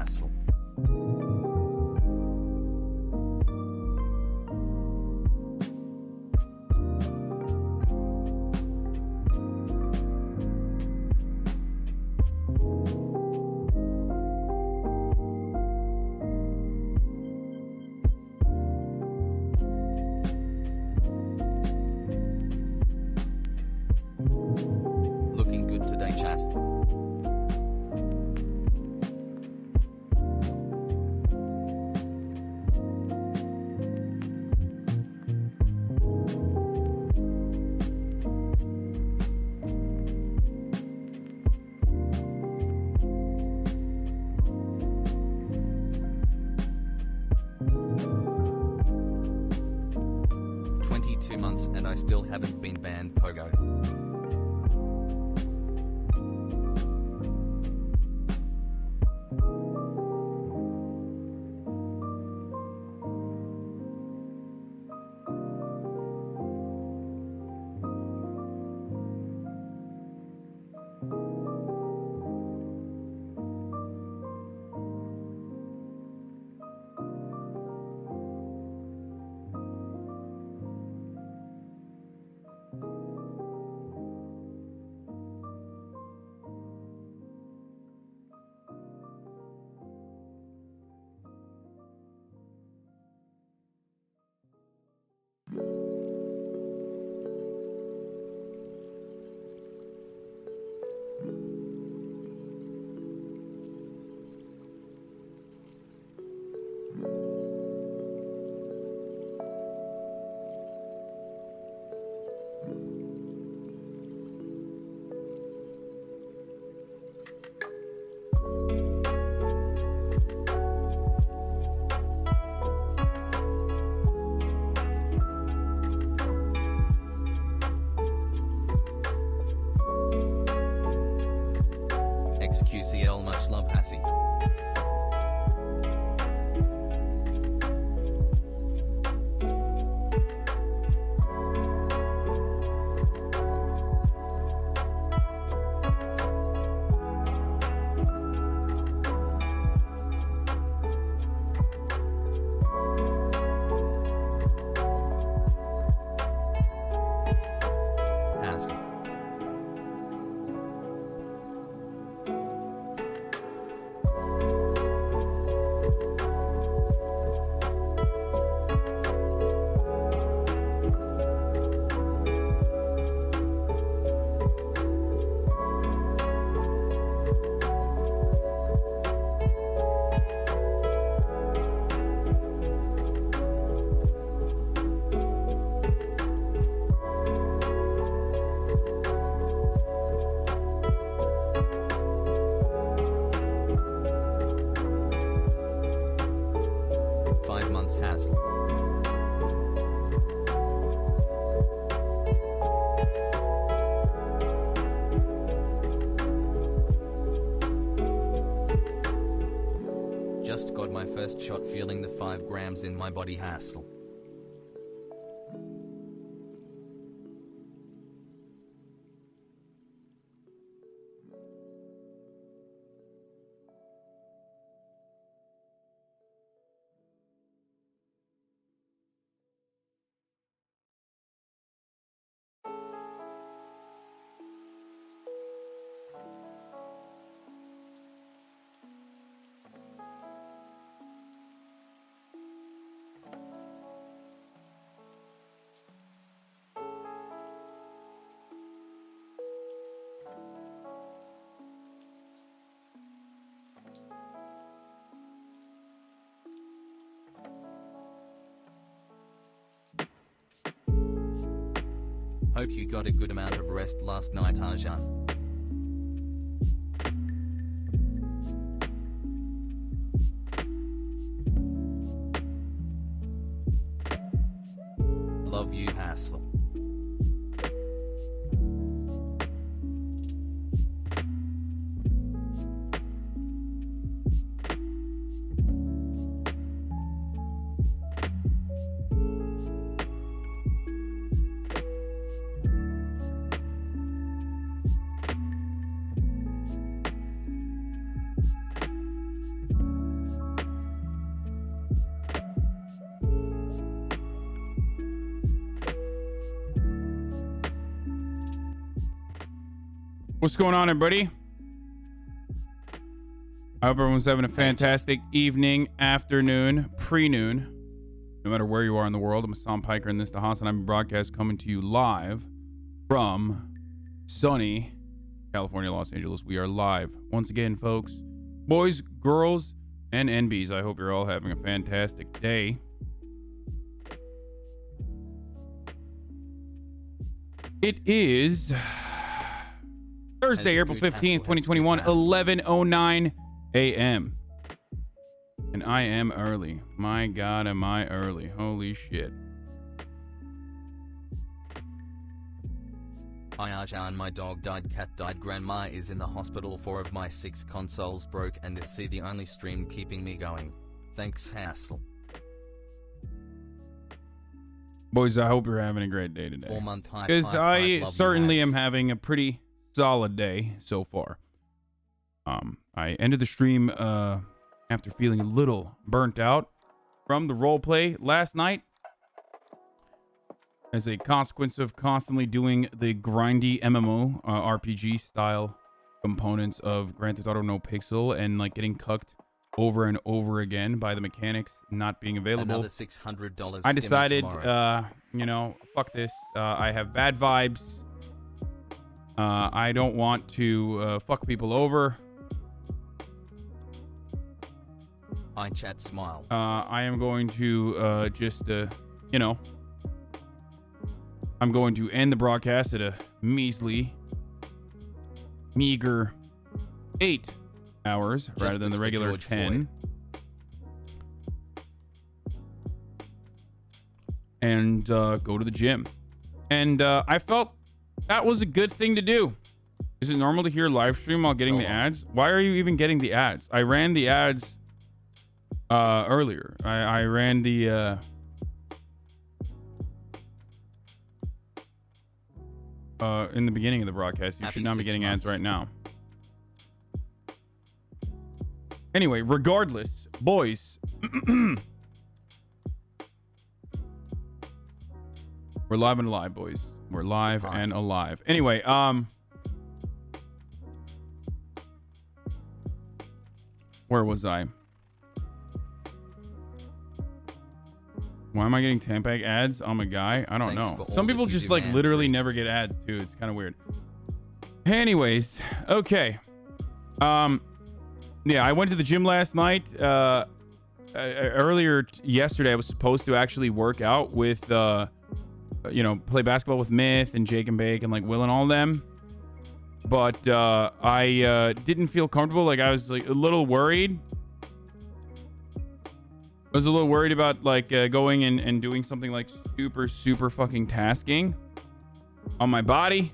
hassle. Looking good today, chat. Months and I still haven't been banned, Pogo. XQCL, much love, Hassie. Just got my first shot, feeling the 5 grams in my body, hassle. Hope you got a good amount of rest last night, Hasan. Love you, hassle. What's going on, everybody? I hope everyone's having a fantastic evening, afternoon, pre-noon. No matter where you are in the world, I'm Hasan Piker, and this is the HasanAbi broadcast coming to you live from sunny California, Los Angeles. We are live once again, folks. Boys, girls, and NBs. I hope you're all having a fantastic day. It is Thursday, April 15th, 2021, 11:09 a.m. And I am early. My God, am I early. Holy shit. Hi Hasan, my dog died, cat died, grandma is in the hospital, 4 of my 6 consoles broke, and this is the only stream keeping me going. Thanks, Hassel. Boys, I hope you're having a great day today. 4-month high. Because I certainly am having a pretty solid day so far. I ended the stream after feeling a little burnt out from the roleplay last night as a consequence of constantly doing the grindy MMO RPG style components of Grand Theft Auto No Pixel and like getting cucked over and over again by the mechanics not being available. Another $600. I decided, you know, fuck this. I have bad vibes. I don't want to fuck people over. I chat smile. I am going to you know, I'm going to end the broadcast at a meager 8 hours rather than the regular 10. And go to the gym. And I felt that was a good thing to do. Is it normal to hear live stream while getting the ads? Why are you even getting the ads? I ran the ads earlier. I ran the in the beginning of the broadcast. You should not be getting ads right now. Anyway, regardless, boys, we're live and alive, boys. We're live and alive. Anyway, where was I? Why am I getting Tampag ads on my guy? I don't know. Some people just like literally never get ads too. It's kind of weird. Anyways, okay. Yeah, I went to the gym last night. Earlier yesterday, I was supposed to actually work out with, you know, play basketball with Myth and Jake and Bake and like Will and all of them. But I didn't feel comfortable. Like I was like a little worried. I was a little worried about like going and doing something like super fucking tasking on my body.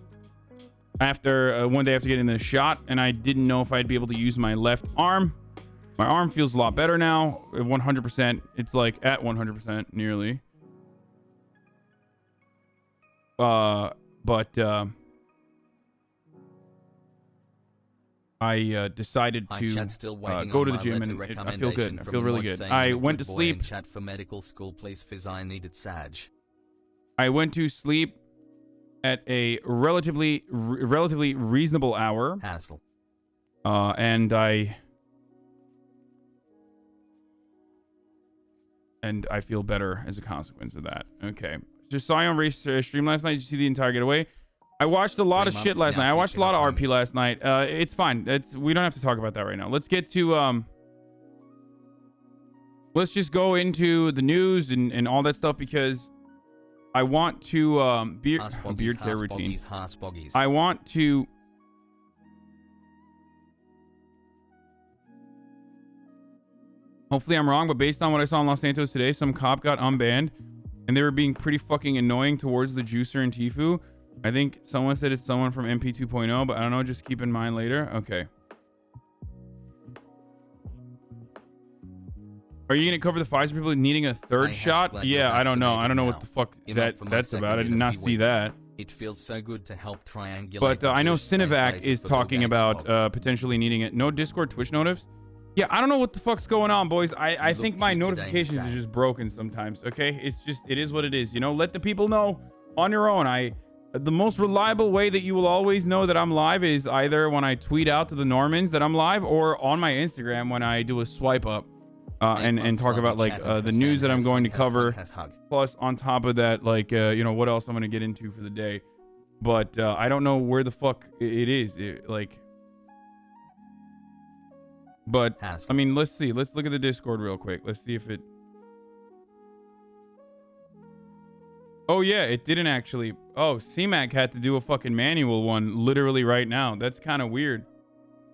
After one day after getting the shot, and I didn't know if I'd be able to use my left arm. My arm feels a lot better now, 100%. It's like at 100% nearly. I decided to go to the gym, and I feel good. I feel really good. I went to sleep. Chat for medical school, please, fizz. I needed Sag. I went to sleep at a relatively reasonable hour. Hassle. And I feel better as a consequence of that. Okay. Just saw you on race stream last night. Did you see the entire getaway? I watched a lot of shit last night. I watched a lot of RP last night. It's fine. We don't have to talk about that right now. Let's get to let's just go into the news and all that stuff, because I want to beard care routine. I want to hopefully I'm wrong, but based on what I saw in Los Santos today, some cop got unbanned and they were being pretty fucking annoying towards the juicer and Tifu. I think someone said it's someone from MP 2.0, but I don't know. Just keep in mind later. Okay. Are you going to cover the Pfizer people needing a third shot? Yeah, I don't know. I don't know what the fuck that's about. I did not see that. It feels so good to help triangulate. But I know Cinevac is talking about potentially needing it. No Discord Twitch notifs? Yeah, I don't know what the fuck's going on, boys. I think my notifications are just broken sometimes, okay? It's just, it is what it is. You know, let the people know on your own. I the most reliable way that you will always know that I'm live is either when I tweet out to the Normans that I'm live, or on my Instagram when I do a swipe up and talk about like the news that I'm going to cover. Plus, on top of that, like you know, what else I'm going to get into for the day. But I don't know where the fuck it is. But I mean, let's see. Let's look at the Discord real quick. Let's see if it. Oh yeah, it didn't actually. Oh, CMAC had to do a fucking manual one literally right now. That's kind of weird.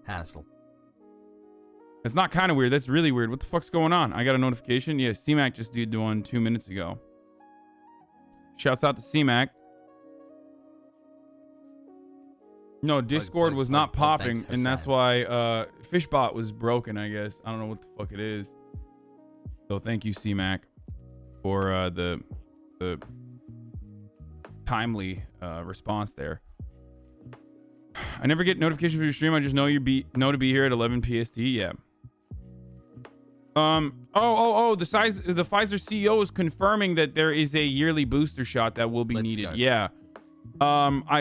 Hassle. It's not kind of weird. That's really weird. What the fuck's going on? I got a notification. Yeah, CMAC just did one 2 minutes ago. Shouts out to CMAC. No, Discord was not popping, thanks, and that's why Fishbot was broken, I guess. I don't know what the fuck it is. So thank you, CMAC, for the timely response there. I never get notifications for your stream. I just know to be here at 11 PST. Yeah. The Pfizer CEO is confirming that there is a yearly booster shot that will be needed. Start. Yeah.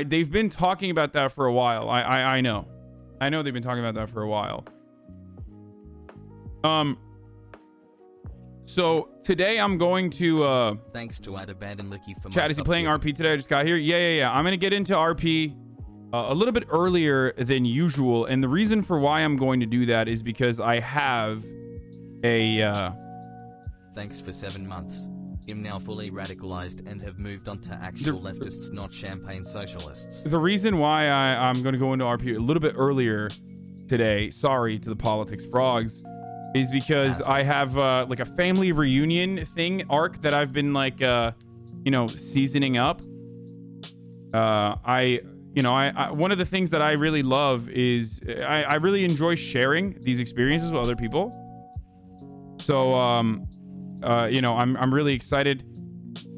They've been talking about that for a while. I know they've been talking about that for a while. So today I'm going to thanks to Adabad and Licky for chat. Is he playing RP today? I just got here. Yeah. I'm gonna get into RP a little bit earlier than usual, and the reason for why I'm going to do that is because I have a thanks for 7 months. I'm now fully radicalized and have moved on to actual leftists, not champagne socialists. The reason why I'm going to go into RP a little bit earlier today, sorry to the politics frogs, is because I have like a family reunion thing arc that I've been like seasoning up. One of the things that I really love is I really enjoy sharing these experiences with other people. So I'm really excited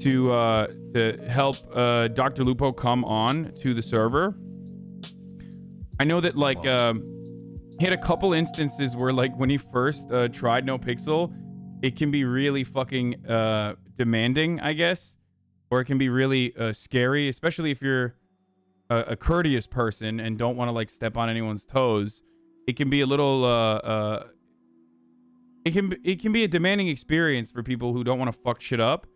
to help Dr. Lupo come on to the server. I know that like he had a couple instances where like when he first tried No Pixel, it can be really fucking demanding, I guess, or it can be really scary, especially if you're a courteous person and don't want to like step on anyone's toes. It can be a little it can be a demanding experience for people who don't want to fuck shit up,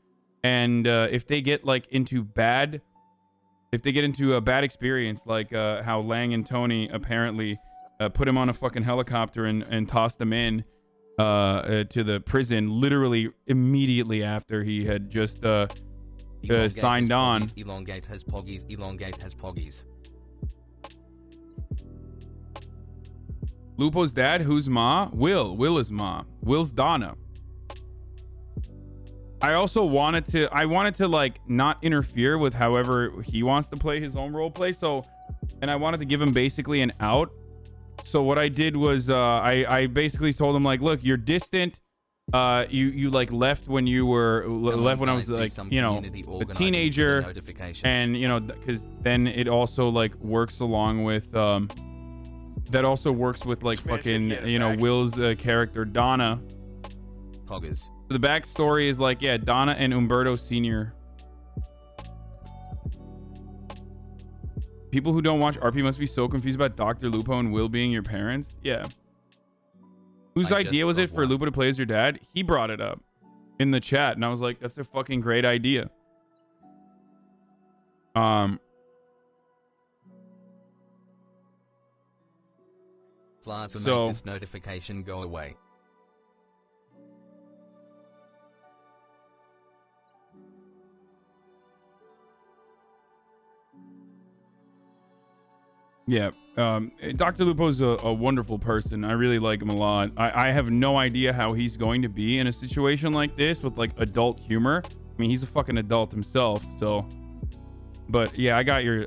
and if they get like into a bad experience, like how Lang and Tony apparently put him on a fucking helicopter and tossed him in to the prison literally immediately after he had just signed on. Elongate has poggies. Lupo's dad, who's Ma? Will is Ma. Will's Donna. I wanted to like not interfere with however he wants to play his own role play. So, and I wanted to give him basically an out. So what I did was I basically told him like, look, you're distant. You like left when you were left when I was like, a teenager, and because then it also like works along with that also works with like fucking Will's character Donna. Poggers. The backstory is like, yeah, Donna and Umberto Sr. People who don't watch RP must be so confused about Dr. Lupo and Will being your parents. Yeah. Whose idea was it for Lupo to play as your dad? He brought it up in the chat, and I was like, that's a fucking great idea. Plaza, make this notification go away. Yeah, Dr. Lupo's a wonderful person. I really like him a lot. I have no idea how he's going to be in a situation like this with like adult humor. I mean, he's a fucking adult himself, so. But yeah, I got your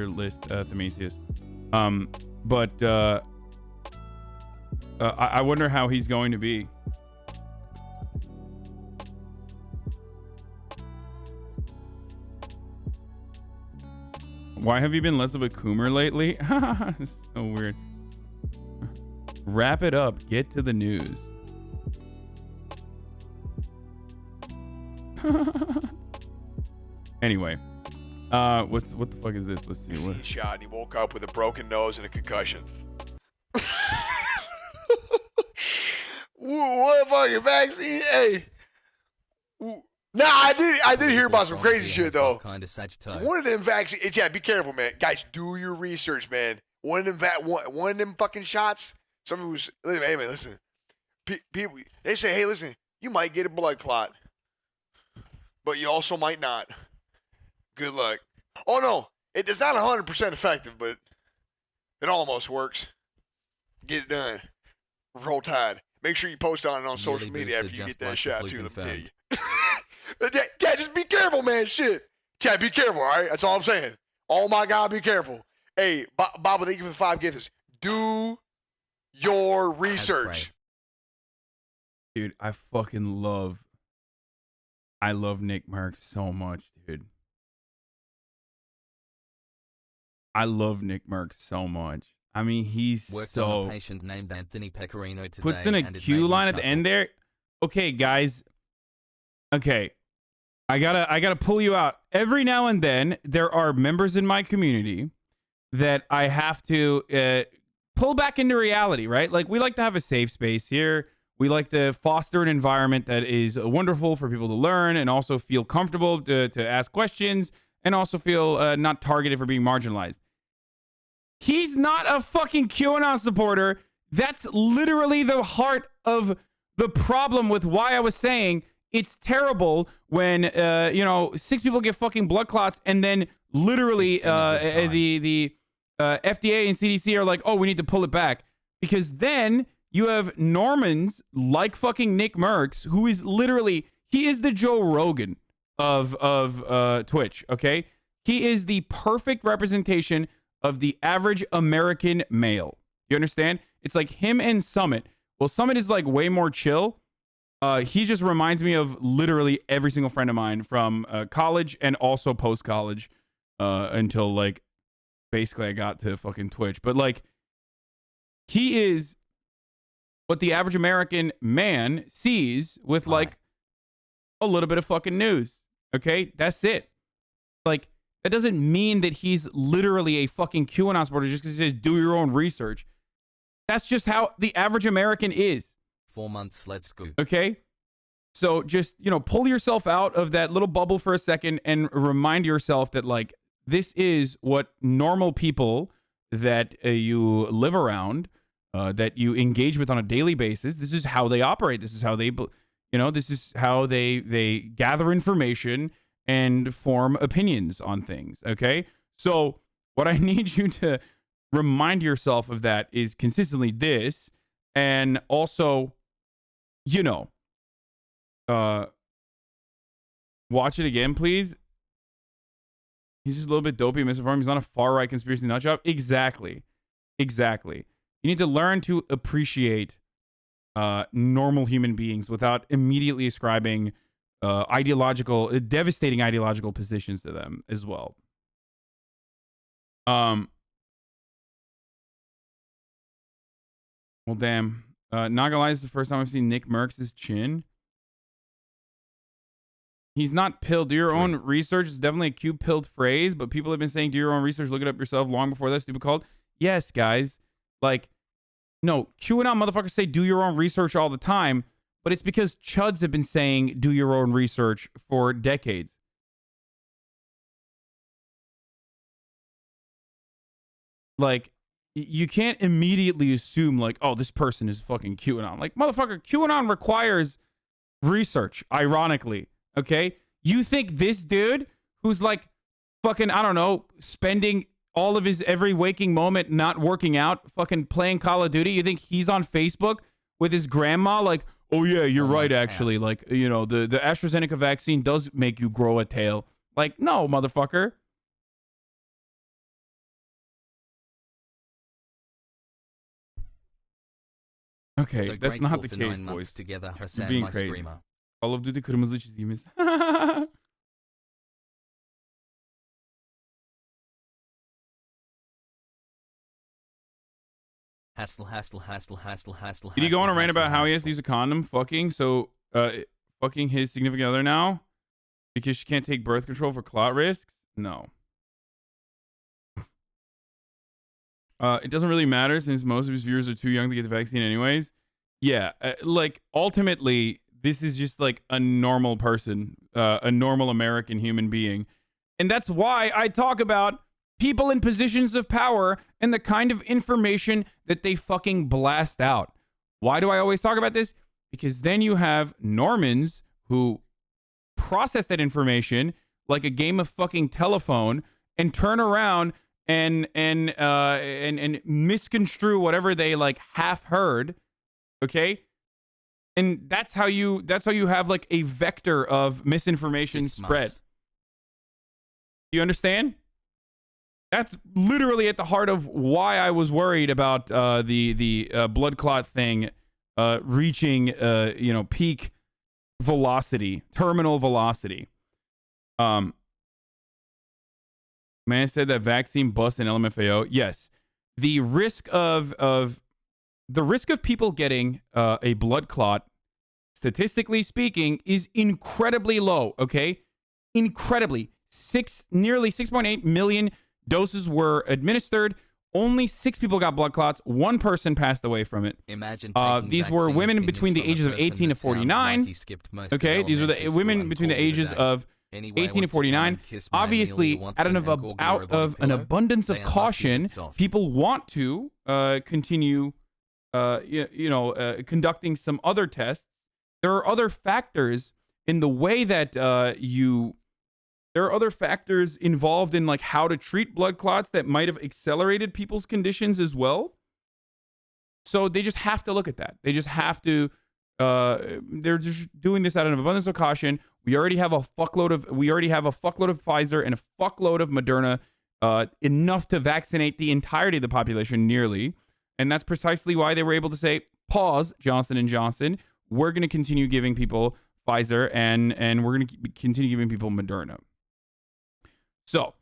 list, Themesius. I wonder how he's going to be. Why have you been less of a coomer lately? So weird. Wrap it up. Get to the news. Anyway. What the fuck is this? Let's see. He shot and he woke up with a broken nose and a concussion. What fucking vaccine? Hey. Nah, I did hear about some crazy shit though. Kind of One of them vaccines. Yeah, be careful, man. Guys, do your research, man. One of them fucking shots. Someone who's hey man, listen. People they say, hey, listen, you might get a blood clot, but you also might not. Good luck. Oh no, it's not 100% effective, but it almost works. Get it done. Roll Tide. Make sure you post on it on social media after you get that shot too. Let me tell you. Chad, just be careful, man. Shit. Chad, be careful, all right? That's all I'm saying. Oh my God, be careful. Hey, Bob, thank you for the 5 gifts. Do your research. Dude, I love Nick Mercs so much, dude. I love Nick Mercs so much. I mean, he's worked on a patient named Anthony Pecorino today. Puts in a Q line at the end there. Okay, guys. Okay. I gotta pull you out. Every now and then, there are members in my community that I have to pull back into reality, right? Like, we like to have a safe space here. We like to foster an environment that is wonderful for people to learn and also feel comfortable to ask questions and also feel not targeted for being marginalized. He's not a fucking QAnon supporter. That's literally the heart of the problem with why I was saying it's terrible when 6 people get fucking blood clots and then literally the FDA and CDC are like, oh, we need to pull it back, because then you have Normans like fucking Nick Mercs, who is literally, he is the Joe Rogan of Twitch. Okay, he is the perfect representation of the average American male. You understand? It's like him and Summit. Well, Summit is like way more chill. He just reminds me of literally every single friend of mine from college and also post-college until like basically I got to fucking Twitch. But like, he is what the average American man sees with like a little bit of fucking news. Okay? That's it. Like, that doesn't mean that he's literally a fucking QAnon supporter just because he says do your own research. That's just how the average American is. 4 months, let's go. Okay? So just, pull yourself out of that little bubble for a second and remind yourself that, like, this is what normal people that you live around, that you engage with on a daily basis, this is how they operate. This is how they, this is how they gather information and form opinions on things, okay? So what I need you to remind yourself of that is consistently this, and also, watch it again, please. He's just a little bit dopey and misinformed. He's not a far-right conspiracy nut job. Exactly. You need to learn to appreciate normal human beings without immediately ascribing devastating ideological positions to them as well. Well, damn. Not gonna lie, this is the first time I've seen Nick Mercs' chin. He's not pilled. Do your own research. It's definitely a Q-pilled phrase, but people have been saying do your own research, look it up yourself long before that stupid called. Yes, guys. Like, no, QAnon motherfuckers say do your own research all the time, but it's because chuds have been saying do your own research for decades. Like, you can't immediately assume, like, oh, this person is fucking QAnon. Like, motherfucker, QAnon requires research, ironically, okay? You think this dude, who's like fucking, I don't know, spending all of his every waking moment not working out, fucking playing Call of Duty, you think he's on Facebook with his grandma, like, oh yeah, you're right, actually. Like, the AstraZeneca vaccine does make you grow a tail. Like, no, motherfucker. Okay, So that's not the for case, 9 boys. months together, You're Hasan, being my crazy. streamer. Call of Duty kırmızı çizgimiz. Hassle. Did he go on a rant about how he has to use a condom fucking his significant other now because she can't take birth control for clot risks? No. It doesn't really matter since most of his viewers are too young to get the vaccine anyways. Yeah, like ultimately, this is just like a normal person, a normal American human being. And that's why I talk about people in positions of power and the kind of information that they fucking blast out. Why do I always talk about this? Because then you have Normans who process that information like a game of fucking telephone and turn around and misconstrue whatever they like half heard. Okay? And that's how you have like a vector of misinformation spread. You understand? That's literally at the heart of why I was worried about the blood clot thing reaching peak velocity, terminal velocity. Man said that vaccine busts in LMFAO. Yes, the risk of people getting a blood clot, statistically speaking, is incredibly low. Okay, incredibly. Nearly 6.8 million doses were administered. Only 6 people got blood clots. 1 person passed away from it. Imagine these were women between the ages of 18 to 49. Okay, these were the women between the ages of 18 to 49. Obviously, out of an abundance of caution, people want to continue, conducting some other tests. There are other factors in the way that there are other factors involved in like how to treat blood clots that might have accelerated people's conditions as well. So they just have to look at that. They just have to. They're just doing this out of an abundance of caution. We already have a fuckload of Pfizer and a fuckload of Moderna, enough to vaccinate the entirety of the population nearly. And that's precisely why they were able to say, pause, Johnson & Johnson. We're going to continue giving people Pfizer and we're going to continue giving people Moderna. So,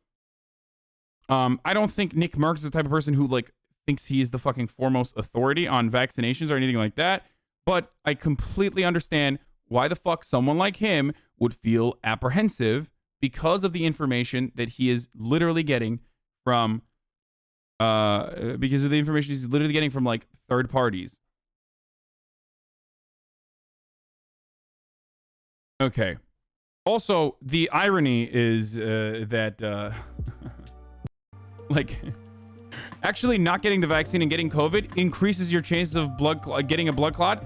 I don't think Nick Mercs is the type of person who like thinks he is the fucking foremost authority on vaccinations or anything like that. But I completely understand why the fuck someone like him would feel apprehensive because of the information that he is literally getting from, like third parties. Okay. Also, the irony is that, like, actually not getting the vaccine and getting COVID increases your chances of getting a blood clot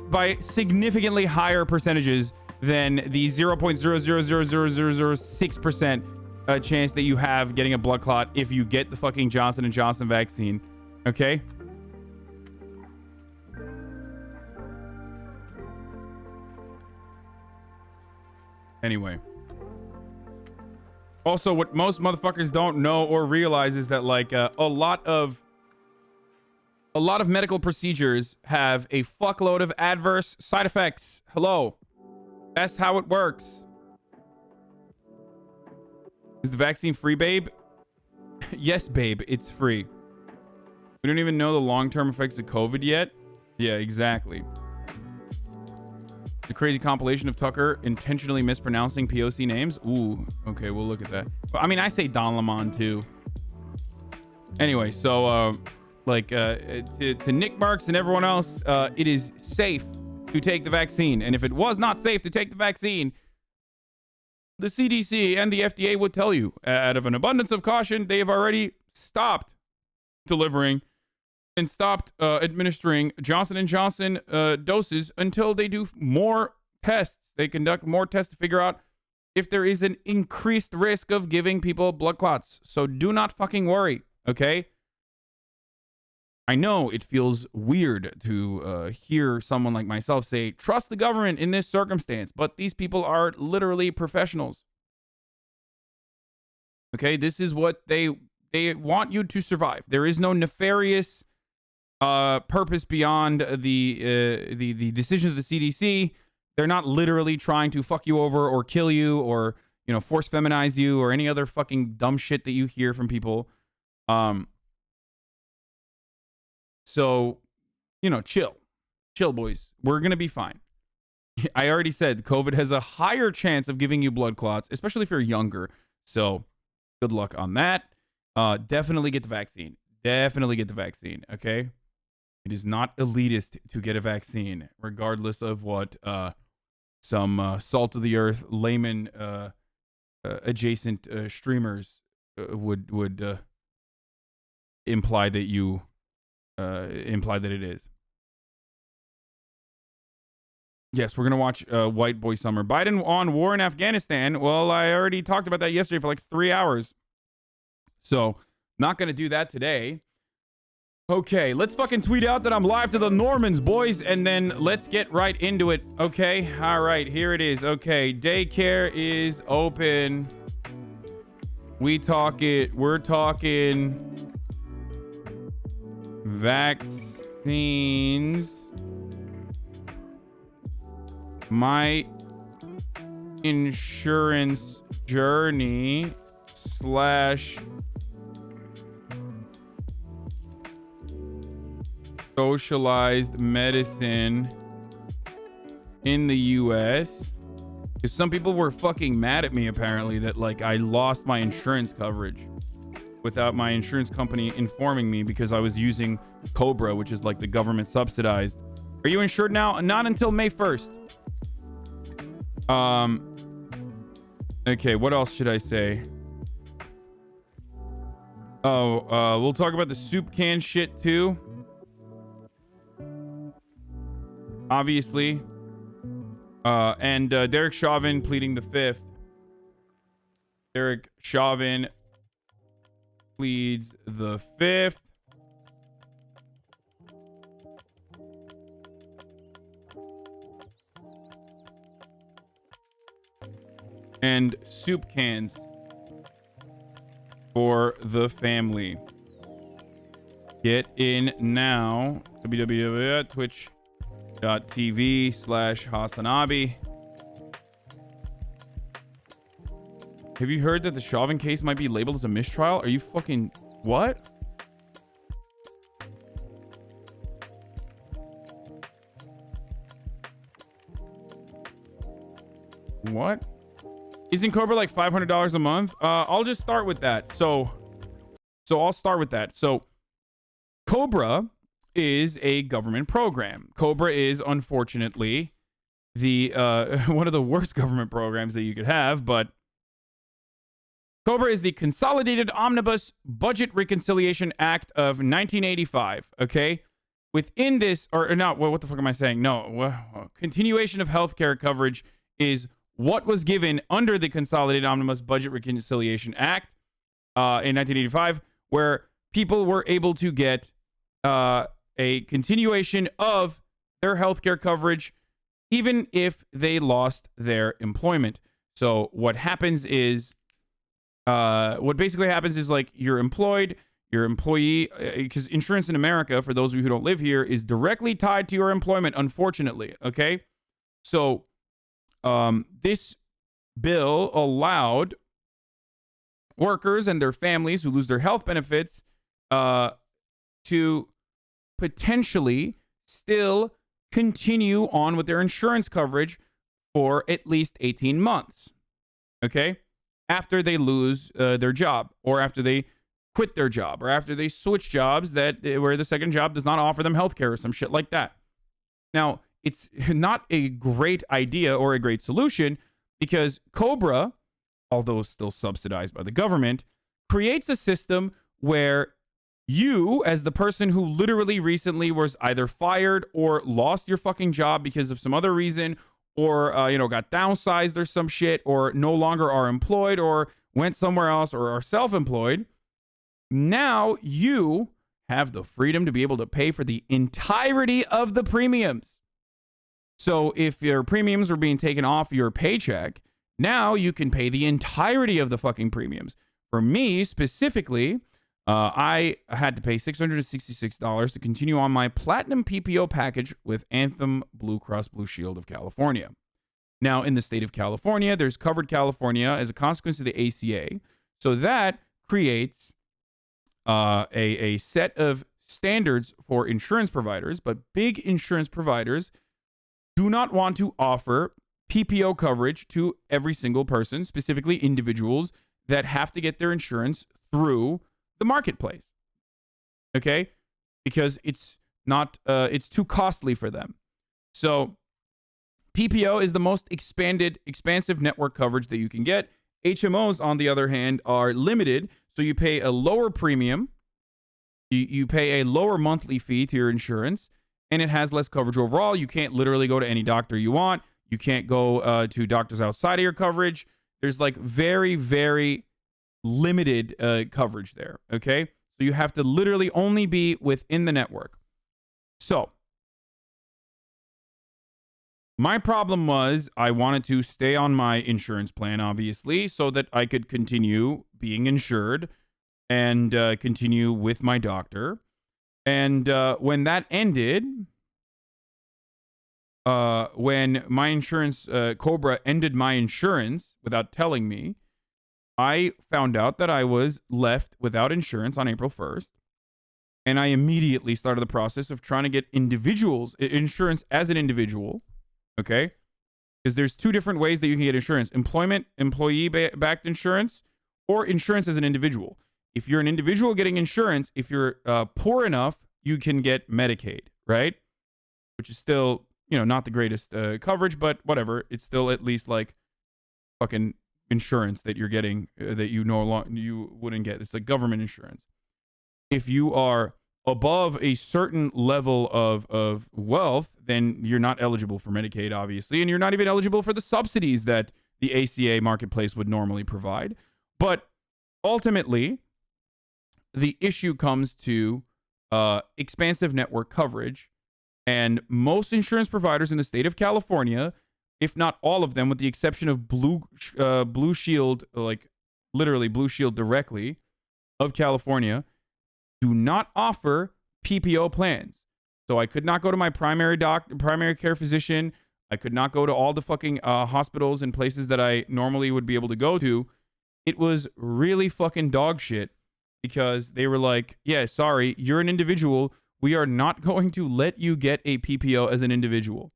by significantly higher percentages than the 0.0000006% chance that you have getting a blood clot if you get the fucking Johnson & Johnson vaccine. Okay? Anyway. Also, what most motherfuckers don't know or realize is that like a lot of medical procedures have a fuckload of adverse side effects. Hello. That's how it works. Is the vaccine free, babe? Yes, babe, it's free. We don't even know the long-term effects of COVID yet. Yeah, exactly. The crazy compilation of Tucker intentionally mispronouncing POC names. Ooh, okay, we'll look at that. But, I mean, I say Don Lemon too. Anyway, so to Nick Mercs and everyone else, it is safe to take the vaccine. And if it was not safe to take the vaccine, the CDC and the FDA would tell you, out of an abundance of caution, they have already stopped delivering and stopped administering Johnson & Johnson doses until they do more tests. They conduct more tests to figure out if there is an increased risk of giving people blood clots. So do not fucking worry, okay? I know it feels weird to hear someone like myself say, trust the government in this circumstance, but these people are literally professionals. Okay, this is what they want you to survive. There is no nefarious purpose beyond the decisions of the CDC. They're not literally trying to fuck you over or kill you or, you know, force feminize you or any other fucking dumb shit that you hear from people. So, you know, chill, boys. We're going to be fine. I already said COVID has a higher chance of giving you blood clots, especially if you're younger. So good luck on that. Definitely get the vaccine. definitely get the vaccine, okay? It is not elitist to get a vaccine, regardless of what some salt of the earth layman adjacent streamers would imply that you imply that it is. Yes, we're gonna watch White Boy Summer. Biden on war in Afghanistan. Well, I already talked about that yesterday for like 3 hours, so not gonna do that today. Okay, let's fucking tweet out that I'm live to the Normans, boys, and then let's get right into it. Okay, all right, here it is. Okay, daycare is open. We're talking vaccines. My insurance journey / socialized medicine in the US. Because some people were fucking mad at me, apparently, that like I lost my insurance coverage without my insurance company informing me because I was using Cobra, which is like the government subsidized. Are you insured now? Not until May 1st. Okay, what else should I say? We'll talk about the soup can shit too. Obviously. And Derek Chauvin pleading the fifth. Derek Chauvin pleads the fifth. And soup cans for the family. Get in now. www.twitch.tv/HasanAbi. Have you heard that the Chauvin case might be labeled as a mistrial? Are you fucking... What? What? Isn't Cobra like $500 a month? I'll just start with that. So I'll start with that. So Cobra is a government program. Cobra is unfortunately the one of the worst government programs that you could have, but Cobra is the Consolidated Omnibus Budget Reconciliation Act of 1985. Okay, within this, or not, what the fuck am I saying? No, continuation of healthcare coverage is what was given under the Consolidated Omnibus Budget Reconciliation Act in 1985, where people were able to get a continuation of their healthcare coverage, even if they lost their employment. So what happens is, what basically happens is like you're employed, your employee, because insurance in America, for those of you who don't live here, is directly tied to your employment, unfortunately. Okay, so this bill allowed workers and their families who lose their health benefits to potentially still continue on with their insurance coverage for at least 18 months. Okay? After they lose their job, or after they quit their job, or after they switch jobs where the second job does not offer them healthcare or some shit like that. Now, it's not a great idea or a great solution because Cobra, although still subsidized by the government, creates a system where you, as the person who literally recently was either fired or lost your fucking job because of some other reason, or, got downsized or some shit, or no longer are employed or went somewhere else or are self-employed, now you have the freedom to be able to pay for the entirety of the premiums. So if your premiums were being taken off your paycheck, now you can pay the entirety of the fucking premiums. For me, specifically, I had to pay $666 to continue on my Platinum PPO package with Anthem Blue Cross Blue Shield of California. Now, in the state of California, there's Covered California as a consequence of the ACA. So that creates a set of standards for insurance providers, but big insurance providers do not want to offer PPO coverage to every single person, specifically individuals that have to get their insurance through the marketplace. okay? Because it's not, it's too costly for them. So PPO is the most expansive network coverage that you can get. HMOs, on the other hand, are limited, so you pay a lower premium, you pay a lower monthly fee to your insurance, and it has less coverage overall. You can't literally go to any doctor you want. You can't go to doctors outside of your coverage. There's like very, very limited coverage there, okay? So you have to literally only be within the network. So my problem was I wanted to stay on my insurance plan, obviously, so that I could continue being insured and continue with my doctor. And when that ended, when my insurance, Cobra ended my insurance without telling me, I found out that I was left without insurance on April 1st. And I immediately started the process of trying to get insurance as an individual. Okay? Because there's two different ways that you can get insurance: employee-backed insurance, or insurance as an individual. If you're an individual getting insurance, if you're poor enough, you can get Medicaid, right? Which is still, not the greatest coverage, but whatever. It's still at least like fucking insurance that you're getting that you wouldn't get. It's like government insurance. If you are above a certain level of wealth, then you're not eligible for Medicaid, obviously, and you're not even eligible for the subsidies that the ACA marketplace would normally provide. But ultimately, the issue comes to expansive network coverage, and most insurance providers in the state of California, if not all of them, with the exception of Blue Shield, like literally Blue Shield directly of California, do not offer PPO plans. So I could not go to my primary care physician. I could not go to all the fucking hospitals and places that I normally would be able to go to. It was really fucking dog shit, because they were like, yeah, sorry, you're an individual. We are not going to let you get a PPO as an individual.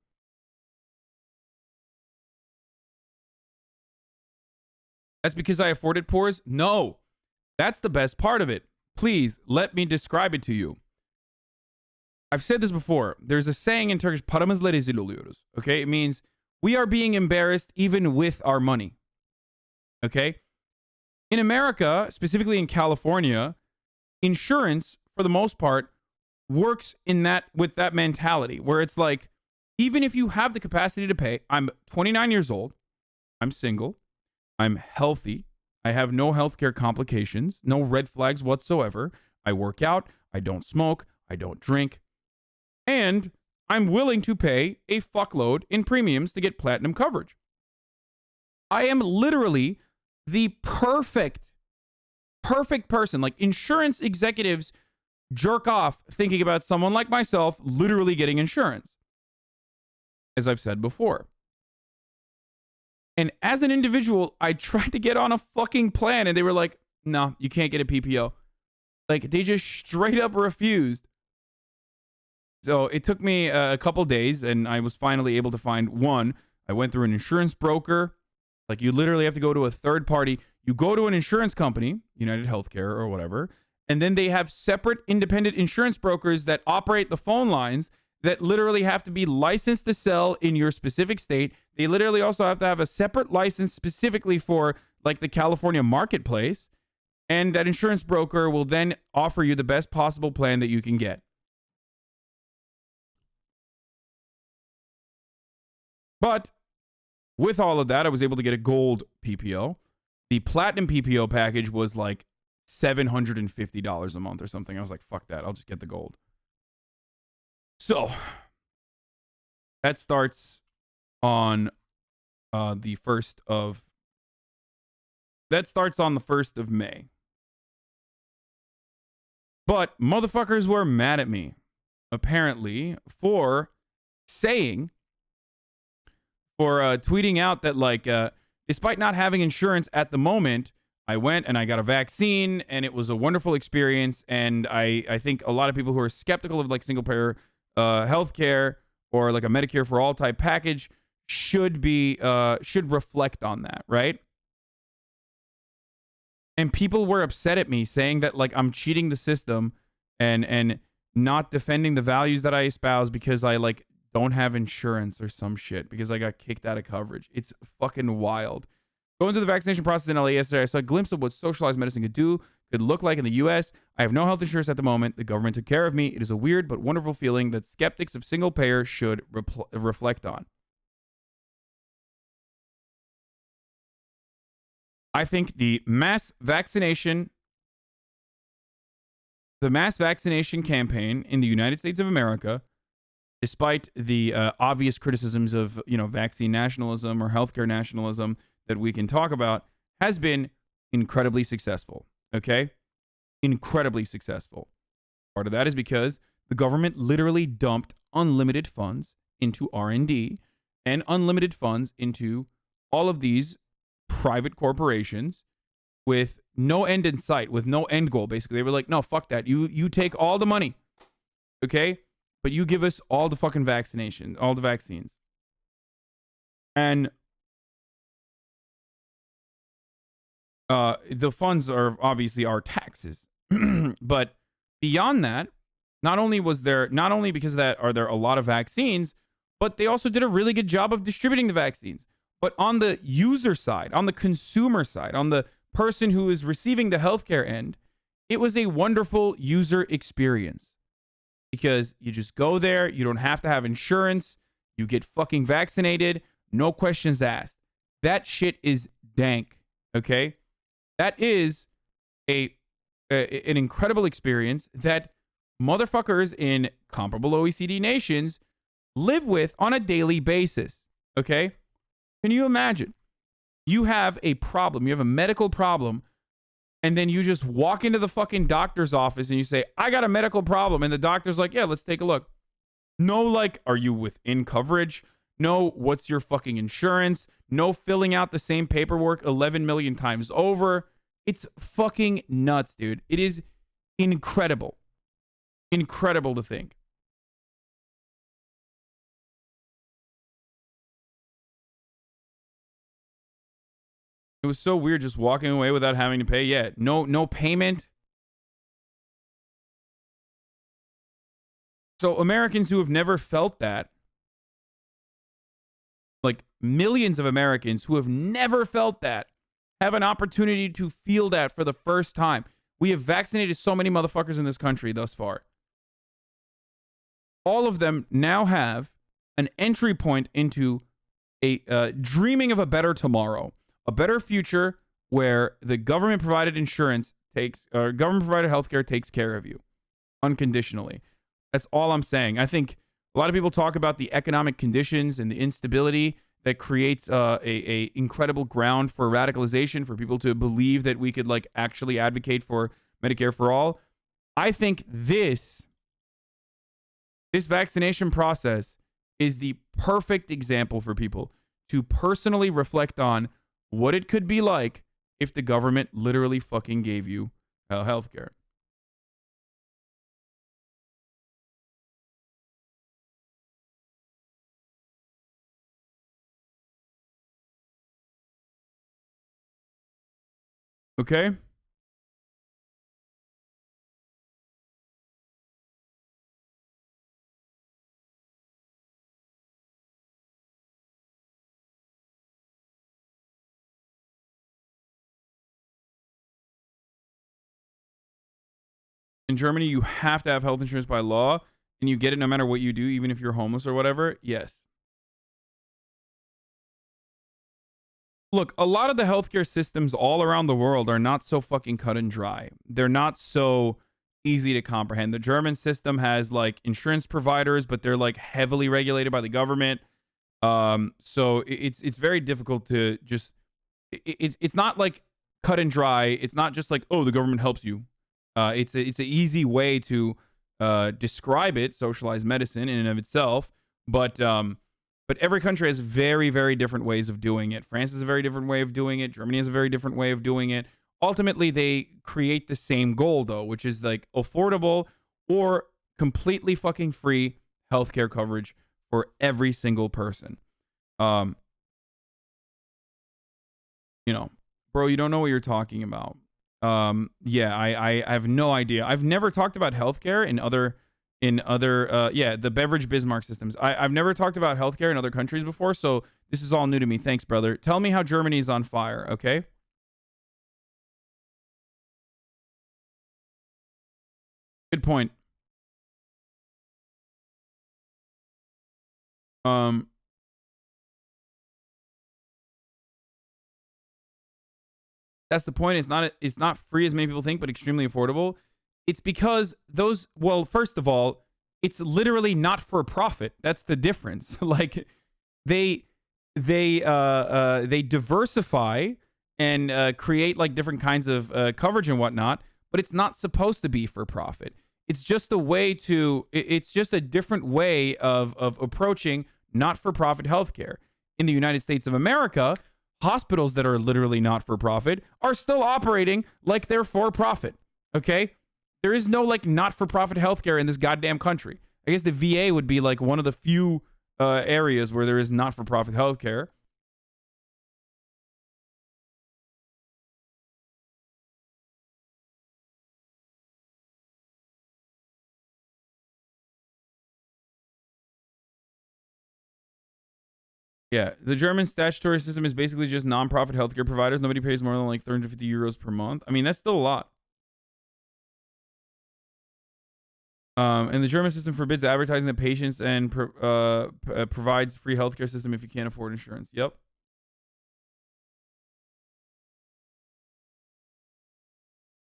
That's because I afforded poors? No. That's the best part of it. Please, let me describe it to you. I've said this before. There's a saying in Turkish, paramızla rezil oluyoruz. Okay? It means we are being embarrassed even with our money. Okay? In America, specifically in California, insurance, for the most part, works with that mentality, where it's like, even if you have the capacity to pay, I'm 29 years old, I'm single, I'm healthy, I have no healthcare complications, no red flags whatsoever, I work out, I don't smoke, I don't drink, and I'm willing to pay a fuckload in premiums to get platinum coverage. I am literally the perfect person. Like, insurance executives jerk off thinking about someone like myself literally getting insurance, as I've said before. And as an individual, I tried to get on a fucking plan, and they were like, no, you can't get a PPO. Like, they just straight up refused. So it took me a couple days, and I was finally able to find one. I went through an insurance broker. Like, you literally have to go to a third party. You go to an insurance company, United Healthcare or whatever, and then they have separate independent insurance brokers that operate the phone lines that literally have to be licensed to sell in your specific state. They literally also have to have a separate license specifically for, like, the California marketplace. And that insurance broker will then offer you the best possible plan that you can get. But with all of that, I was able to get a gold PPO. The platinum PPO package was like $750 a month or something. I was like, fuck that. I'll just get the gold. So that starts on the 1st of May. But motherfuckers were mad at me, apparently, for tweeting out that, like, despite not having insurance at the moment, I went and I got a vaccine, and it was a wonderful experience. And I think a lot of people who are skeptical of, like, single payer healthcare or like a Medicare for all type package should reflect on that, right? And people were upset at me, saying that, like, I'm cheating the system and not defending the values that I espouse because I like don't have insurance or some shit because I got kicked out of coverage. It's fucking wild. Going through the vaccination process in LA yesterday, I saw a glimpse of what socialized medicine could look like in the US. I have no health insurance at the moment. The government took care of me. It is a weird but wonderful feeling that skeptics of single payer should reflect on. I think the mass vaccination campaign in the United States of America, despite the obvious criticisms of, vaccine nationalism or healthcare nationalism that we can talk about, has been incredibly successful. Okay? Incredibly successful. Part of that is because the government literally dumped unlimited funds into R&D and unlimited funds into all of these private corporations with no end in sight, with no end goal. Basically, they were like, no, fuck that. You take all the money, okay? But you give us all the fucking vaccinations, all the vaccines. And the funds are obviously our taxes. But beyond that, not only because of that are there a lot of vaccines, but they also did a really good job of distributing the vaccines. But on the user side, on the consumer side, on the person who is receiving the healthcare end, it was a wonderful user experience because you just go there. You don't have to have insurance. You get fucking vaccinated. No questions asked. That shit is dank. Okay. That is an incredible experience that motherfuckers in comparable OECD nations live with on a daily basis. Okay. Can you imagine? You have a problem. You have a medical problem. And then you just walk into the fucking doctor's office and you say, I got a medical problem. And the doctor's like, yeah, let's take a look. No, like, are you within coverage? No, what's your fucking insurance? No filling out the same paperwork 11 million times over. It's fucking nuts, dude. It is incredible. Incredible to think. It was so weird just walking away without having to pay. Yeah, no payment. So Americans who have never felt that, like millions of Americans who have never felt that, have an opportunity to feel that for the first time. We have vaccinated so many motherfuckers in this country thus far. All of them now have an entry point into a dreaming of a better tomorrow. A better future where the government provided insurance government provided healthcare takes care of you unconditionally. That's all I'm saying. I think a lot of people talk about the economic conditions and the instability that creates a incredible ground for radicalization, for people to believe that we could like actually advocate for Medicare for all. I think this vaccination process is the perfect example for people to personally reflect on what it could be like if the government literally fucking gave you healthcare. Okay? In Germany, you have to have health insurance by law, and you get it no matter what you do, even if you're homeless or whatever. Yes. Look, a lot of the healthcare systems all around the world are not so fucking cut and dry. They're not so easy to comprehend. The German system has like insurance providers, but they're like heavily regulated by the government. So it's very difficult to just. It's not like cut and dry. It's not just like, oh, the government helps you. It's an easy way to describe it, socialized medicine in and of itself, but every country has very, very different ways of doing it. France has a very different way of doing it. Germany has a very different way of doing it. Ultimately, they create the same goal, though, which is like affordable or completely fucking free healthcare coverage for every single person. Bro, you don't know what you're talking about. Yeah, I have no idea. I've never talked about healthcare in other the beverage Bismarck systems. I've never talked about healthcare in other countries before, so this is all new to me. Thanks, brother. Tell me how Germany is on fire, okay? Good point. That's the point. It's not free as many people think, but extremely affordable. It's because first of all, it's literally not for profit. That's the difference. Like they diversify and create like different kinds of coverage and whatnot, but it's not supposed to be for profit. It's just a way to. It's just a different way of approaching not-for-profit healthcare. In the United States of America, hospitals that are literally not for profit are still operating like they're for profit. Okay? There is no like not for profit healthcare in this goddamn country. I guess the VA would be like one of the few areas where there is not for profit healthcare. Yeah, the German statutory system is basically just non-profit healthcare providers. Nobody pays more than like 350 euros per month. I mean, that's still a lot. And the German system forbids advertising to patients and provides free healthcare system if you can't afford insurance. Yep.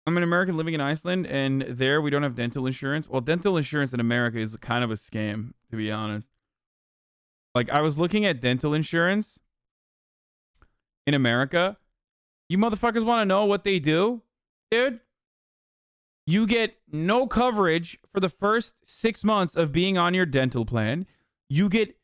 I'm an American living in Iceland, and there we don't have dental insurance. Well, dental insurance in America is kind of a scam, to be honest. Like, I was looking at dental insurance in America. You motherfuckers want to know what they do? Dude, you get no coverage for the first 6 months of being on your dental plan. You get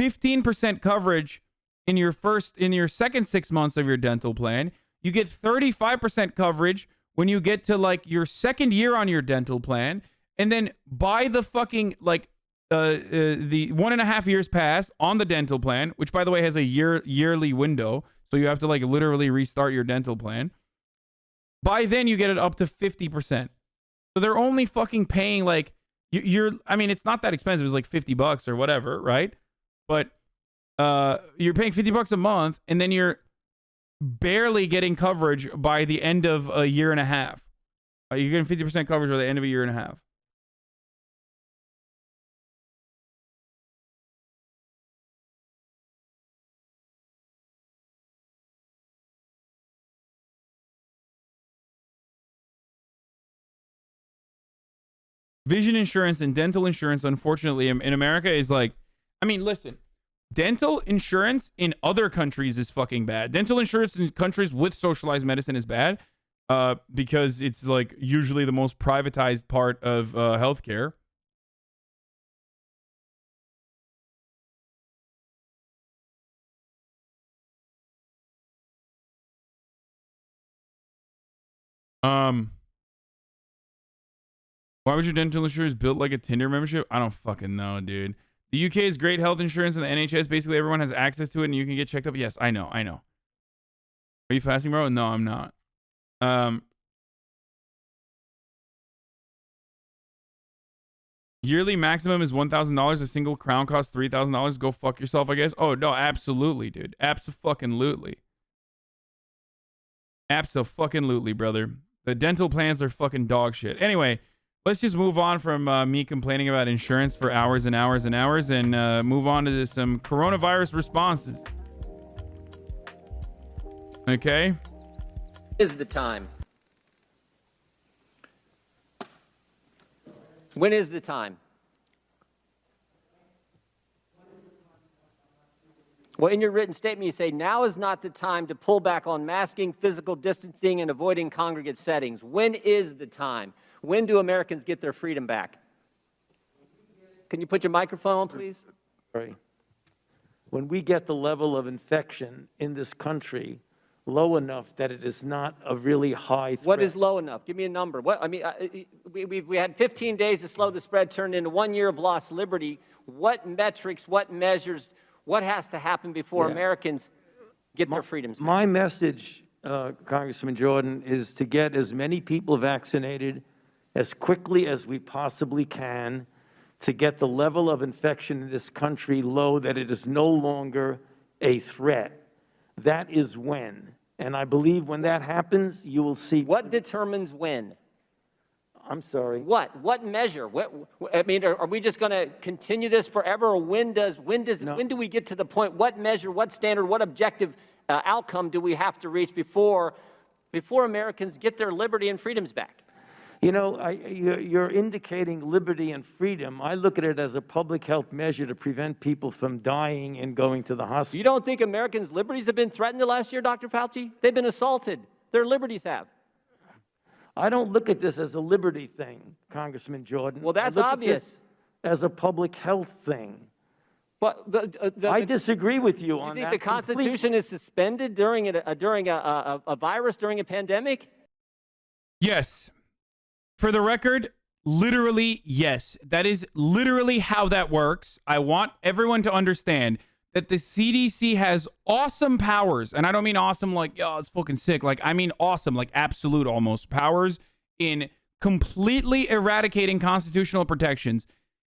15% coverage in your second 6 months of your dental plan. You get 35% coverage when you get to like your second year on your dental plan. And then by the fucking like the 1.5 years pass on the dental plan, which by the way has a yearly window, so you have to like literally restart your dental plan. By then you get it up to 50%. So they're only fucking paying like I mean, it's not that expensive. It's like $50 or whatever, right? But you're paying $50 a month, and then you're barely getting coverage by the end of a year and a half. You're getting 50% coverage by the end of a year and a half. Vision insurance and dental insurance, unfortunately, in America is like, I mean, listen, dental insurance in other countries is fucking bad. Dental insurance in countries with socialized medicine is bad because it's like usually the most privatized part of healthcare. Why would your dental insurance built like a Tinder membership? I don't fucking know, dude. The UK is great health insurance, and the NHS, basically everyone has access to it, and you can get checked up. Yes, I know. Are you fasting, bro? No, I'm not. Yearly maximum is $1,000. A single crown costs $3,000. Go fuck yourself, I guess. Oh, no, absolutely, dude. Abso-fucking-lutely. Abso-fucking-lutely, brother. The dental plans are fucking dog shit. Anyway, let's just move on from me complaining about insurance for hours and hours and hours and move on to some coronavirus responses. Okay? Is the time? When is the time? Well, in your written statement, you say, now is not the time to pull back on masking, physical distancing, and avoiding congregate settings. When is the time? When do Americans get their freedom back? Can you put your microphone on, please? Sorry. When we get the level of infection in this country low enough that it is not a really high threat. What is low enough? Give me a number. What I mean, we had 15 days to slow the spread, turned into 1 year of lost liberty. What metrics, what measures, what has to happen before Americans get their freedoms back? My message Congressman Jordan, is to get as many people vaccinated as quickly as we possibly can to get the level of infection in this country low, that it is no longer a threat. That is when. And I believe when that happens, you will see. What determines when? I'm sorry. What measure? I mean, are we just going to continue this forever, or when do we get to the point? What measure? What standard? What objective outcome do we have to reach before Americans get their liberty and freedoms back? You know, you're indicating liberty and freedom. I look at it as a public health measure to prevent people from dying and going to the hospital. You don't think Americans' liberties have been threatened the last year, Dr. Fauci? They've been assaulted. Their liberties have. I don't look at this as a liberty thing, Congressman Jordan. Well, that's obvious. As a public health thing. But I disagree with you on that. You think the Constitution is suspended during a virus, during a pandemic? Yes. For the record, literally, yes. That is literally how that works. I want everyone to understand that the CDC has awesome powers. And I don't mean awesome like, yo, it's fucking sick. Like, I mean awesome, like absolute almost powers in completely eradicating constitutional protections.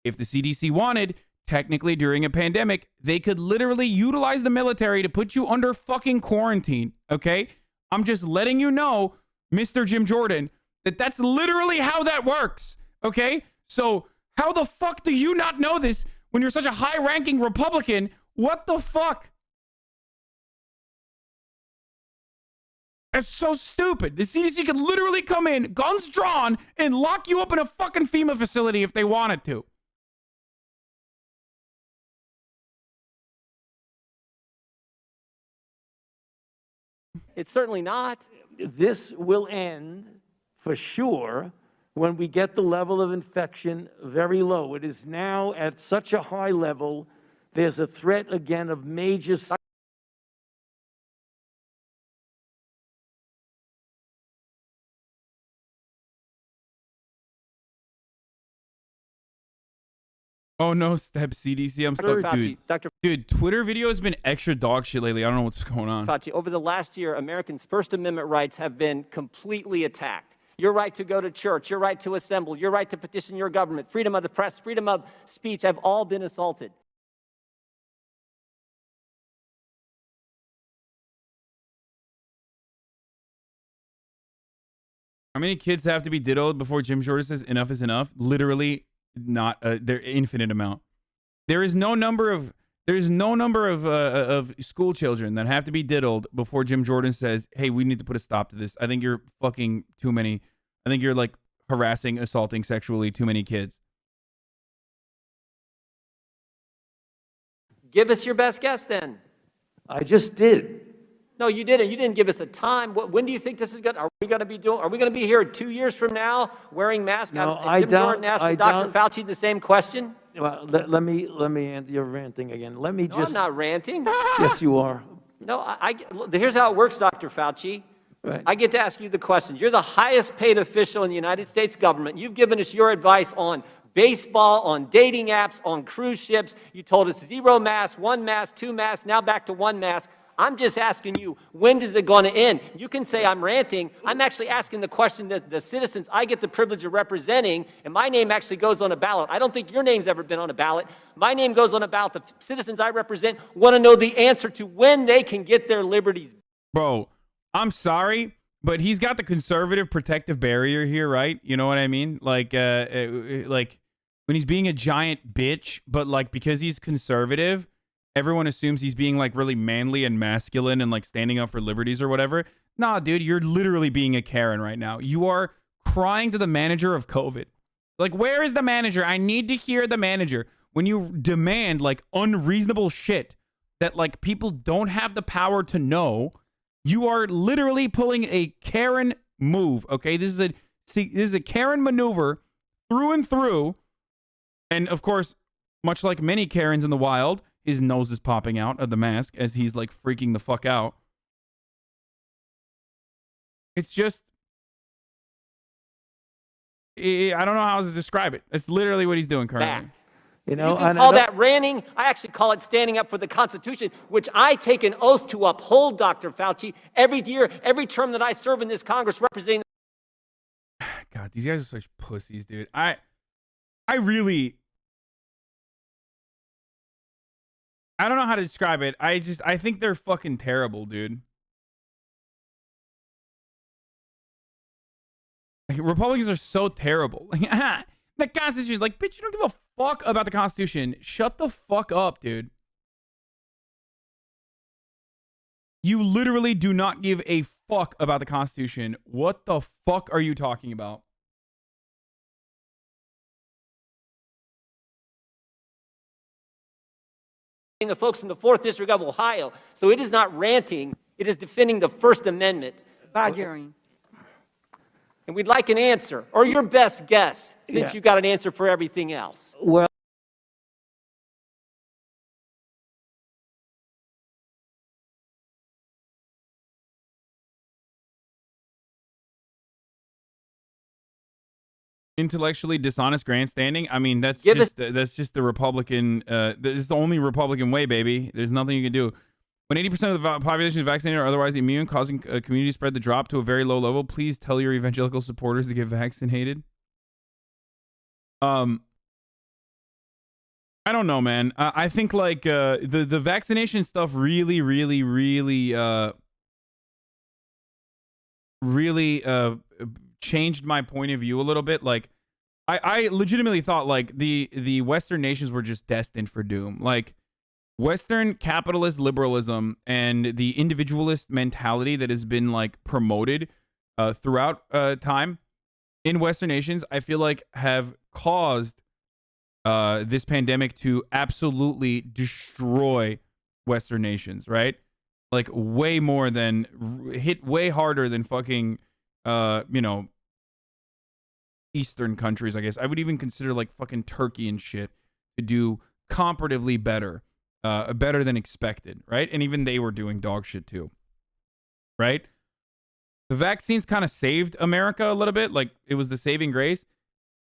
If the CDC wanted, technically during a pandemic, they could literally utilize the military to put you under fucking quarantine, okay? I'm just letting you know, Mr. Jim Jordan, that that's literally how that works, okay? So how the fuck do you not know this when you're such a high-ranking Republican? What the fuck? That's so stupid. The CDC could literally come in, guns drawn, and lock you up in a fucking FEMA facility if they wanted to. It's certainly not. This will end for sure when we get the level of infection very low. It is now at such a high level, there's a threat again of major. Oh no, Step CDC. I'm sorry, dude. Dude, Twitter video has been extra dog shit lately. I don't know what's going on. Fauci, over the last year, Americans' First Amendment rights have been completely attacked. Your right to go to church, your right to assemble, your right to petition your government, freedom of the press, freedom of speech have all been assaulted. How many kids have to be diddled before Jim Jordan says enough is enough? Literally not. They're infinite amount. There is no number of school children that have to be diddled before Jim Jordan says, hey, we need to put a stop to this. I think you're fucking too many. I think you're like harassing, assaulting sexually too many kids. Give us your best guess then. I just did. No, you didn't. You didn't give us a time. When do you think this is going? Are we going to be here 2 years from now wearing masks? No, Jim Jordan asking Dr. Fauci the same question. Well, let me answer your ranting again. Let me just. I'm not ranting. Yes, you are. No, here's how it works, Dr. Fauci. Right. I get to ask you the questions. You're the highest paid official in the United States government. You've given us your advice on baseball, on dating apps, on cruise ships. You told us 0 masks, 1 mask, 2 masks, now back to 1 mask. I'm just asking you, when is it going to end? You can say I'm ranting. I'm actually asking the question that the citizens I get the privilege of representing, and my name actually goes on a ballot. I don't think your name's ever been on a ballot. My name goes on a ballot. The citizens I represent want to know the answer to when they can get their liberties. Bro, I'm sorry, but he's got the conservative protective barrier here, right? You know what I mean? Like when he's being a giant bitch, but like because he's conservative, everyone assumes he's being like really manly and masculine and like standing up for liberties or whatever. Nah, dude, you're literally being a Karen right now. You are crying to the manager of COVID. Like, where is the manager? I need to hear the manager. When you demand like unreasonable shit that like people don't have the power to know, you are literally pulling a Karen move. Okay, this is a Karen maneuver through and through. And of course, much like many Karens in the wild, his nose is popping out of the mask as he's like freaking the fuck out. It's just, I don't know how else to describe it. It's literally what he's doing currently. You know, you can call that ranting. I actually call it standing up for the Constitution, which I take an oath to uphold, Dr. Fauci, every year, every term that I serve in this Congress representing. God, these guys are such pussies, dude. I really, I don't know how to describe it. I think they're fucking terrible, dude. Like, Republicans are so terrible. The Constitution, like, bitch, you don't give a fuck about the Constitution. Shut the fuck up, dude. You literally do not give a fuck about the Constitution. What the fuck are you talking about? The folks in the 4th District of Ohio. So it is not ranting. It is defending the First Amendment. Bye, Jerry. And we'd like an answer, or your best guess, since you got an answer for everything else. Well, Intellectually dishonest grandstanding. I mean, that's just the Republican. This is the only Republican way, baby. There's nothing you can do. When 80% of the population is vaccinated or otherwise immune, causing community spread to drop to a very low level, please tell your evangelical supporters to get vaccinated. I don't know, man. I think like the vaccination stuff really changed my point of view a little bit. Like, I legitimately thought like the Western nations were just destined for doom. Like, Western capitalist liberalism and the individualist mentality that has been like promoted throughout time in Western nations, I feel like have caused this pandemic to absolutely destroy Western nations, right? Like way more than hit way harder than fucking Eastern countries, I guess. I would even consider like fucking Turkey and shit to do comparatively better. Better than expected, right? And even they were doing dog shit too, right? The vaccines kind of saved America a little bit, like it was the saving grace,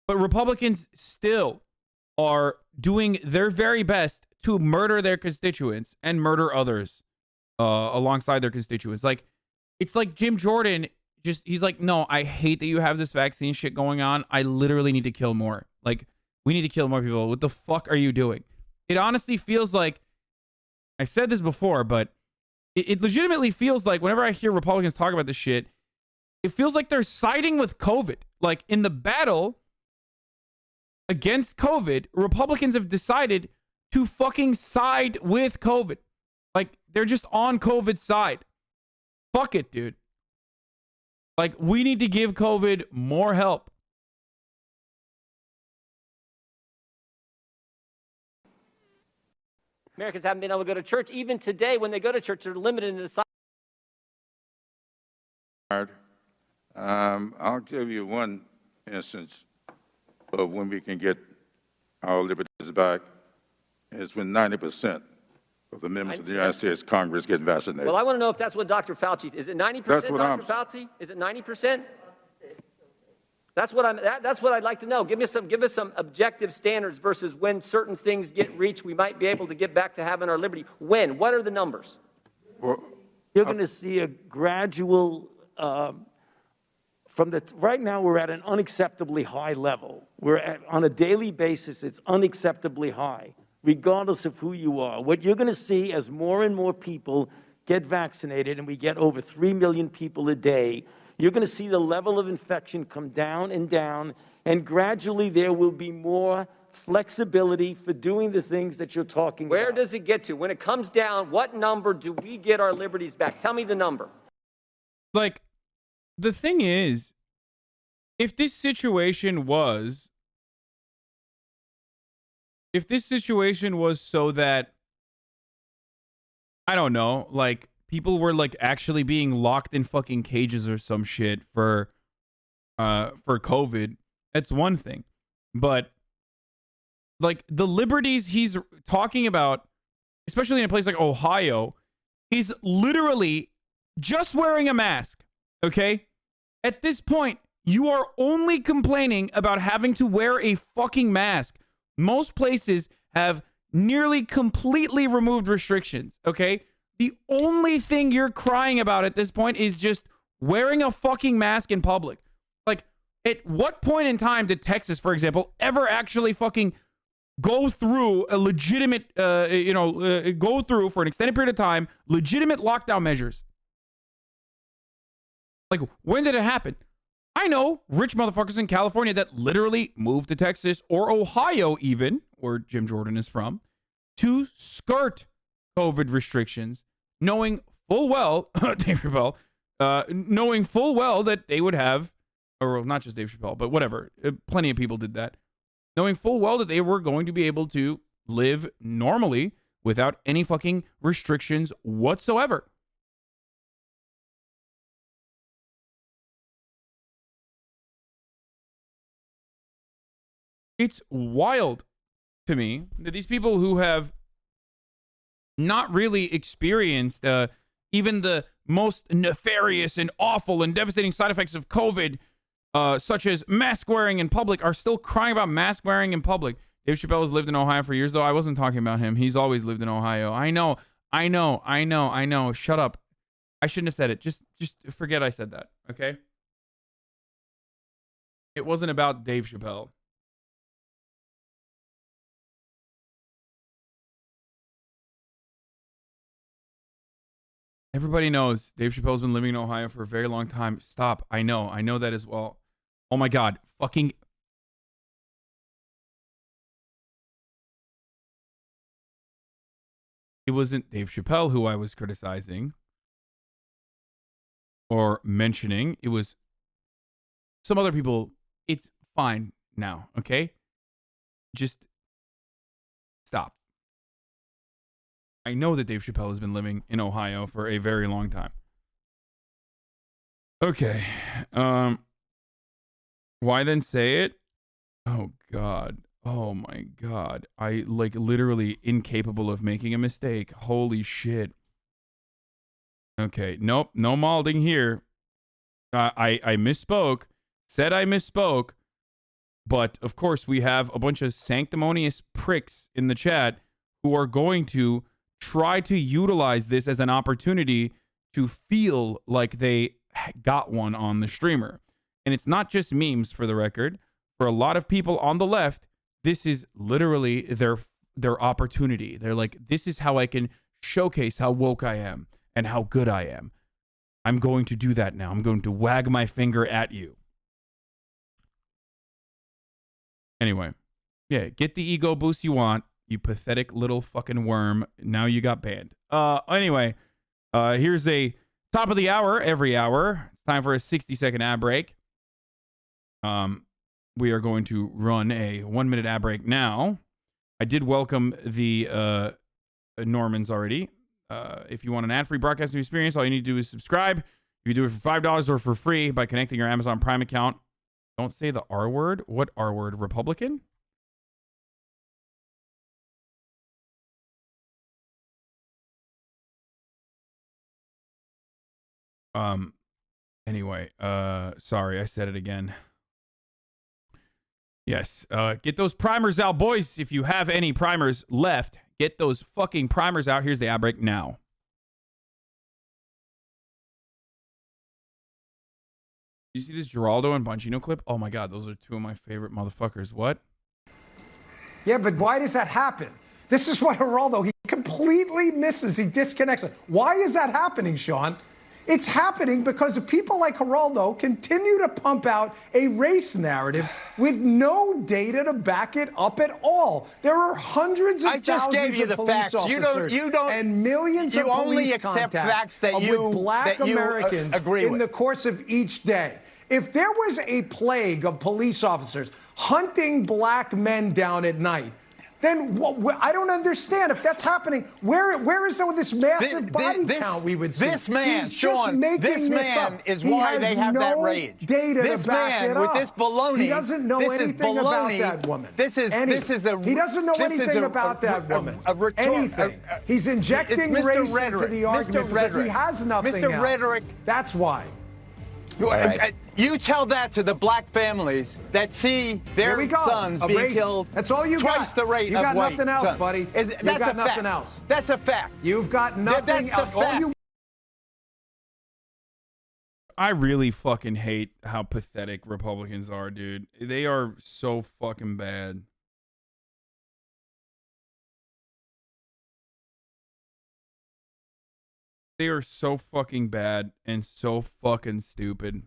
but Republicans still are doing their very best to murder their constituents and murder others alongside their constituents. Like, it's like Jim Jordan, he's like, no, I hate that you have this vaccine shit going on. I literally need to kill more. Like, we need to kill more people. What the fuck are you doing? It honestly feels like, I've said this before, but it legitimately feels like whenever I hear Republicans talk about this shit, it feels like they're siding with COVID. Like, in the battle against COVID, Republicans have decided to fucking side with COVID. Like, they're just on COVID's side. Fuck it, dude. Like, we need to give COVID more help. Americans haven't been able to go to church. Even today, when they go to church, they're limited in the size. I'll give you one instance of when we can get our liberties back. It's when 90% of the members of the United States Congress get vaccinated. Well, I want to know if that's what Dr. Fauci is. It 90%, Dr. Fauci? Is it 90%? That's what I'd like to know. Give us some objective standards versus when certain things get reached, we might be able to get back to having our liberty. When? What are the numbers? Well, you're going to see a gradual right now we're at an unacceptably high level. On a daily basis, it's unacceptably high, regardless of who you are. What you're going to see as more and more people get vaccinated, and we get over 3 million people a day, you're going to see the level of infection come down, and gradually there will be more flexibility for doing the things that you're talking about. Where does it get to? When it comes down, what number do we get our liberties back? Tell me the number. Like, the thing is, if this situation was so that, I don't know, like, people were like actually being locked in fucking cages or some shit for COVID, that's one thing. But like the liberties he's talking about, especially in a place like Ohio, he's literally just wearing a mask. Okay? At this point, you are only complaining about having to wear a fucking mask. Most places have nearly completely removed restrictions, okay? The only thing you're crying about at this point is just wearing a fucking mask in public. Like, at what point in time did Texas, for example, ever actually fucking go through a legitimate, go through for an extended period of time, legitimate lockdown measures? Like, when did it happen? I know rich motherfuckers in California that literally moved to Texas or Ohio even, where Jim Jordan is from, to skirt COVID restrictions, knowing full well, Dave Chappelle, knowing full well that they would have, or not just Dave Chappelle, but whatever, plenty of people did that, knowing full well that they were going to be able to live normally without any fucking restrictions whatsoever. It's wild to me that these people who have not really experienced even the most nefarious and awful and devastating side effects of COVID, such as mask wearing in public, are still crying about mask wearing in public. Dave Chappelle has lived in Ohio for years, though. I wasn't talking about him. He's always lived in Ohio. I know. Shut up. I shouldn't have said it. Just forget I said that, okay? It wasn't about Dave Chappelle. Everybody knows Dave Chappelle's been living in Ohio for a very long time. Stop. I know that as well. Oh my God. Fucking. It wasn't Dave Chappelle who I was criticizing or mentioning. It was some other people. It's fine now, okay? Just stop. I know that Dave Chappelle has been living in Ohio for a very long time. Okay. Why then say it? Oh, God. Oh, my God. I, literally incapable of making a mistake. Holy shit. Okay. Nope. No malding here. I misspoke. Said I misspoke. But, of course, we have a bunch of sanctimonious pricks in the chat who are going to try to utilize this as an opportunity to feel like they got one on the streamer. And it's not just memes, for the record. For a lot of people on the left, this is literally their opportunity. They're like, this is how I can showcase how woke I am and how good I am. I'm going to do that now. I'm going to wag my finger at you. Anyway, yeah, get the ego boost you want. You pathetic little fucking worm. Now you got banned. Anyway, here's a top of the hour every hour. It's time for a 60-second ad break. We are going to run a 1-minute ad break now. I did welcome the Normans already. If you want an ad-free broadcasting experience, all you need to do is subscribe. You can do it for $5 or for free by connecting your Amazon Prime account. Don't say the R word. What R word? Republican? Anyway, sorry, I said it again. Yes, get those primers out, boys. If you have any primers left, get those fucking primers out. Here's the ad break now. You see this Geraldo and Bongino clip? Oh my God, those are two of my favorite motherfuckers. What? Yeah, but why does that happen? This is what Geraldo, he completely misses. He disconnects it. Why is that happening, Sean? It's happening because the people like Geraldo continue to pump out a race narrative with no data to back it up at all. There are hundreds of thousands of police officers and millions of police contacts with black Americans in the course of each day. If there was a plague of police officers hunting black men down at night, then I don't understand if that's happening. Where is all this massive body count we would see? This man, He's Sean, this man is why they have that rage. Data this to back man it up. with this baloney. He doesn't know anything about that woman. He doesn't know anything about that woman. Anything. He's injecting race into the argument because he has nothing else. Rhetoric. That's why. You tell that to the black families that see their sons being killed. That's all you twice got. the rate you of got white nothing else, sons. buddy. That's got a nothing fact. else. That's a fact. You've got nothing That's the fact. I really fucking hate how pathetic Republicans are, dude. They are so fucking bad. They are so fucking bad and so fucking stupid.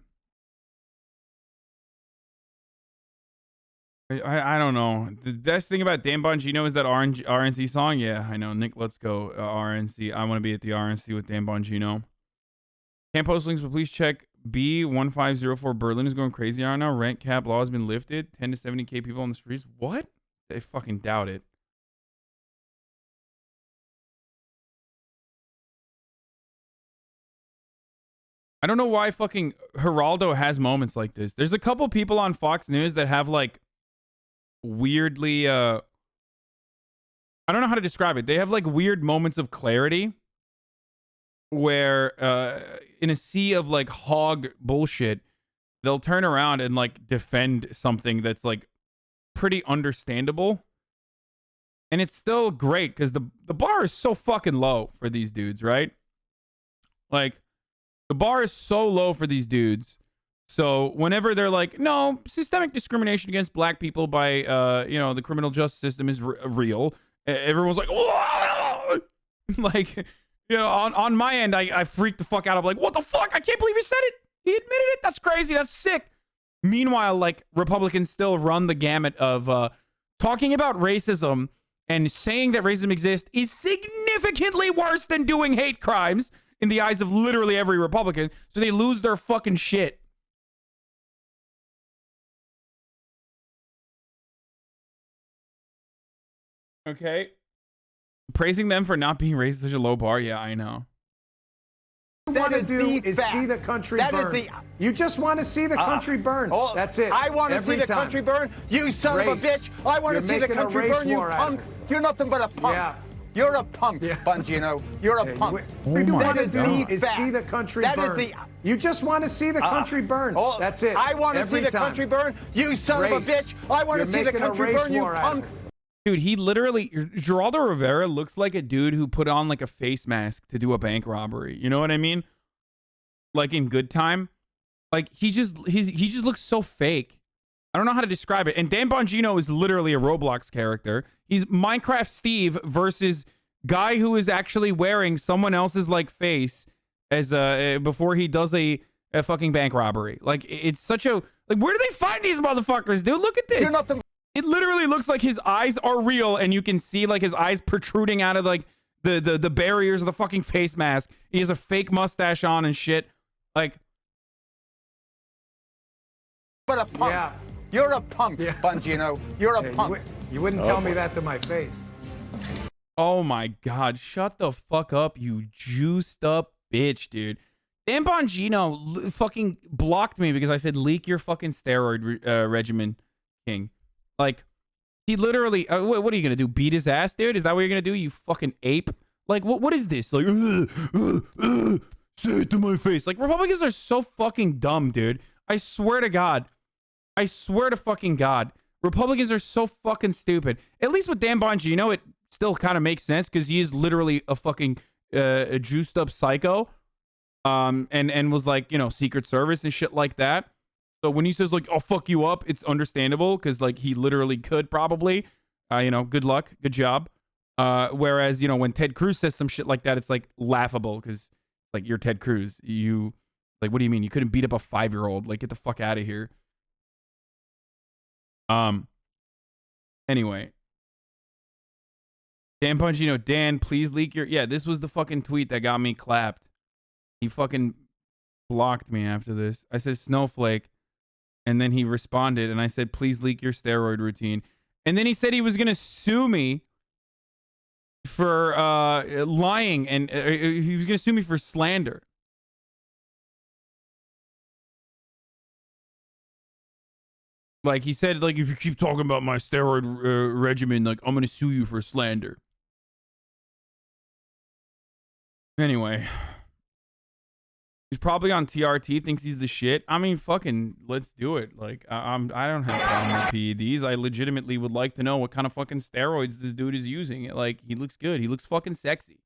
I don't know. The best thing about Dan Bongino is that RNC song. Yeah, I know. Nick, let's go. RNC. I want to be at the RNC with Dan Bongino. Can't post links, but please check B1504. Berlin is going crazy right now. Rent cap law has been lifted. 10 to 70K people on the streets. What? I fucking doubt it. I don't know why fucking Geraldo has moments like this. There's a couple people on Fox News that have like weirdly I don't know how to describe it. They have like weird moments of clarity where in a sea of like hog bullshit, they'll turn around and like defend something that's like pretty understandable. And it's still great because the bar is so fucking low for these dudes, right? Like the bar is so low for these dudes. So whenever they're like, no, systemic discrimination against black people by, the criminal justice system is real. Everyone's like, whoa! Like, on my end, I freaked the fuck out. I'm like, what the fuck? I can't believe he said it. He admitted it. That's crazy. That's sick. Meanwhile, like Republicans still run the gamut of talking about racism and saying that racism exists is significantly worse than doing hate crimes in the eyes of literally every Republican. So they lose their fucking shit. Okay. Praising them for not being raised at such a low bar. Yeah, I know. What you want to do is see the country burn. You just want to see the country burn. That's it. I want to see the country burn. You son of a bitch. I want to see the country burn. You punk. You're nothing but a punk. Yeah. You're a punk, Bongino. You're a punk. What you want to do is see the country burn. You just want to see the country burn. That's it. I want to see the country burn. You son of a bitch. I want to see the country burn. You punk. Dude, he literally, Geraldo Riviera looks like a dude who put on like a face mask to do a bank robbery. You know what I mean? Like in Good Time. Like he just looks so fake. I don't know how to describe it. And Dan Bongino is literally a Roblox character. He's Minecraft Steve versus guy who is actually wearing someone else's like face as before he does a fucking bank robbery. Like it's such a, like, where do they find these motherfuckers, dude? Look at this. You're nothing. It literally looks like his eyes are real, and you can see like his eyes protruding out of like the barriers of the fucking face mask. He has a fake mustache on and shit. Like, but a punk. Yeah. You're a punk, Bongino. You're a punk. You wouldn't tell me that to my face. Oh my God! Shut the fuck up, you juiced up bitch, dude. Dan Bongino fucking blocked me because I said leak your fucking steroid regimen, King. Like, he literally, what are you going to do? Beat his ass, dude? Is that what you're going to do, you fucking ape? Like, what is this? Like, say it to my face. Like, Republicans are so fucking dumb, dude. I swear to God. I swear to fucking God. Republicans are so fucking stupid. At least with Dan Bongino, it still kind of makes sense because he is literally a fucking a juiced up psycho. And was like, Secret Service and shit like that. So when he says like, "I'll fuck you up," it's understandable because like he literally could probably, good luck, good job. Whereas when Ted Cruz says some shit like that, it's like laughable because like you're Ted Cruz. You like, what do you mean you couldn't beat up a 5-year-old? Like, get the fuck out of here. Anyway, Dan Bongino, Dan, please leak your. Yeah, this was the fucking tweet that got me clapped. He fucking blocked me after this. I said snowflake. And then he responded, and I said, please leak your steroid routine. And then he said he was going to sue me for lying, and he was going to sue me for slander. Like, he said, like, if you keep talking about my steroid regimen, like, I'm going to sue you for slander. Anyway. He's probably on TRT, thinks he's the shit. I mean, fucking, let's do it. Like, I don't have a problem with PEDs. I legitimately would like to know what kind of fucking steroids this dude is using. Like, he looks good. He looks fucking sexy.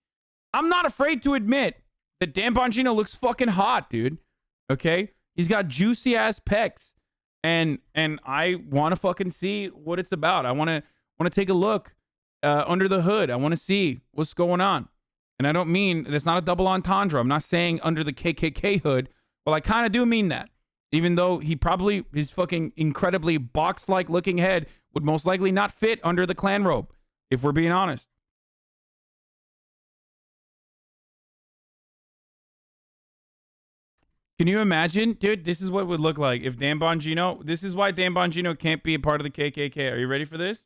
I'm not afraid to admit that Dan Bongino looks fucking hot, dude. Okay? He's got juicy ass pecs. And I want to fucking see what it's about. I want to take a look under the hood. I want to see what's going on. And I don't mean, that's not a double entendre. I'm not saying under the KKK hood. Well, I kind of do mean that. Even though his fucking incredibly box-like looking head would most likely not fit under the Klan robe, if we're being honest. Can you imagine? Dude, this is what it would look like if Dan Bongino, this is why Dan Bongino can't be a part of the KKK. Are you ready for this?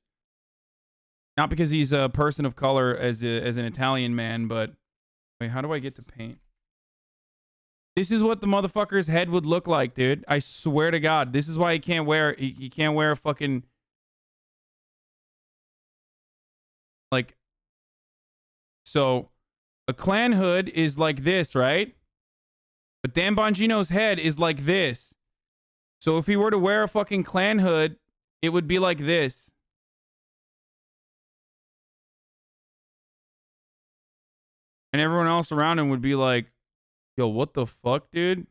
Not because he's a person of color as an Italian man, but wait, how do I get to paint? This is what the motherfucker's head would look like, dude. I swear to God, this is why he can't wear a fucking like. So, a Klan hood is like this, right? But Dan Bongino's head is like this. So if he were to wear a fucking Klan hood, it would be like this. And everyone else around him would be like, yo, what the fuck, dude?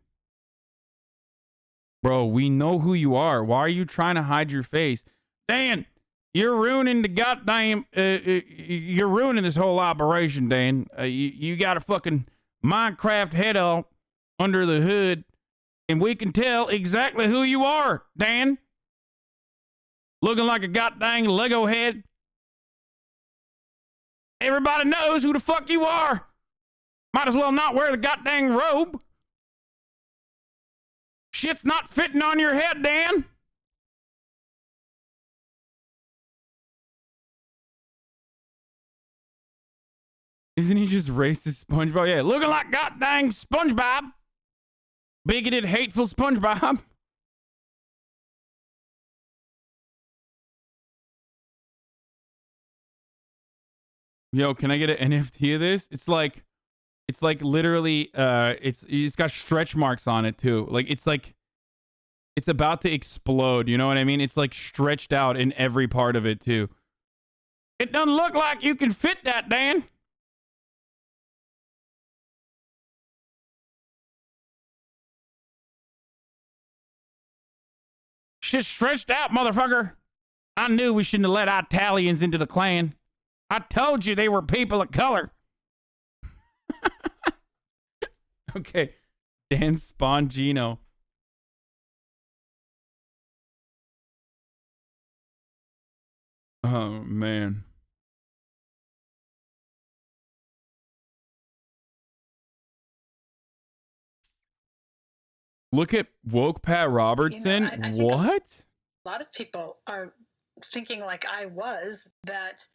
Bro, we know who you are. Why are you trying to hide your face? Dan, you're ruining the goddamn, you're ruining this whole operation, Dan. You got a fucking Minecraft head on under the hood, and we can tell exactly who you are, Dan. Looking like a goddamn Lego head. Everybody knows who the fuck you are. Might as well not wear the goddamn robe. Shit's not fitting on your head, Dan. Isn't he just racist SpongeBob? Yeah, looking like goddamn SpongeBob. Bigoted, hateful SpongeBob. Yo, can I get an NFT of this? It's like literally, it's got stretch marks on it too. Like it's about to explode. You know what I mean? It's like stretched out in every part of it too. It doesn't look like you can fit that, Dan. Shit stretched out, motherfucker. I knew we shouldn't have let Italians into the Klan. I told you they were people of color. Okay. Dan Spongino. Oh, man. Look at woke Pat Robertson. I What? A lot of people are thinking, like I was, that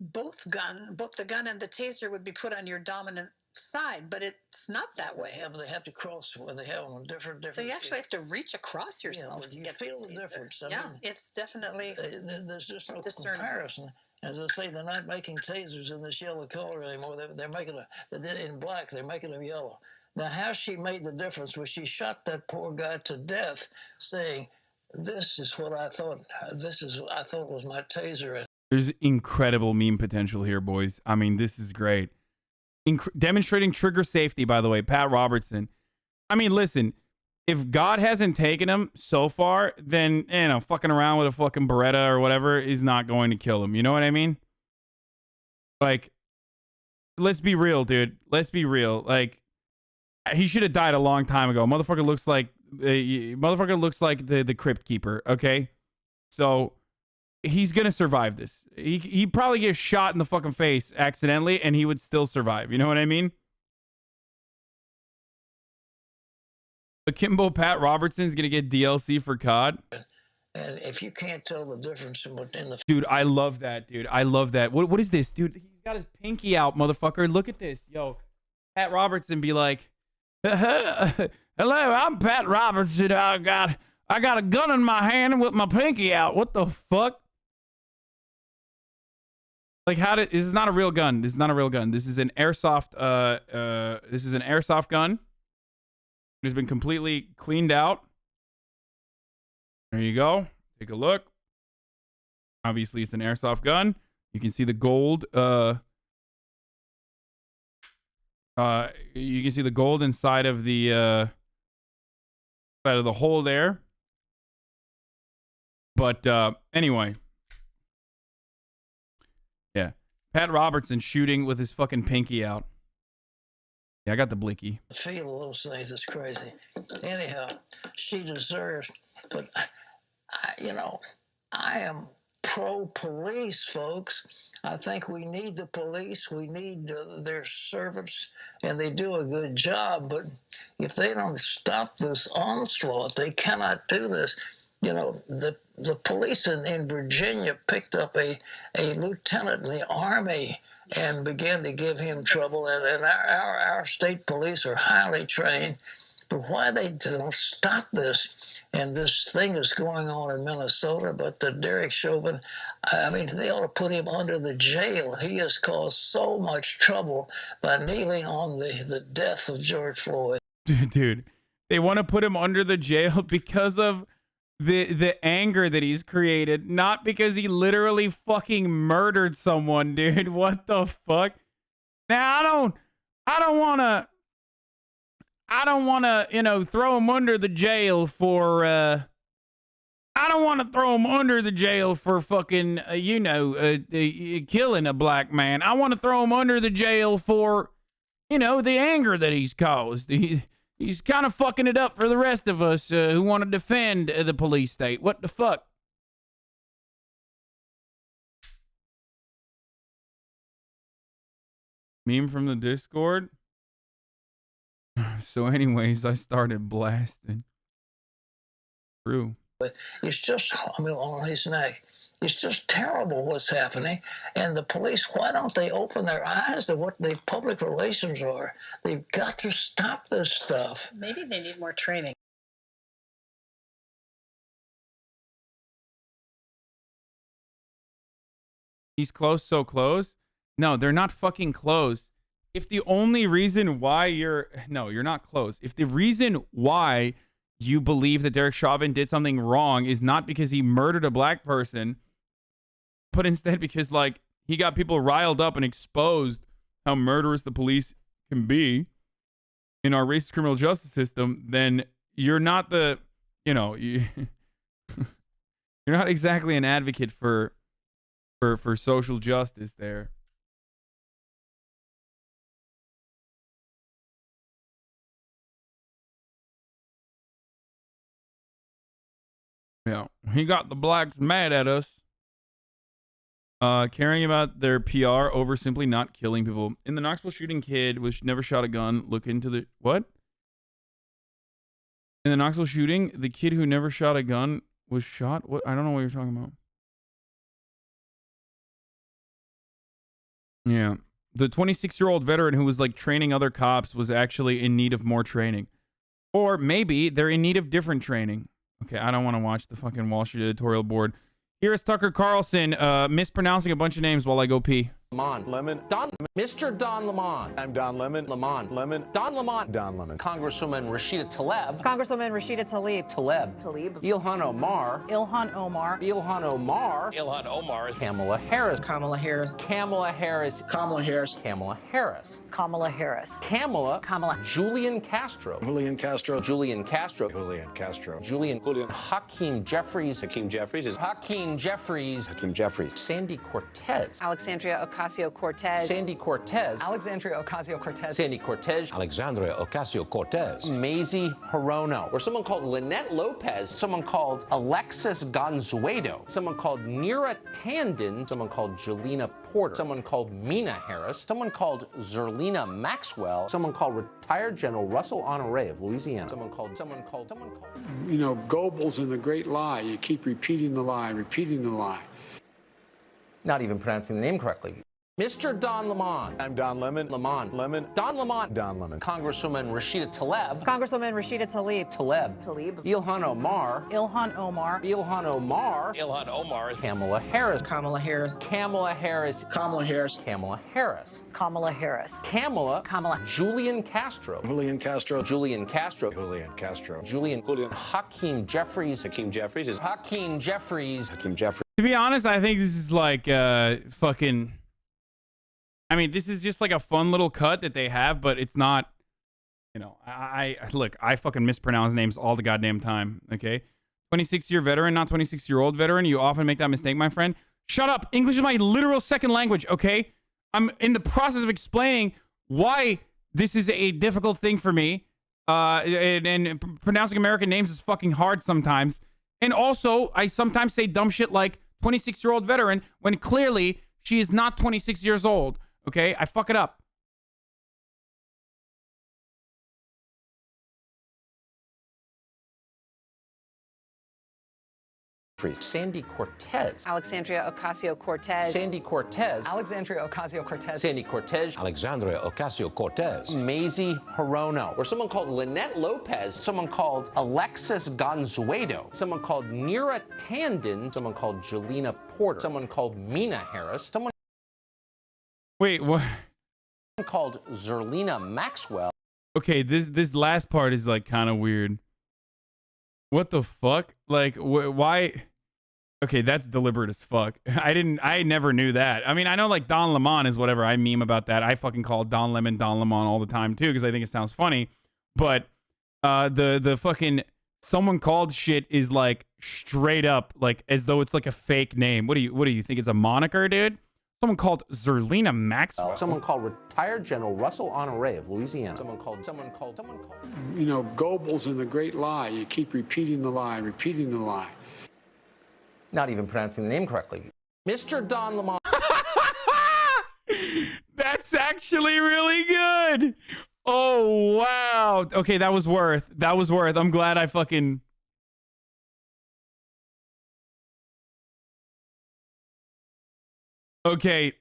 both the gun and the taser would be put on your dominant side, but it's not that way. Yeah, but they have to cross where they have them different. So you actually have to reach across yourself to you get feel the the difference. Yeah, it's definitely there's just no discernible. comparison. As I say, they're not making tasers in this yellow color anymore. They're making in black. They're making them yellow. Now, how she made the difference was she shot that poor guy to death, saying, "This is what I thought. I thought was my taser." There's incredible meme potential here, boys. I mean, this is great. Demonstrating trigger safety, by the way, Pat Robertson. I mean, listen, if God hasn't taken him so far, then, fucking around with a fucking Beretta or whatever is not going to kill him. You know what I mean? Like, let's be real, dude. Let's be real. Like, he should have died a long time ago. Motherfucker looks like the Crypt Keeper, okay? So he's gonna survive this. He probably gets shot in the fucking face accidentally, and he would still survive. You know what I mean? Akimbo Pat Robertson's gonna get DLC for COD. And if you can't tell the difference in the dude, I love that, dude. I love that. What is this, dude? He's got his pinky out, motherfucker. Look at this, yo. Pat Robertson be like, "Hello, I'm Pat Robertson. I got a gun in my hand with my pinky out. What the fuck?" Like, this is not a real gun. This is not a real gun. This is an airsoft. This is an airsoft gun. It has been completely cleaned out. There you go. Take a look. Obviously, it's an airsoft gun. You can see the gold. You can see the gold inside of the hole there. But anyway, yeah, Pat Robertson shooting with his fucking pinky out. Yeah, I got the blicky. Feel of those things is crazy. Anyhow, she deserves, but I am pro-police, folks. I think we need the police. We need their servants, and they do a good job. But if they don't stop this onslaught, they cannot do this. The police in Virginia picked up a lieutenant in the Army and began to give him trouble. And our state police are highly trained. But why they don't stop this? And this thing is going on in Minnesota, but the Derek Chauvin, I mean, they ought to put him under the jail. He has caused so much trouble by kneeling on the death of George Floyd. Dude, they want to put him under the jail because of the anger that he's created, not because he literally fucking murdered someone, dude. What the fuck? Now, I don't want to, throw him under the jail for, I don't want to throw him under the jail for fucking, killing a black man. I want to throw him under the jail for, the anger that he's caused. He's kind of fucking it up for the rest of us who want to defend the police state. What the fuck? Meme from the Discord? So anyways, I started blasting. True. But it's just, on his neck. It's just terrible what's happening. And the police, why don't they open their eyes to what the public relations are? They've got to stop this stuff. Maybe they need more training. He's close, so close. No, they're not fucking close. If the only reason why you're not close. If the reason why you believe that Derek Chauvin did something wrong is not because he murdered a black person, but instead because, like, he got people riled up and exposed how murderous the police can be in our racist criminal justice system, then you're not you're not exactly an advocate for social justice there. Yeah, he got the blacks mad at us. Caring about their PR over simply not killing people. In the Knoxville shooting, kid was never shot a gun. Look into the... What? In the Knoxville shooting, the kid who never shot a gun was shot? What? I don't know what you're talking about. Yeah. The 26-year-old veteran who was, like, training other cops was actually in need of more training. Or maybe they're in need of different training. Okay, I don't want to watch the fucking Wall Street editorial board. Here is Tucker Carlson mispronouncing a bunch of names while I go pee. Lemon. Mr. Don Lemon. I'm Don Lemon. Lemon. Don Lemon. Don Lemon. Congresswoman Rashida Tlaib. Congresswoman Rashida Tlaib. Talib. Ilhan Omar. Ilhan Omar. Ilhan Omar. Ilhan Omar. Kamala Harris. Kamala Harris. Kamala Harris. Kamala Harris. Kamala Harris. Kamala Harris. Kamala. Julian Castro. Julian Castro. Julian Castro. Julian Castro. Julian. Hakeem Jeffries. Hakeem Jeffries. Hakeem Jeffries. Hakeem Jeffries. Sandy Cortez. Alexandria Ocasio-Cortez. Sandy Cortez. Alexandria Ocasio-Cortez. Sandy Cortez. Alexandria Ocasio-Cortez. Mazie Hirono. Or someone called Lynette Lopez. Someone called Alexis Gonzuedo. Someone called Neera Tanden. Someone called Jelena Porter. Someone called Mina Harris. Someone called Zerlina Maxwell. Someone called retired General Russell Honore of Louisiana. Someone called. You know, Goebbels and the Great Lie. You keep repeating the lie, repeating the lie. Not even pronouncing the name correctly. Mr. Don Lemon. I'm Don Lemon. Lemon. Don Lemon. Don Lemon. Congresswoman Rashida Tlaib. Congresswoman Rashida Tlaib. Talib. Ilhan Omar. Ilhan Omar. Ilhan Omar. Ilhan Omar. Kamala Harris. Kamala Harris. Kamala Harris. Kamala Harris. Kamala Harris. Kamala Harris. Kamala. Julian Castro. Julian Castro. Julian Castro. Julian Castro. Julian. Hakeem Jeffries. Hakeem Jeffries is Hakeem Jeffries. Hakeem Jeffries. To be honest, I think this is like fucking. I mean, this is just like a fun little cut that they have, but it's not. You know, I look. I fucking mispronounce names all the goddamn time. Okay, 26-year veteran, not 26-year-old veteran. You often make that mistake, my friend. Shut up. English is my literal second language. Okay, I'm in the process of explaining why this is a difficult thing for me. And pronouncing American names is fucking hard sometimes. And also, I sometimes say dumb shit like 26-year-old veteran when clearly she is not 26 years old. Okay, I fuck it up. Sandy Cortez. Alexandria Ocasio-Cortez. Sandy Cortez. Alexandria Ocasio-Cortez. Sandy Cortez. Alexandria Ocasio-Cortez. Maisie Hirono. Or someone called Lynette Lopez. Someone called Alexis Gonzuedo. Someone called Neera Tanden. Someone called Jelena Porter. Someone called Mina Harris. Someone Wait, what? called Zerlina Maxwell. Okay, this last part is like kind of weird. What the fuck? Like, why? Okay, that's deliberate as fuck. I never knew that. I mean, I know like Don Lemon is whatever. I meme about that. I fucking call Don Lemon all the time too because I think it sounds funny. But the fucking someone called shit is like straight up like as though it's like a fake name. What do you think it's a moniker, dude? Someone called Zerlina Maxwell. Someone called retired General Russell Honore of Louisiana. Someone called. You know, Goebbels and the great lie. You keep repeating the lie, repeating the lie. Not even pronouncing the name correctly. Mr. Don Lemon. That's actually really good. Oh, wow. Okay, that was worth. I'm glad I fucking... Okay.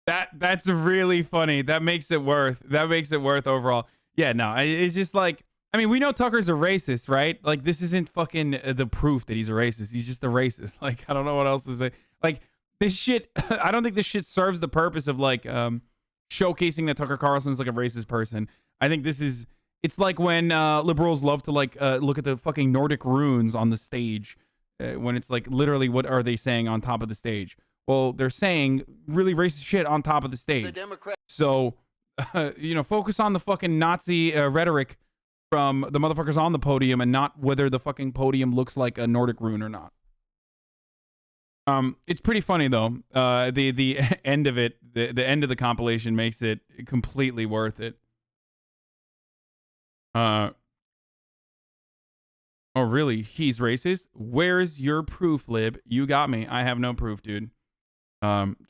That's really funny. That makes it worth overall. Yeah, no, it's just like, I mean, we know Tucker's a racist, right? Like, this isn't fucking the proof that he's a racist. He's just a racist. Like, I don't know what else to say. Like, this shit, I don't think this shit serves the purpose of, like, showcasing that Tucker Carlson's, like, a racist person. I think it's like when liberals love to, like, look at the fucking Nordic runes on the stage when it's, like, literally, what are they saying on top of the stage? Well, they're saying really racist shit on top of the stage. So, you know, focus on the fucking Nazi rhetoric from the motherfuckers on the podium and not whether the fucking podium looks like a Nordic rune or not. It's pretty funny though. The end of it, the end of the compilation makes it completely worth it. Oh really? He's racist? Where's your proof, Lib? You got me. I have no proof, dude.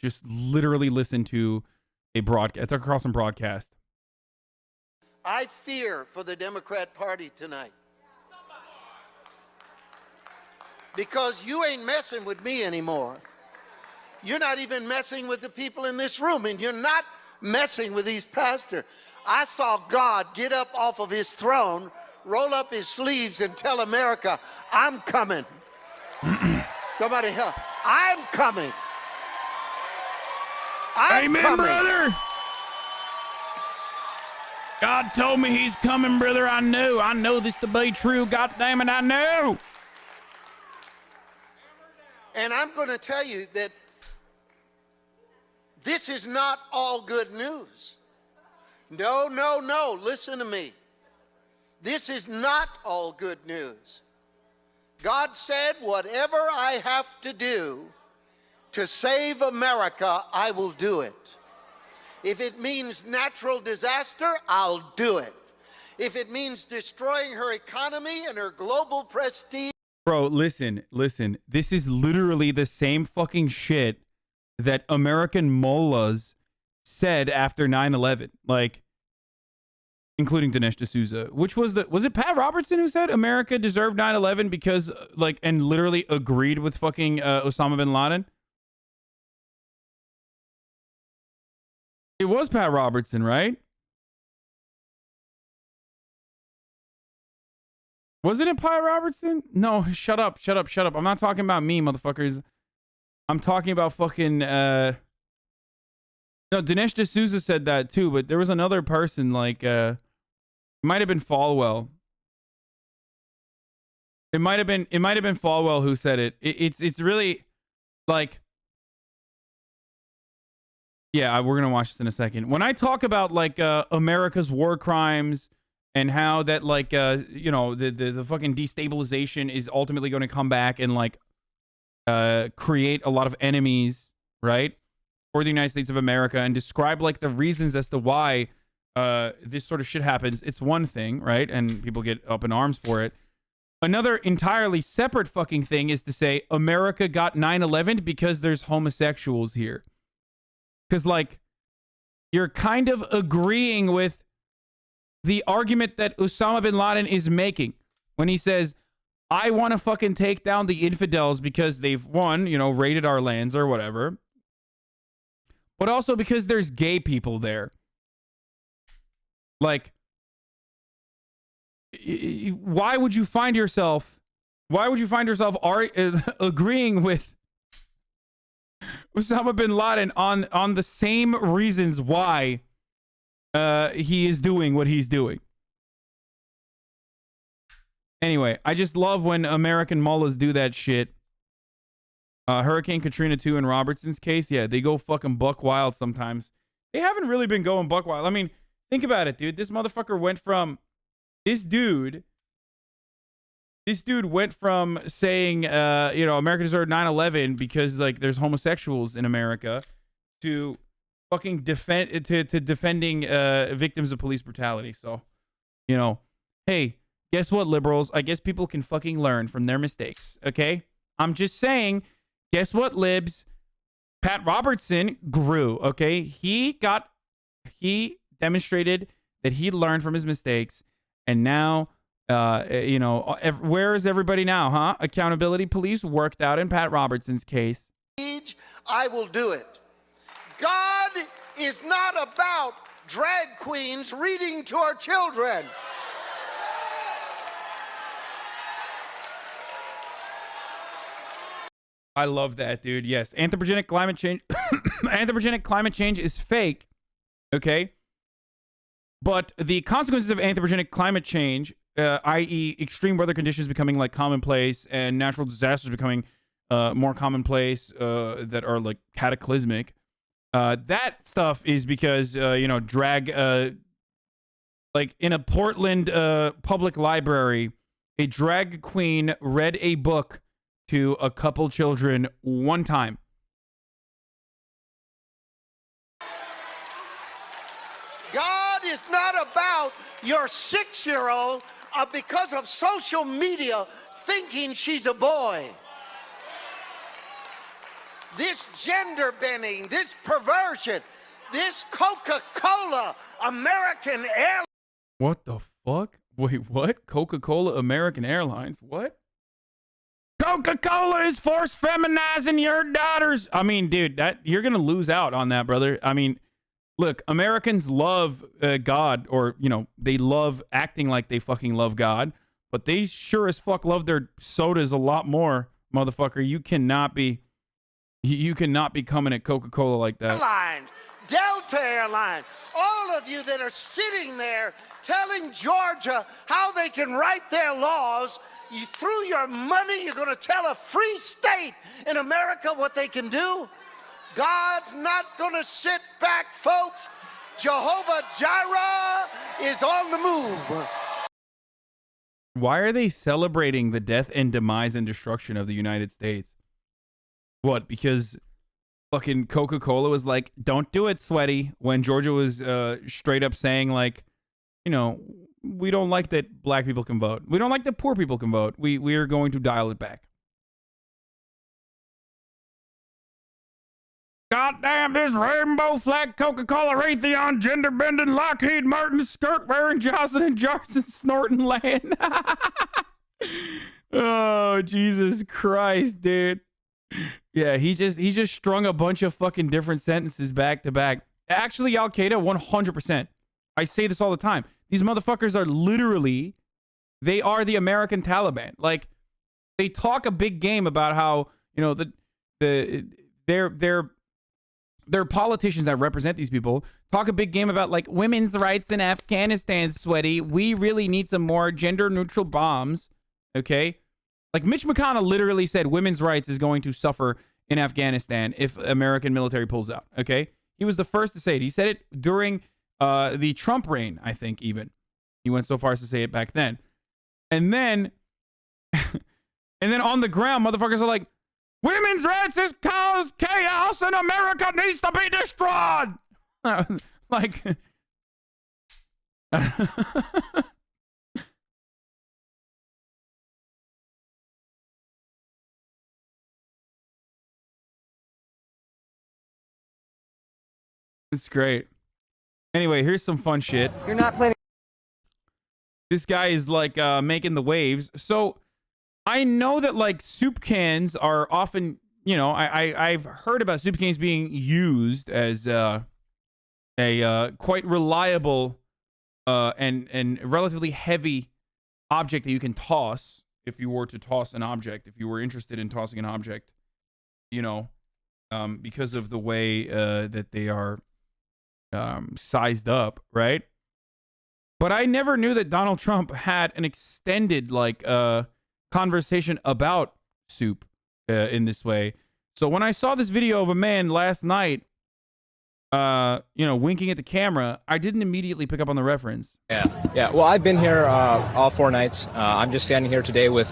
Just literally listen to a Tucker Carlson broadcast. I fear for the Democrat Party tonight. Because you ain't messing with me anymore. You're not even messing with the people in this room, and you're not messing with these pastors. I saw God get up off of his throne, roll up his sleeves, and tell America, I'm coming. Somebody help. I'm coming. Amen, brother. God told me he's coming, brother. I know this to be true. God damn it, I know. And I'm going to tell you that this is not all good news. No, no, no. Listen to me. This is not all good news. God said, whatever I have to do to save America, I will do it. If it means natural disaster, I'll do it. If it means destroying her economy and her global prestige. Bro, listen. This is literally the same fucking shit that American mullahs said after 9/11. Like, including Dinesh D'Souza, which was it Pat Robertson who said America deserved 9/11 because, like, and literally agreed with fucking Osama bin Laden? It was Pat Robertson, right? Wasn't it Pat Robertson? No, shut up. I'm not talking about me, motherfuckers. I'm talking about fucking, no, Dinesh D'Souza said that too, but there was another person, like, it might have been Falwell. It might have been Falwell who said it. It's really, like, yeah, we're going to watch this in a second. When I talk about, like, America's war crimes and how that, like, you know, the fucking destabilization is ultimately going to come back and, like, create a lot of enemies, right, for the United States of America, and describe, like, the reasons as to why this sort of shit happens, it's one thing, right? And people get up in arms for it. Another entirely separate fucking thing is to say America got 9/11 because there's homosexuals here. Because, like, you're kind of agreeing with the argument that Osama bin Laden is making when he says, I want to fucking take down the infidels because they've, one, you know, raided our lands or whatever, but also because there's gay people there. Like, why would you find yourself agreeing with Osama bin Laden on the same reasons why he is doing what he's doing? Anyway, I just love when American mullahs do that shit. Hurricane Katrina 2 in Robertson's case, yeah, they go fucking buck wild sometimes. They haven't really been going buck wild. I mean, think about it, dude. This motherfucker went from... This dude went from saying, you know, America deserved 9/11 because, like, there's homosexuals in America, to fucking defending victims of police brutality. So, you know, hey, guess what, liberals? I guess people can fucking learn from their mistakes, okay? I'm just saying, guess what, libs? Pat Robertson grew, okay? He demonstrated that he learned from his mistakes, and now, you know, where is everybody now, huh? Accountability police worked out in Pat Robertson's case. I will do it. God is not about drag queens reading to our children. I love that, dude. Yes, anthropogenic climate change. Anthropogenic climate change is fake, okay? But the consequences of anthropogenic climate change, i.e., extreme weather conditions becoming like commonplace and natural disasters becoming more commonplace, that are like cataclysmic. That stuff is because you know, like in a Portland public library, a drag queen read a book to a couple children one time. God is not about your 6-year-old because of social media thinking she's a boy. This gender bending, this perversion, this Coca-Cola American Airlines. What the fuck? Wait, what? Coca-Cola American Airlines? What? Coca-Cola is force feminizing your daughters. I mean, dude, that you're gonna lose out on that, brother. I mean, look, Americans love God, or, you know, they love acting like they fucking love God, but they sure as fuck love their sodas a lot more, motherfucker. You cannot be coming at Coca-Cola like that. Airlines, Delta Airlines, all of you that are sitting there telling Georgia how they can write their laws, you through your money, you're going to tell a free state in America what they can do? God's not going to sit back, folks. Jehovah Jireh is on the move. Why are they celebrating the death and demise and destruction of the United States? What, because fucking Coca-Cola was like, don't do it, sweaty, when Georgia was straight up saying, like, you know, we don't like that black people can vote. We don't like that poor people can vote. We are going to dial it back. Goddamn this rainbow flag Coca-Cola Raytheon gender bending Lockheed Martin skirt wearing Johnson & Johnson snorting land. Oh, Jesus Christ, dude. Yeah, he just strung a bunch of fucking different sentences back to back. Actually, Al-Qaeda, 100%. I say this all the time. These motherfuckers are literally, they are the American Taliban. Like, they talk a big game about how, you know, their politicians that represent these people talk a big game about like women's rights in Afghanistan, sweaty. We really need some more gender neutral bombs. Okay. Like Mitch McConnell literally said women's rights is going to suffer in Afghanistan if American military pulls out. Okay. He was the first to say it. He said it during the Trump reign, I think, even. He went so far as to say it back then. And then on the ground, motherfuckers are like, women's rights has caused chaos and America needs to be destroyed. Like, it's great. Anyway, here's some fun shit. You're not planning. This guy is like making the waves. So I know that like soup cans are often, you know, I've heard about soup cans being used as a quite reliable and relatively heavy object that you can toss if you were to toss an object, if you were interested in tossing an object, you know, because of the way that they are sized up, right? But I never knew that Donald Trump had an extended like conversation about soup in this way. So when I saw this video of a man last night, you know, winking at the camera, I didn't immediately pick up on the reference. Yeah. Well, I've been here all 4 nights. I'm just standing here today with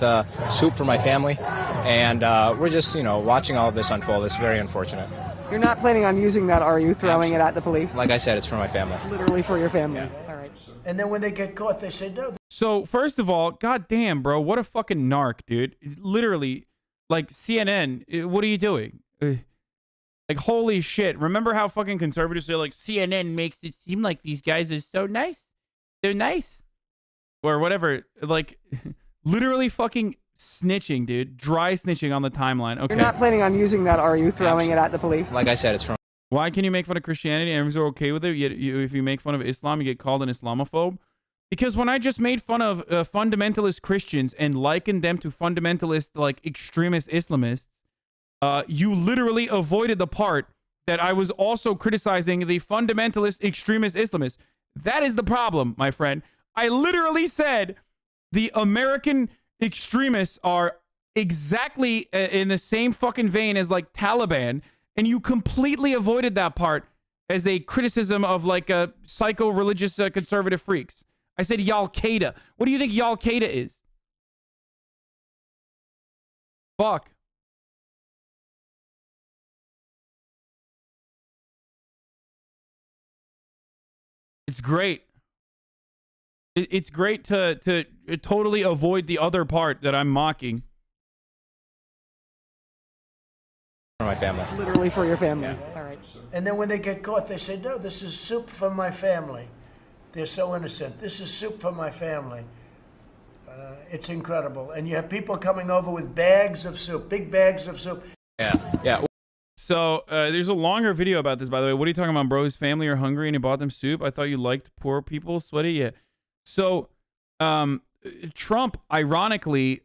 soup for my family, and we're just, you know, watching all of this unfold. It's very unfortunate. You're not planning on using that, are you? Throwing it at the police? Like I said, it's for my family. Literally for your family. Yeah. All right. And then when they get caught, they say no. So first of all, goddamn, bro, what a fucking narc, dude. Literally, like CNN, what are you doing? Like, holy shit. Remember how fucking conservatives say, like, CNN makes it seem like these guys are so nice? They're nice. Or whatever. Like, literally fucking snitching, dude. Dry snitching on the timeline. Okay. You're not planning on using that, are you? Throwing it at the police? Like I said, it's from... Why can you make fun of Christianity and everyone's okay with it? Yet if you make fun of Islam, you get called an Islamophobe? Because when I just made fun of fundamentalist Christians and likened them to fundamentalist, like, extremist Islamists, you literally avoided the part that I was also criticizing the fundamentalist extremist Islamists. That is the problem, my friend. I literally said the American extremists are exactly in the same fucking vein as like Taliban, and you completely avoided that part as a criticism of like a psycho-religious conservative freaks. I said Al-Qaeda. What do you think Al-Qaeda is? Fuck. It's great. It's great to totally avoid the other part that I'm mocking. For my family. Literally for your family. Yeah. All right. And then when they get caught, they say, no, this is soup for my family. They're so innocent. This is soup for my family. It's incredible. And you have people coming over with bags of soup, big bags of soup. Yeah. So there's a longer video about this, by the way. What are you talking about, bro? His family are hungry and he bought them soup. I thought you liked poor people, sweaty. Yeah. So Trump, ironically,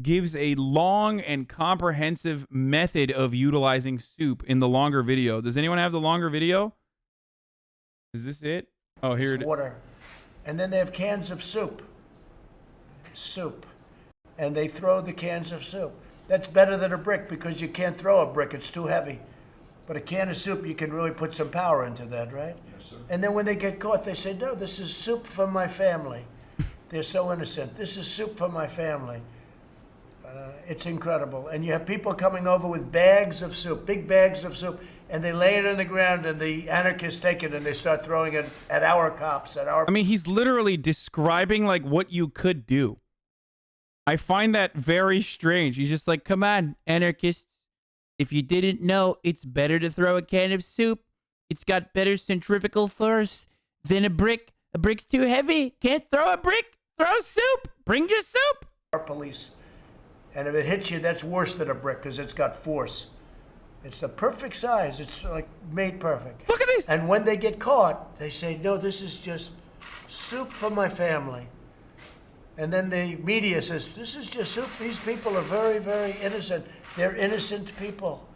gives a long and comprehensive method of utilizing soup in the longer video. Does anyone have the longer video? Is this it? Oh, here it is. Water. And then they have cans of soup. Soup. And they throw the cans of soup. That's better than a brick because you can't throw a brick. It's too heavy. But a can of soup, you can really put some power into that, right? Yes, sir. And then when they get caught, they say, no, this is soup for my family. They're so innocent. This is soup for my family. It's incredible. And you have people coming over with bags of soup, big bags of soup, and they lay it on the ground, and the anarchists take it, and they start throwing it at our cops, at our... I mean, he's literally describing, like, what you could do. I find that very strange. He's just like, come on, anarchists. If you didn't know, it's better to throw a can of soup. It's got better centrifugal force than a brick. A brick's too heavy. Can't throw a brick. Throw soup. Bring your soup. Our police. And if it hits you, that's worse than a brick because it's got force. It's the perfect size. It's like made perfect. Look at this. And when they get caught, they say, no, this is just soup for my family. And then the media says, this is just soup. These people are very, very innocent. They're innocent people.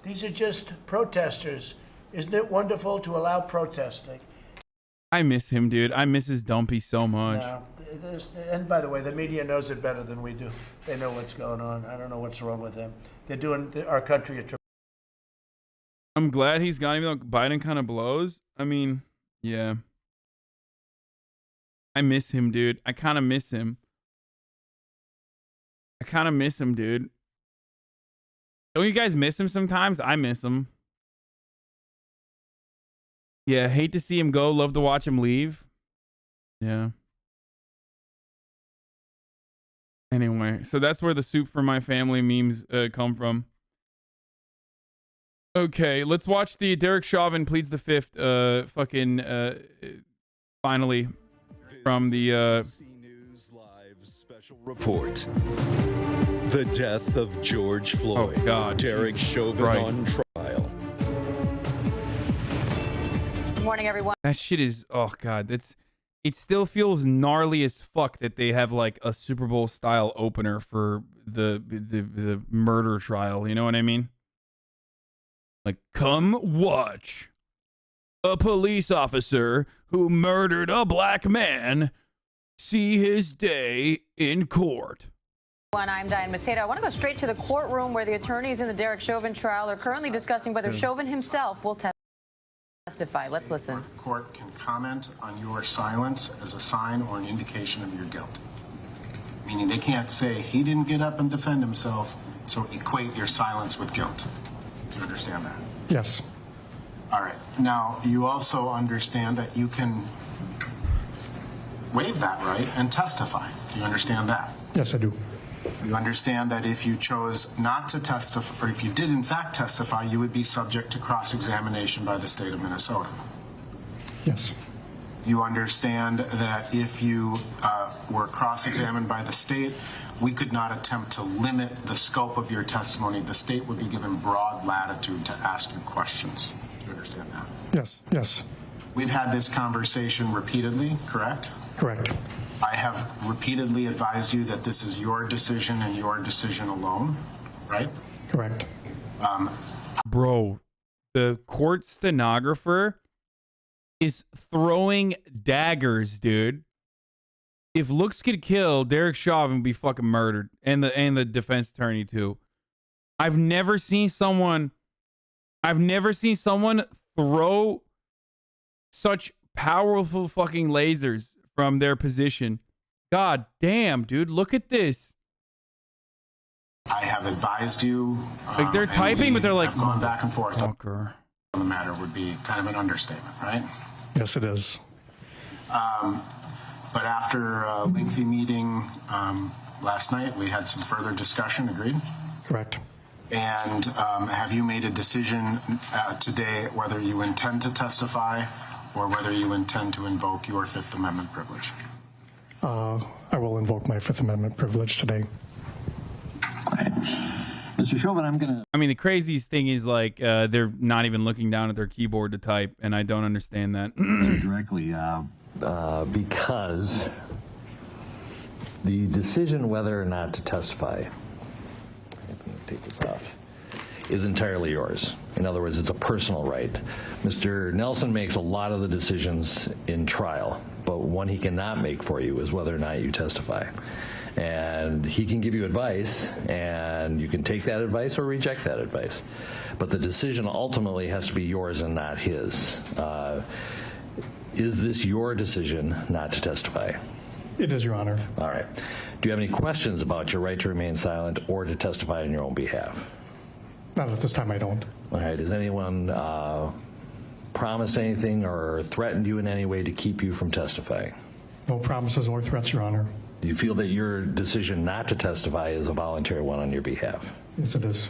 These are just protesters. Isn't it wonderful to allow protesting? I miss him, dude. I miss his Dumpy so much. And by the way, the media knows it better than we do. They know what's going on. I don't know what's wrong with them. They're doing our country a tremendous. I'm glad he's gone, even though Biden kind of blows. I mean, yeah. I miss him, dude. I kind of miss him. Dude. Don't you guys miss him sometimes? I miss him. Yeah, hate to see him go. Love to watch him leave. Yeah. Anyway, so that's where the soup for my family memes come from. Okay, let's watch the Derek Chauvin pleads the fifth finally from the News Live special report. The death of George Floyd. Oh God, Derek Chauvin on trial. Good morning, everyone. That shit is, oh God, it still feels gnarly as fuck that they have like a Super Bowl style opener for the murder trial. You know what I mean? Like, come watch a police officer who murdered a black man see his day in court. I'm Diane Macedo. I want to go straight to the courtroom where the attorneys in the Derek Chauvin trial are currently discussing whether Chauvin himself will testify. Let's listen. The court can comment on your silence as a sign or an indication of your guilt. Meaning they can't say he didn't get up and defend himself, so equate your silence with guilt. Do you understand that? Yes. All right. Now, you also understand that you can waive that right and testify. Do you understand that? Yes, I do. You understand that if you chose not to testify, or if you did in fact testify, you would be subject to cross-examination by the state of Minnesota. Yes. You understand that if you were cross-examined by the state, we could not attempt to limit the scope of your testimony. The state would be given broad latitude to ask you questions. Do you understand that? Yes. Yes. We've had this conversation repeatedly, correct? Correct. I have repeatedly advised you that this is your decision and your decision alone, right? Correct. Bro, the court stenographer is throwing daggers, dude. If looks could kill, Derek Chauvin would be fucking murdered, and the defense attorney too. I've never seen someone throw such powerful fucking lasers from their position. God damn, dude, look at this. I have advised you. Like they're typing, but they're like going back and forth. Fucker. On the matter would be kind of an understatement, right? Yes, it is. But after a lengthy meeting last night, we had some further discussion. Agreed? Correct. And have you made a decision today whether you intend to testify or whether you intend to invoke your Fifth Amendment privilege? I will invoke my Fifth Amendment privilege today. Mr. Chauvin, I mean, the craziest thing is like they're not even looking down at their keyboard to type, and I don't understand that. directly, because the decision whether or not to testify, let me take this off, is entirely yours. In other words, it's a personal right. Mr. Nelson makes a lot of the decisions in trial, but one he cannot make for you is whether or not you testify. And he can give you advice, and you can take that advice or reject that advice. But the decision ultimately has to be yours and not his. Is this your decision not to testify? It is, Your Honor. All right. Do you have any questions about your right to remain silent or to testify on your own behalf? Not at this time, I don't. All right. Has anyone promised anything or threatened you in any way to keep you from testifying? No promises or threats, Your Honor. Do you feel that your decision not to testify is a voluntary one on your behalf? Yes, it is.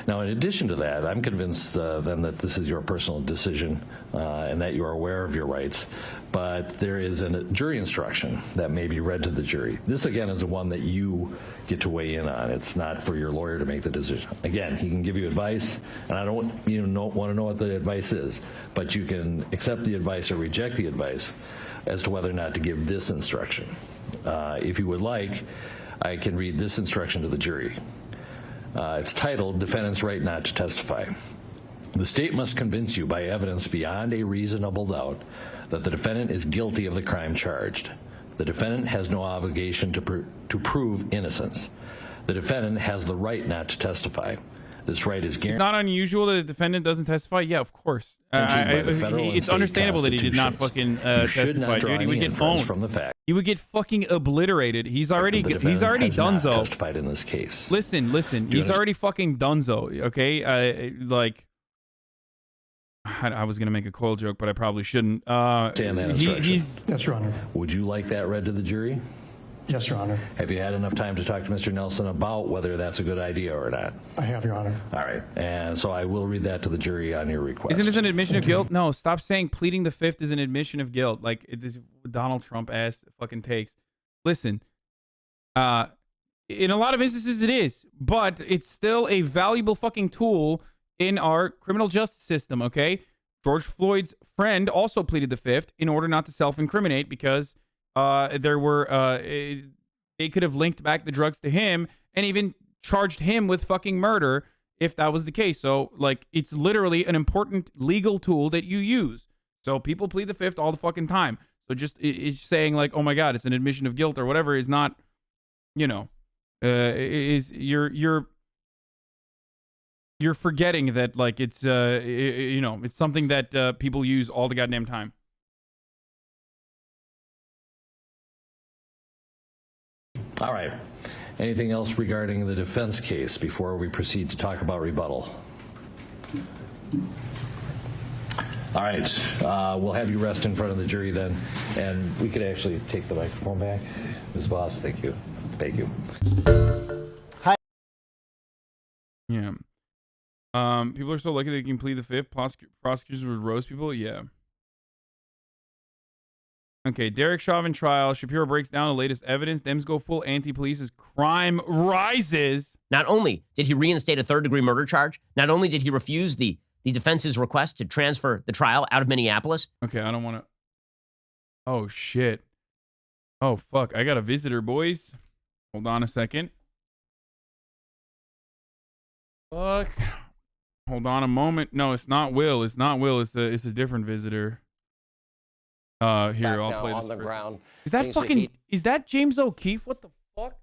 Now, in addition to that, I'm convinced then that this is your personal decision and that you are aware of your rights. But there is a jury instruction that may be read to the jury. This, again, is the one that you get to weigh in on. It's not for your lawyer to make the decision. Again, he can give you advice, and I don't even want to know what the advice is, but you can accept the advice or reject the advice as to whether or not to give this instruction. If you would like, I can read this instruction to the jury. It's titled, Defendant's Right Not to Testify. The state must convince you by evidence beyond a reasonable doubt that the defendant is guilty of the crime charged. The defendant has no obligation to prove innocence. The defendant has the right not to testify. This right is guaranteed. It's not unusual that the defendant doesn't testify. Yeah, of course. It's understandable that he did not fucking testify, dude. He would get owned. From the fact. He would get fucking obliterated. He's already donezo. Testified in this case. Listen. He's already fucking donezo. Okay, like. I was gonna make a coil joke, but I probably shouldn't. Stand that instruction. Yes, Your Honor. Would you like that read to the jury? Yes, Your Honor. Have you had enough time to talk to Mr. Nelson about whether that's a good idea or not? I have, Your Honor. All right, and so I will read that to the jury on your request. Isn't this an admission of guilt? No, stop saying pleading the fifth is an admission of guilt. Like this Donald Trump ass fucking takes. Listen, in a lot of instances it is, but it's still a valuable fucking tool in our criminal justice system, okay? George Floyd's friend also pleaded the fifth in order not to self-incriminate because they could have linked back the drugs to him and even charged him with fucking murder if that was the case. So, like, it's literally an important legal tool that you use. So people plead the fifth all the fucking time. So just it's saying like, oh my God, it's an admission of guilt or whatever is not, you're forgetting that, like, it's it's something that people use all the goddamn time. All right. Anything else regarding the defense case before we proceed to talk about rebuttal? All right. We'll have you rest in front of the jury then, and we could actually take the microphone back. Ms. Voss, thank you. Thank you. Hi. Yeah. People are so lucky they can plead the fifth. Prosecutors would roast people. Yeah. Okay, Derek Chauvin trial. Shapiro breaks down the latest evidence. Dems go full anti-police as crime rises. Not only did he reinstate a third-degree murder charge, not only did he refuse the defense's request to transfer the trial out of Minneapolis. Okay, I don't want to. Oh, shit. Oh, fuck. I got a visitor, boys. Hold on a second. Fuck. Hold on a moment. No, it's not Will. It's not Will. It's a different visitor. Here, I'll play this on the ground. Is that fucking? Is that James O'Keefe? What the fuck?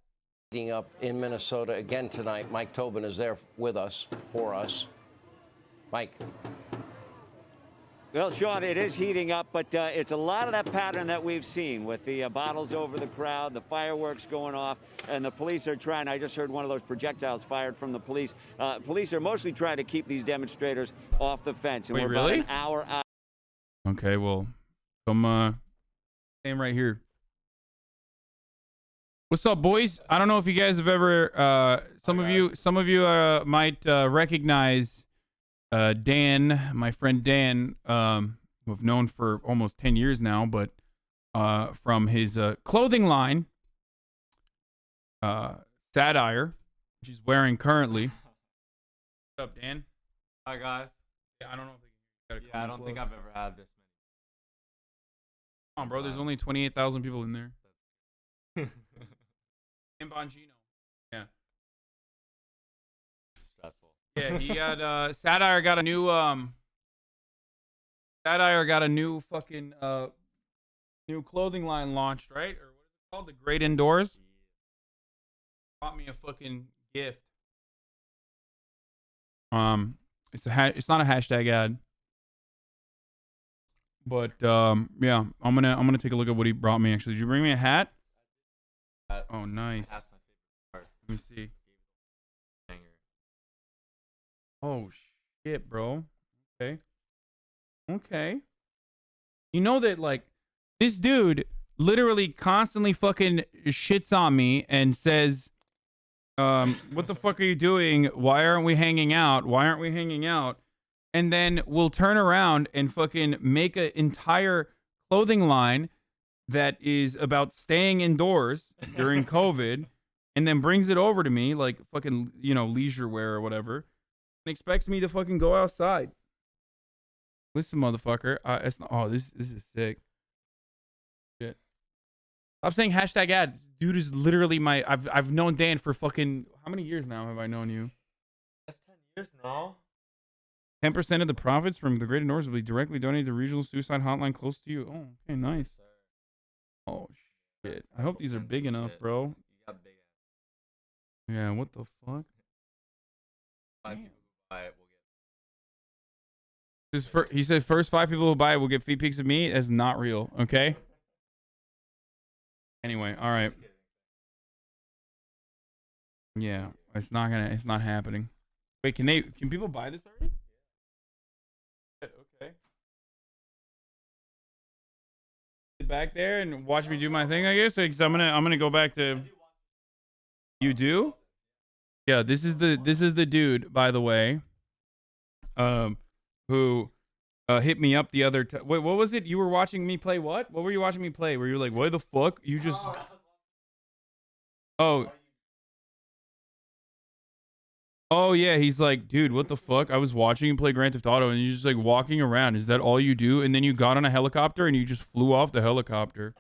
Heating up in Minnesota again tonight. Mike Tobin is there with us, for us. Mike. Well, Sean, it is heating up, but it's a lot of that pattern that we've seen with the bottles over the crowd, the fireworks going off, and the police are trying. I just heard one of those projectiles fired from the police. Police are mostly trying to keep these demonstrators off the fence. And Wait, we're really? about an hour out. Okay, well, come same right here. What's up, boys? I don't know if you guys have ever some of you might recognize Dan, my friend Dan, who I've known for almost 10 years now, but from his clothing line, Sadire, which he's wearing currently. What's up, Dan? Hi, guys. Yeah, I don't know if I don't think I've ever had this Come on, bro. There's only 28,000 people in there. And Bongino. Yeah. Stressful. Yeah, he had Sadire got a new fucking new clothing line launched, right? Or what is it called? The Great Indoors. Bought me a fucking gift. It's not a hashtag ad. But yeah, I'm gonna take a look at what he brought me. Actually, did you bring me a hat? Oh, nice. Let me see. Oh shit, bro. Okay. You know that, like, this dude literally constantly fucking shits on me and says what the fuck are you doing? Why aren't we hanging out? Why aren't we hanging out? And then we'll turn around and fucking make an entire clothing line that is about staying indoors during COVID, and then brings it over to me like fucking, you know, leisure wear or whatever, and expects me to fucking go outside. Listen, motherfucker. It's not, oh, this is sick. Shit. Stop saying hashtag ad. Dude is literally my. I've known Dan for fucking. How many years now have I known you? That's 10 years now. 10% of the profits from the Greater North will be directly donated to the regional suicide hotline close to you. Oh, okay, nice. Oh shit. I hope these are big enough, bro. Yeah, what the fuck? He said first 5 people who buy it will get free pics of me. That's not real, okay? Anyway, all right. Yeah, it's not happening. Wait, can people buy this already? Okay. Sit back there and watch me do my thing, I guess. Because I'm gonna go back to. You do? Yeah, this is the dude, by the way. Who hit me up the other time. Wait, what was it? You were watching me play what? What were you watching me play? Were you like, what the fuck? You just... Oh. Oh, yeah. He's like, dude, what the fuck? I was watching you play Grand Theft Auto and you're just like walking around. Is that all you do? And then you got on a helicopter and you just flew off the helicopter.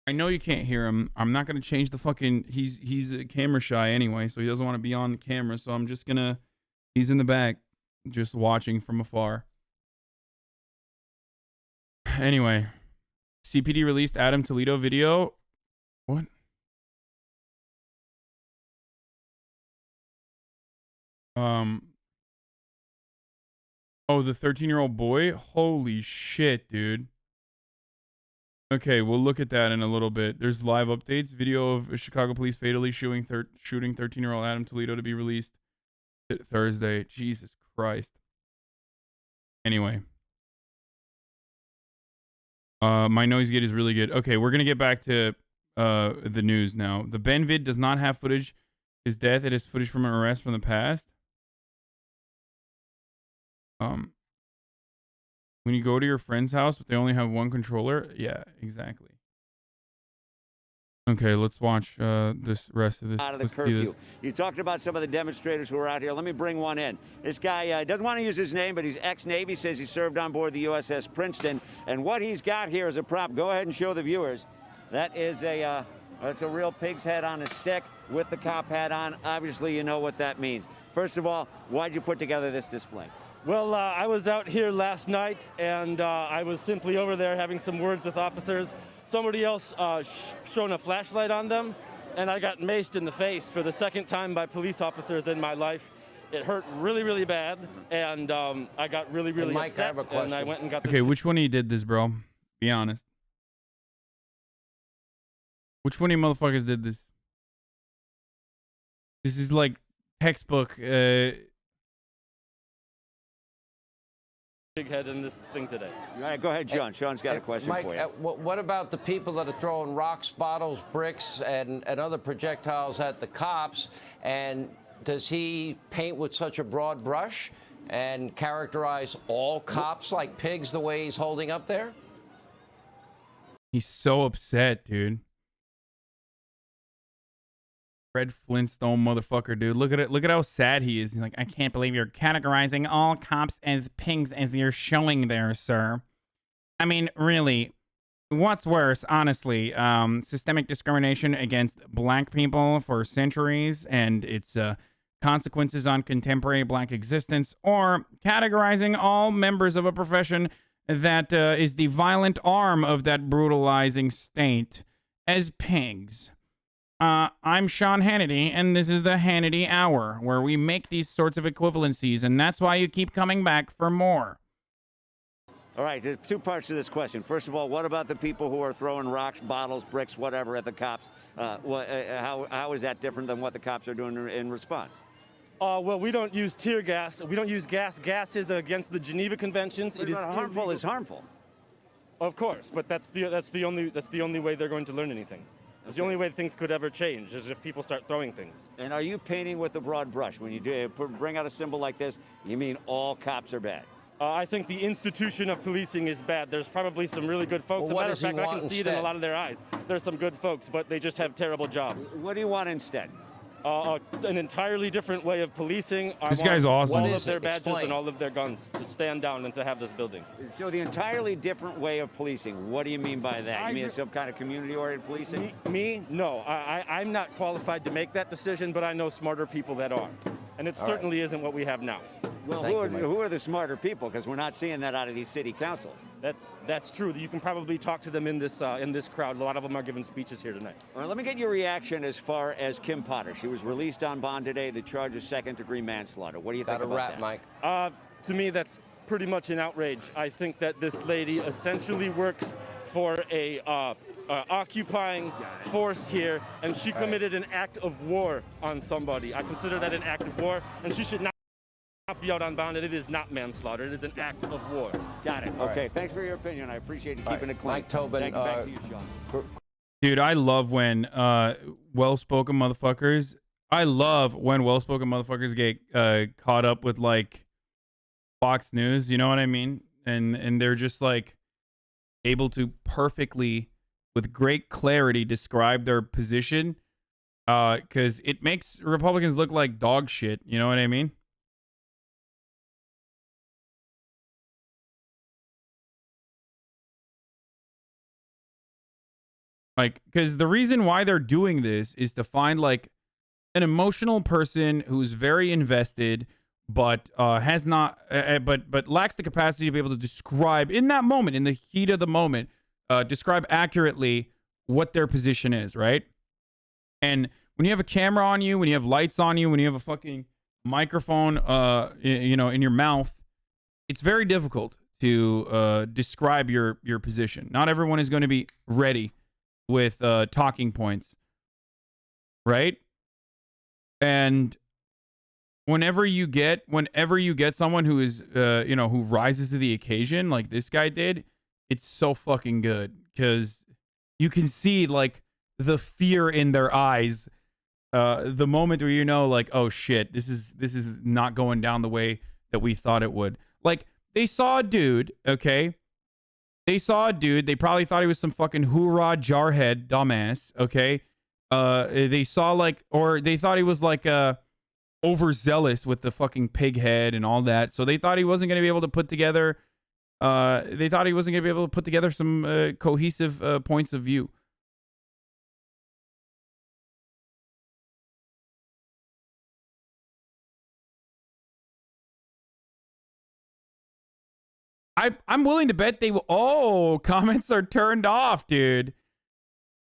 I know you can't hear him. I'm not going to change the fucking... He's camera shy anyway, so he doesn't want to be on the camera. So I'm just going to... He's in the back, just watching from afar. Anyway, CPD released Adam Toledo video. What? Oh, the 13-year-old boy? Holy shit, dude. Okay, we'll look at that in a little bit. There's live updates. Video of Chicago police fatally shooting 13-year-old Adam Toledo to be released Thursday. Jesus Christ. Anyway. My noise gate is really good. Okay, we're going to get back to the news now. The Ben vid does not have footage. His death, it has footage from an arrest from the past. When you go to your friend's house, but they only have one controller. Yeah, exactly. Okay, let's watch this rest of this. Out of the curfew. You talked about some of the demonstrators who are out here. Let me bring one in. This guy doesn't want to use his name, but he's ex-Navy, says he served on board the USS Princeton. And what he's got here is a prop. Go ahead and show the viewers. That is that's a real pig's head on a stick with the cop hat on. Obviously, you know what that means. First of all, why'd you put together this display? Well, I was out here last night, and I was simply over there having some words with officers. Somebody else shone a flashlight on them, and I got maced in the face for the second time by police officers in my life. It hurt really, really bad, and I got really, really Mike, upset, I have a question. and I went and got this. Okay, which one of you did this, bro? Be honest. Which one of you motherfuckers did this? This is like textbook. Big head in this thing today. All right, go ahead, Sean. Sean's got a question Mike, for you. What about the people that are throwing rocks, bottles, bricks, and other projectiles at the cops? And does he paint with such a broad brush and characterize all cops like pigs the way he's holding up there? He's so upset, dude. Fred Flintstone motherfucker, dude. Look at it. Look at how sad he is. He's like, I can't believe you're categorizing all cops as pigs as you're showing there, sir. I mean, really, what's worse, honestly? Systemic discrimination against black people for centuries and its consequences on contemporary black existence, or categorizing all members of a profession that is the violent arm of that brutalizing state as pigs. I'm Sean Hannity, and this is the Hannity Hour, where we make these sorts of equivalencies, and that's why you keep coming back for more. All right, there's two parts to this question. First of all, what about the people who are throwing rocks, bottles, bricks, whatever at the cops? How is that different than what the cops are doing in response? Well, we don't use tear gas. We don't use gas. Gas is against the Geneva Conventions. It is harmful. Is harmful. Of course, but that's the only way they're going to learn anything. It's the only way things could ever change is if people start throwing things. And are you painting with the broad brush? When you bring out a symbol like this, you mean all cops are bad? I think the institution of policing is bad. There's probably some really good folks. Well, As a matter of fact, I can see it in a lot of their eyes. There's some good folks, but they just have terrible jobs. What do you want instead? An entirely different way of policing. This guy's awesome. All of their badges and all of their guns to stand down and to have this building. So the entirely different way of policing, what do you mean by that? You mean some kind of community-oriented policing? Me? No. I'm not qualified to make that decision, but I know smarter people that are. And it certainly isn't what we have now. Well, who are the smarter people? Because we're not seeing that out of these city councils. That's true. You can probably talk to them in this crowd. A lot of them are giving speeches here tonight. All right, let me get your reaction as far as Kim Potter. She was released on bond today. The charge is second-degree manslaughter. What do you think about that? Mike. To me, that's pretty much an outrage. I think that this lady essentially works for a occupying force here, and she committed an act of war on somebody. I consider that an act of war, and she should not be out on bond. It is not manslaughter. It is an act of war. Got it. Okay, thanks for your opinion. I appreciate you keeping it clean. Mike Tobin, Thank you. Back to you, Sean. Dude, I love when well-spoken motherfuckers. I love when well-spoken motherfuckers get caught up with like Fox News. You know what I mean? And they're just like able to perfectly, with great clarity, describe their position. Because it makes Republicans look like dog shit. You know what I mean? Like, because the reason why they're doing this is to find like an emotional person who's very invested, but has not, but lacks the capacity to be able to describe in that moment, in the heat of the moment, describe accurately what their position is, right? And when you have a camera on you, when you have lights on you, when you have a fucking microphone, you know, in your mouth, it's very difficult to describe your position. Not everyone is going to be ready with talking points, right? And whenever you get someone who is you know, who rises to the occasion like this guy did, it's so fucking good because you can see like the fear in their eyes, the moment where you know like, oh shit, this is not going down the way that we thought it would. Like, they saw a dude, okay? They saw a dude. They probably thought he was some fucking hoorah jarhead dumbass. Okay. They saw like, or they thought he was like overzealous with the fucking pig head and all that. So they thought he wasn't going to be able to put together. They thought he wasn't going to be able to put together some cohesive points of view. I'm willing to bet they will. Oh, comments are turned off, dude.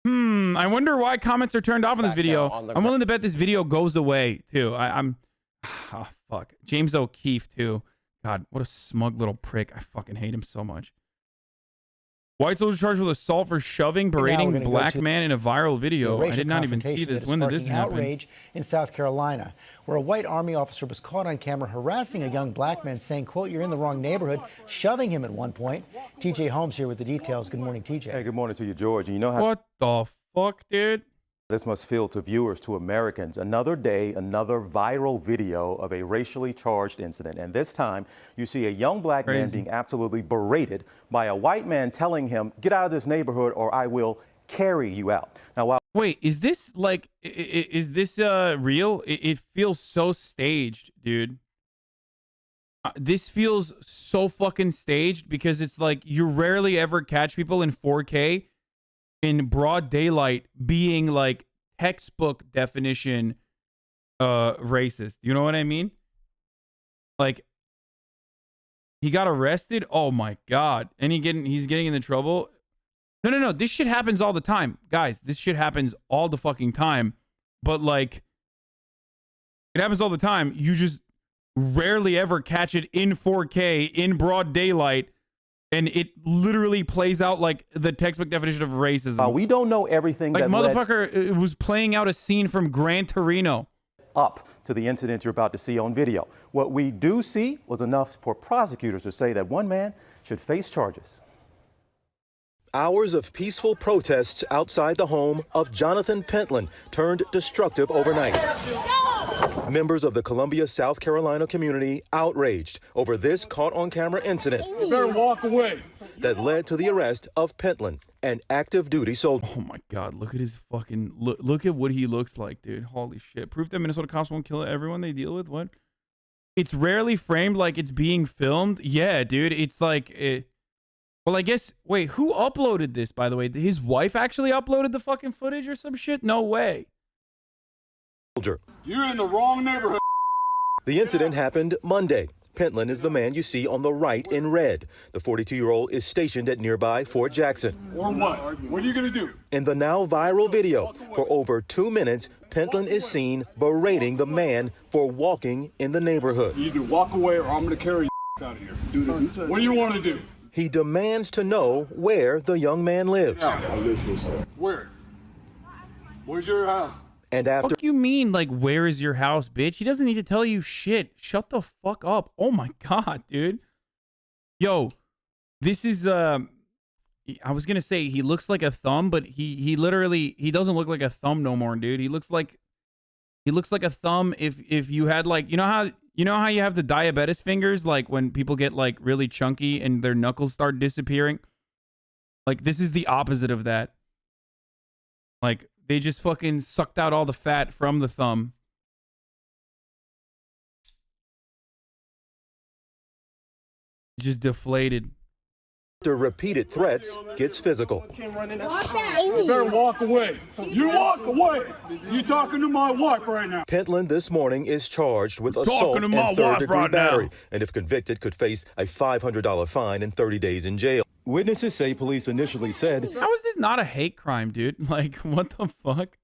I wonder why comments are turned off in this video. I'm willing to bet this video goes away too. I'm oh fuck. James O'Keefe too. God, what a smug little prick. I fucking hate him so much. White soldier charged with assault for shoving, berating black man in a viral video. I did not even see this. When did this happen? Outrage in South Carolina, where a white Army officer was caught on camera harassing a young black man, saying, quote, "You're in the wrong neighborhood," shoving him at one point. TJ Holmes here with the details. Good morning, TJ. Hey, good morning to you, George. And you know how what the fuck, dude? This must feel to viewers, to Americans. Another day, another viral video of a racially charged incident. And this time, you see a young black man being absolutely berated by a white man telling him, "Get out of this neighborhood or I will carry you out." Now, while wait, is this like, is this real? It feels so staged, dude. This feels so fucking staged because it's like you rarely ever catch people in 4K in broad daylight being like textbook definition racist. You know what I mean? Like, he got arrested. Oh my god. And he's getting into trouble. No. This shit happens all the time. Guys, this shit happens all the fucking time. But like, it happens all the time. You just rarely ever catch it in 4K in broad daylight. And it literally plays out like the textbook definition of racism. we don't know everything like that motherfucker was playing out a scene from Gran Torino up to the incident you're about to see on video. What we do see was enough for prosecutors to say that one man should face charges. Hours of peaceful protests outside the home of Jonathan Pentland turned destructive overnight. Members of the Columbia, South Carolina community outraged over this caught-on-camera incident. You better walk away. That led to the arrest of Pentland, an active duty soldier. Oh my God, look at his fucking, look at what he looks like, dude. Holy shit. Proof that Minnesota cops won't kill everyone they deal with? What? It's rarely framed like it's being filmed. Yeah, dude, it's like, well, I guess, wait, who uploaded this, by the way? His wife actually uploaded the fucking footage or some shit? No way. You're in the wrong neighborhood. The incident happened Monday. Pentland is the man you see on the right in red. The 42-year-old is stationed at nearby Fort Jackson. Or what? What are you going to do? In the now viral video, for over 2 minutes, Pentland is seen berating the man for walking in the neighborhood. You either walk away or I'm going to carry you out of here. What do you want to do? He demands to know where the young man lives. Where? Where's your house? And after... What do you mean, like, where is your house, bitch? He doesn't need to tell you shit. Shut the fuck up. Oh my God, dude. Yo, this is, I was going to say he looks like a thumb, but he literally, he doesn't look like a thumb no more, dude. He looks like a thumb if you had, like, you know how you have the diabetes fingers, like when people get like really chunky and their knuckles start disappearing? Like, this is the opposite of that. Like, they just fucking sucked out all the fat from the thumb. Just deflated. After repeated threats, gets physical. You better walk away. You walk away. You're talking to my wife right now. Pentland this morning is charged with assault and third-degree battery, and if convicted, could face a $500 fine and 30 days in jail. Witnesses say police initially said, how is this not a hate crime, dude? Like, what the fuck?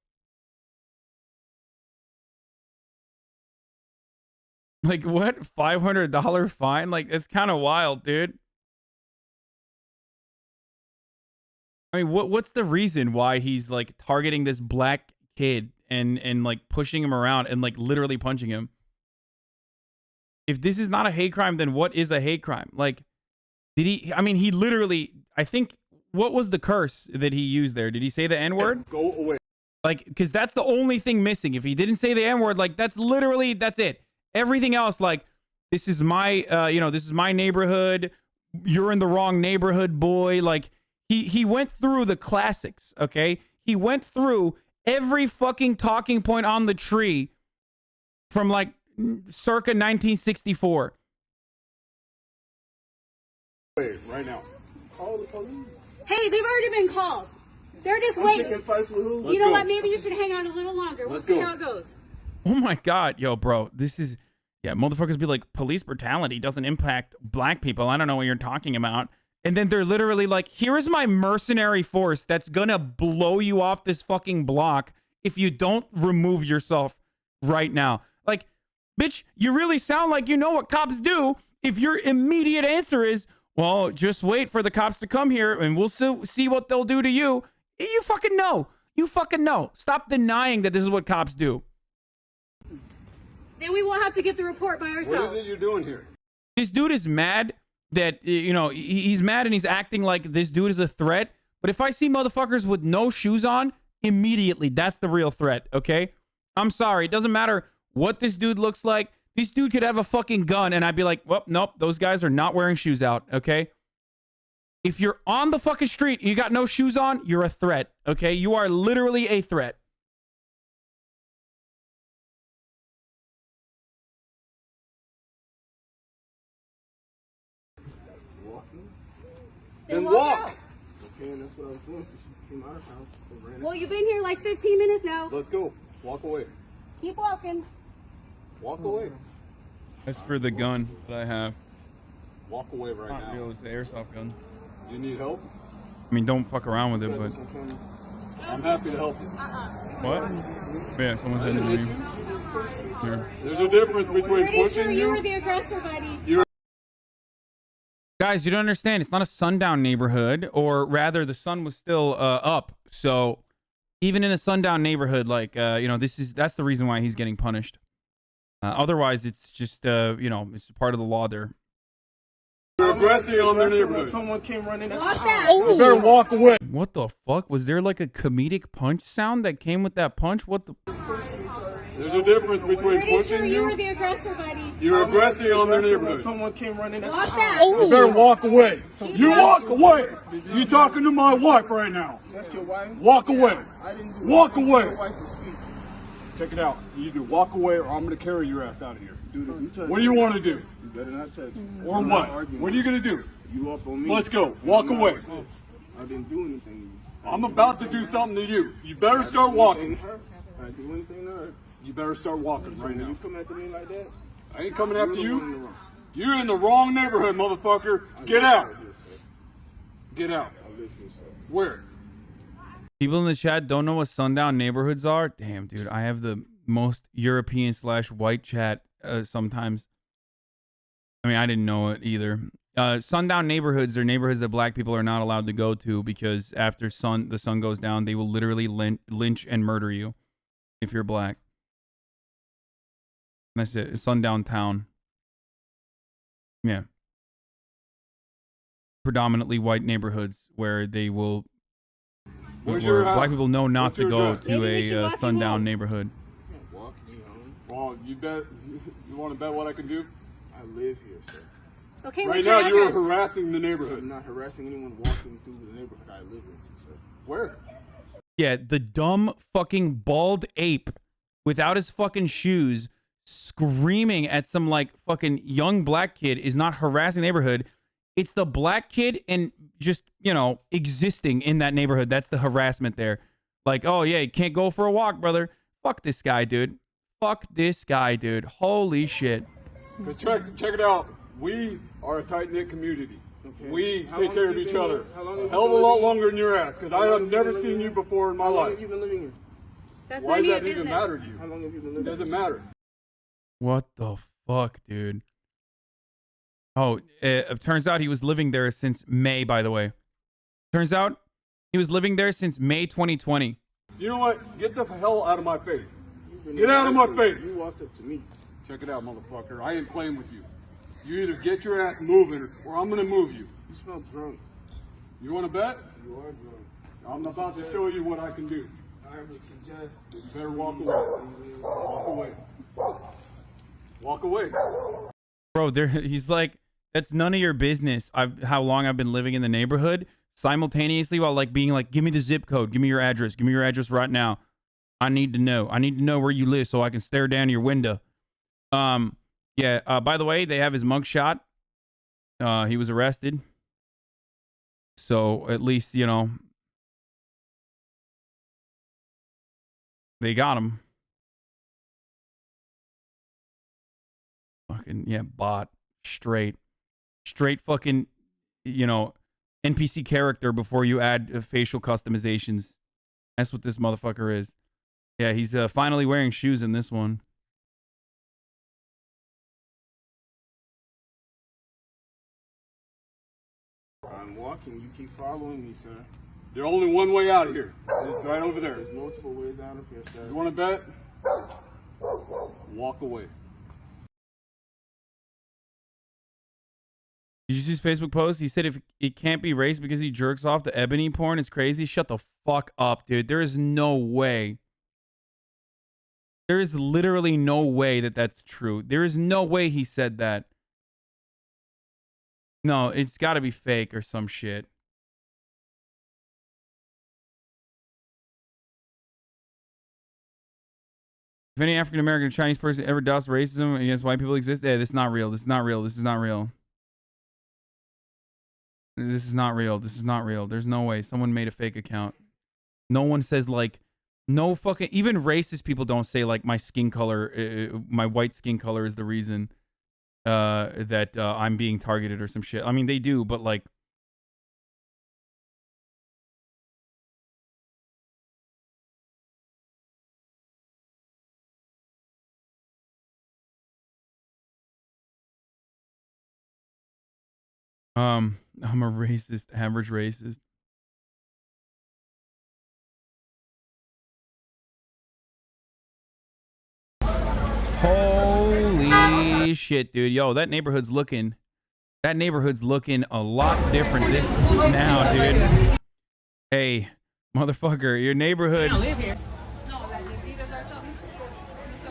Like, what? $500 fine? Like, it's kind of wild, dude. I mean, what's the reason why he's like targeting this black kid and like pushing him around and like literally punching him? If this is not a hate crime, then what is a hate crime? Like, did he, I mean, he literally, I think, what was the curse that he used there? Did he say the N-word? Go away. Like, because that's the only thing missing. If he didn't say the N-word, like, that's literally, that's it. Everything else, like, this is my, this is my neighborhood. You're in the wrong neighborhood, boy. Like, he went through the classics, okay? He went through every fucking talking point on the tree from, like, circa 1964. Right now. Hey, they've already been called. They're just waiting. You know what? Maybe you should hang on a little longer. We'll see how it goes. Oh my God, yo, bro, this is, yeah, motherfuckers be like, police brutality doesn't impact black people. I don't know what you're talking about. And then they're literally like, here is my mercenary force that's gonna blow you off this fucking block if you don't remove yourself right now. Like, bitch, you really sound like you know what cops do if your immediate answer is, well, just wait for the cops to come here and we'll see what they'll do to you. You fucking know. You fucking know. Stop denying that this is what cops do. Then we won't have to get the report by ourselves. What is it you're doing here? This dude is mad that, you know, he's mad and he's acting like this dude is a threat. But if I see motherfuckers with no shoes on, immediately, that's the real threat, okay? I'm sorry. It doesn't matter what this dude looks like. This dude could have a fucking gun and I'd be like, well, nope, those guys are not wearing shoes out, okay? If you're on the fucking street and you got no shoes on, you're a threat, okay? You are literally a threat. Then walk. Okay, and that's what I was doing. She came out of house. Well, you've been here like 15 minutes now. Let's go. Walk away. Keep walking. Walk away. That's for the gun that I have. Walk away right now. Real, it's the airsoft gun. You need help? I mean, don't fuck around with it, but... I'm happy to help you. What? Yeah, someone said it to me. Here. There's a difference between pushing you were the aggressor, buddy. Guys, you don't understand. It's not a sundown neighborhood, or rather, the sun was still up. So, even in a sundown neighborhood, like that's the reason why he's getting punished. Otherwise, it's just it's part of the law there. You're aggressive on their neighborhood. Someone came running at You better walk away. What the fuck? Was there like a comedic punch sound that came with that punch? What the? There's a difference between Pretty pushing sure you were you. the aggressor, buddy. You're aggressive on their neighborhood. Someone came running at Walk back. You better walk away. You walk away. You talking to my wife right now. That's your wife? Walk away. I didn't do Walk anything away. to your wife to speak. Check it out. You either walk away or I'm going to carry your ass out of here. Dude, if you touch What do you want to do? You better not touch me. Or I'm what? not arguing. What are you going to do? You up on me. Let's go. Walk away. I didn't do anything to you. I'm about to do something to you. You better start walking. I didn't do anything to her. You better start walking right When now. you come after me like that, I ain't coming after you're the one in the you. wrong. You're in the wrong neighborhood, motherfucker. Get out. Get out. I live here, sir. Where? People in the chat don't know what sundown neighborhoods are. Damn, dude, I have the most European / white chat sometimes. I mean, I didn't know it either. Sundown neighborhoods are neighborhoods that black people are not allowed to go to because after the sun goes down, they will literally lynch and murder you if you're black. That's it. It's sundown town. Yeah. Predominantly white neighborhoods where they will. Where's where your black house? people know not What's to your go address? to Maybe we should a walk you sundown home. neighborhood. Walk me home. Well, you bet. You want to bet what I can do? I live here, sir. Okay, Right what's now, your you're address? harassing the neighborhood. I'm not harassing anyone walking through the neighborhood I live in, sir. Where? Yeah, the dumb fucking bald ape without his fucking shoes screaming at some like fucking young black kid is not harassing the neighborhood. It's the black kid and just, you know, existing in that neighborhood. That's the harassment there. Like, oh yeah, you can't go for a walk, brother. Fuck this guy, dude. Fuck this guy, dude. Holy shit. But check it out. We are a tight-knit community. Okay. We How take long care have of you each been other. here? How long have A you hell of a been lot living longer here? than your ass, because How I long have have you never been seen living you here? before in my How long life. have you been living here? That's Why none does of that your even business. matter to you? How long have you been It living doesn't here? matter. What the fuck, dude? Oh, it turns out he was living there since May, by the way. Turns out he was living there since May 2020. You know what? Get the hell out of my face. You've been Get out of my face. You walked up to me. Check it out, motherfucker. I ain't playing with you. You either get your ass moving or I'm going to move you. You smell drunk. You want to bet? You are drunk. I'm about to show you what I can do. I would suggest that You better walk away. Walk away. Walk away. Bro, he's like, that's none of your business. How long I've been living in the neighborhood simultaneously while like being like, give me the zip code, give me your address right now. I need to know. I need to know where you live so I can stare down your window. Yeah. By the way, they have his mugshot. He was arrested. So at least, you know, they got him. Fucking, yeah, bot. Straight fucking, you know, NPC character before you add facial customizations. That's what this motherfucker is. Yeah, he's finally wearing shoes in this one. I'm walking. You keep following me, sir. There's only one way out of here. It's right over there. There's multiple ways out of here, sir. You want to bet? Walk away. Did you see his Facebook post? He said if it can't be race because he jerks off to ebony porn, it's crazy. Shut the fuck up, dude. There is no way. There is literally no way that that's true. There is no way he said that. No, it's got to be fake or some shit. If any African American or Chinese person ever doubts racism against white people exists, this is not real. This is not real. This is not real. This is not real. This is not real. There's no way. Someone made a fake account. No one says like, no fucking, even racist people don't say like my skin color, my white skin color is the reason that I'm being targeted or some shit. I mean, they do, but like, I'm a racist, average racist. Holy shit, dude. Yo, that neighborhood's looking That neighborhood's looking a lot different now, dude. Hey, motherfucker, your neighborhood.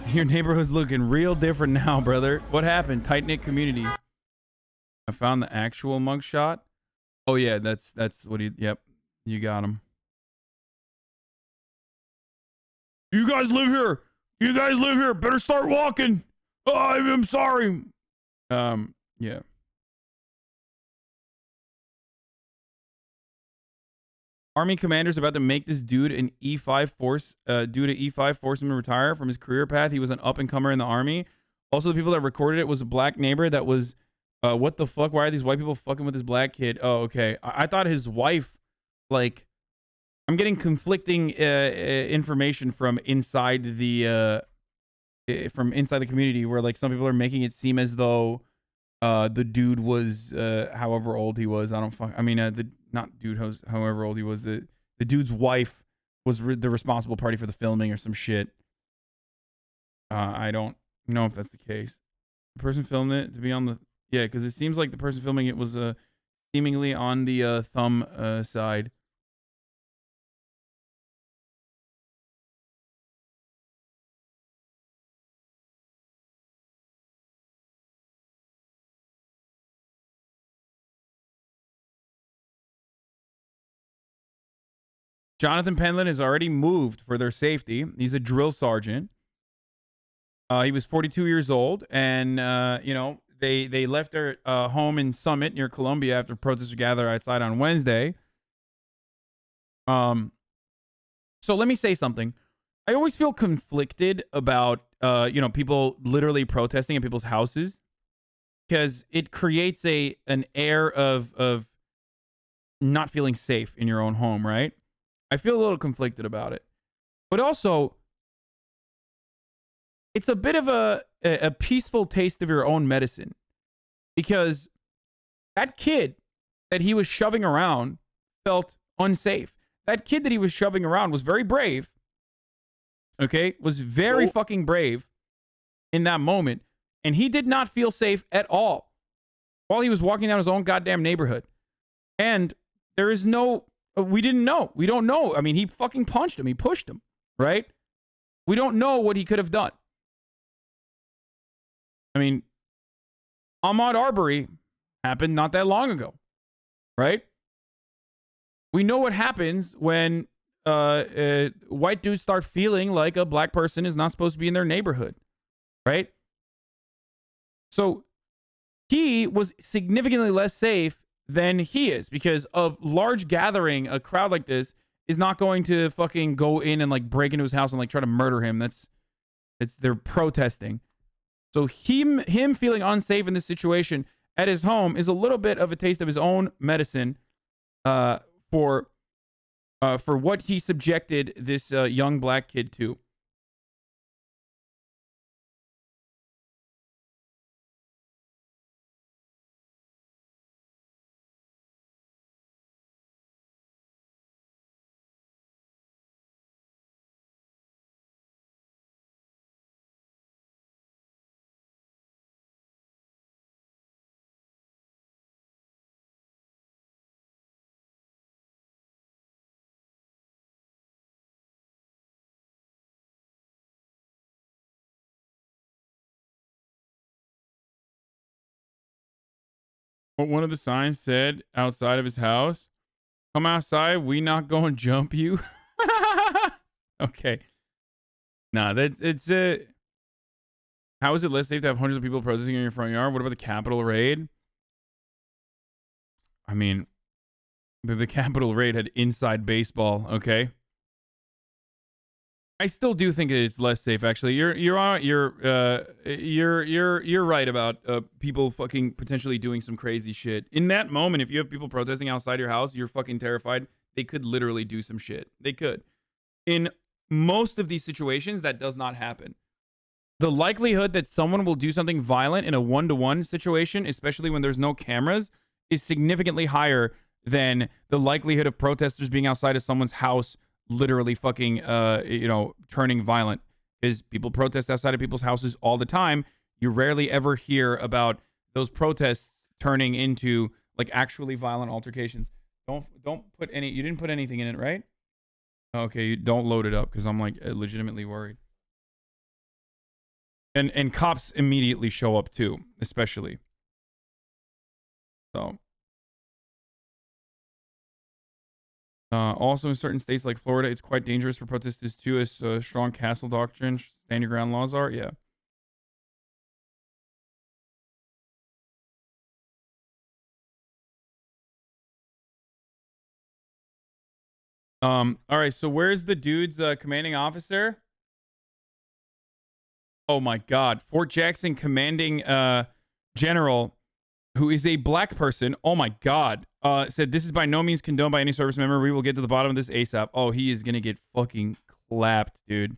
Your neighborhood's looking real different now, brother. What happened? Tight-knit community. I found the actual mugshot. Oh yeah, that's what he. Yep, you got him. You guys live here. You guys live here. Better start walking. Oh, I'm sorry. Yeah. Army commander's about to make this dude an E5 force, force him to retire from his career path. He was an up-and-comer in the Army. Also, the people that recorded it was a black neighbor that was, what the fuck? Why are these white people fucking with this black kid? Oh, okay. I thought his wife, like, I'm getting conflicting information from inside the community where, like, some people are making it seem as though the dude was, however old he was. Not dude, however old he was. The dude's wife was the responsible party for the filming or some shit. I don't know if that's the case. The person filmed it to be on the... Yeah, because it seems like the person filming it was seemingly on the thumb side. Jonathan Penland has already moved for their safety. He's a drill sergeant. He was 42 years old, and they left their home in Summit near Columbia after protesters gathered outside on Wednesday. So let me say something. I always feel conflicted about people literally protesting at people's houses, because it creates an air of not feeling safe in your own home, right? I feel a little conflicted about it. But also, it's a bit of a peaceful taste of your own medicine. Because that kid that he was shoving around felt unsafe. That kid that he was shoving around was very brave. Okay? Was very fucking brave in that moment. And he did not feel safe at all while he was walking down his own goddamn neighborhood. And there is no... We didn't know. We don't know. I mean, he fucking punched him. He pushed him, right? We don't know what he could have done. I mean, Ahmaud Arbery happened not that long ago, right? We know what happens when white dudes start feeling like a black person is not supposed to be in their neighborhood, right? So he was significantly less safe than he is, because a large gathering, a crowd like this, is not going to fucking go in and like break into his house and like try to murder him. They're protesting. So him feeling unsafe in this situation at his home is a little bit of a taste of his own medicine for what he subjected this young black kid to. What one of the signs said outside of his house: "Come outside, we not gonna jump you." Okay. Nah, it's how is it less safe to have hundreds of people protesting in your front yard? What about the Capitol raid? I mean, the Capitol raid had inside baseball, okay? I still do think it's less safe. Actually, you're right about people fucking potentially doing some crazy shit in that moment. If you have people protesting outside your house, you're fucking terrified. They could literally do some shit. They could. In most of these situations, that does not happen. The likelihood that someone will do something violent in a one-to-one situation, especially when there's no cameras, is significantly higher than the likelihood of protesters being outside of someone's house literally fucking, turning violent. Is people protest outside of people's houses all the time. You rarely ever hear about those protests turning into like actually violent altercations. Don't put any. You didn't put anything in it, right? Okay, you don't load it up because I'm like legitimately worried. And cops immediately show up too, especially. So. Also in certain states like Florida, it's quite dangerous for protesters too, as strong castle doctrine, stand your ground laws are. Yeah. All right, so where's the dude's commanding officer? Oh my God, Fort Jackson commanding general, who is a black person. Oh my God, said this is by no means condoned by any service member. We will get to the bottom of this ASAP. Oh, he is gonna get fucking clapped, dude.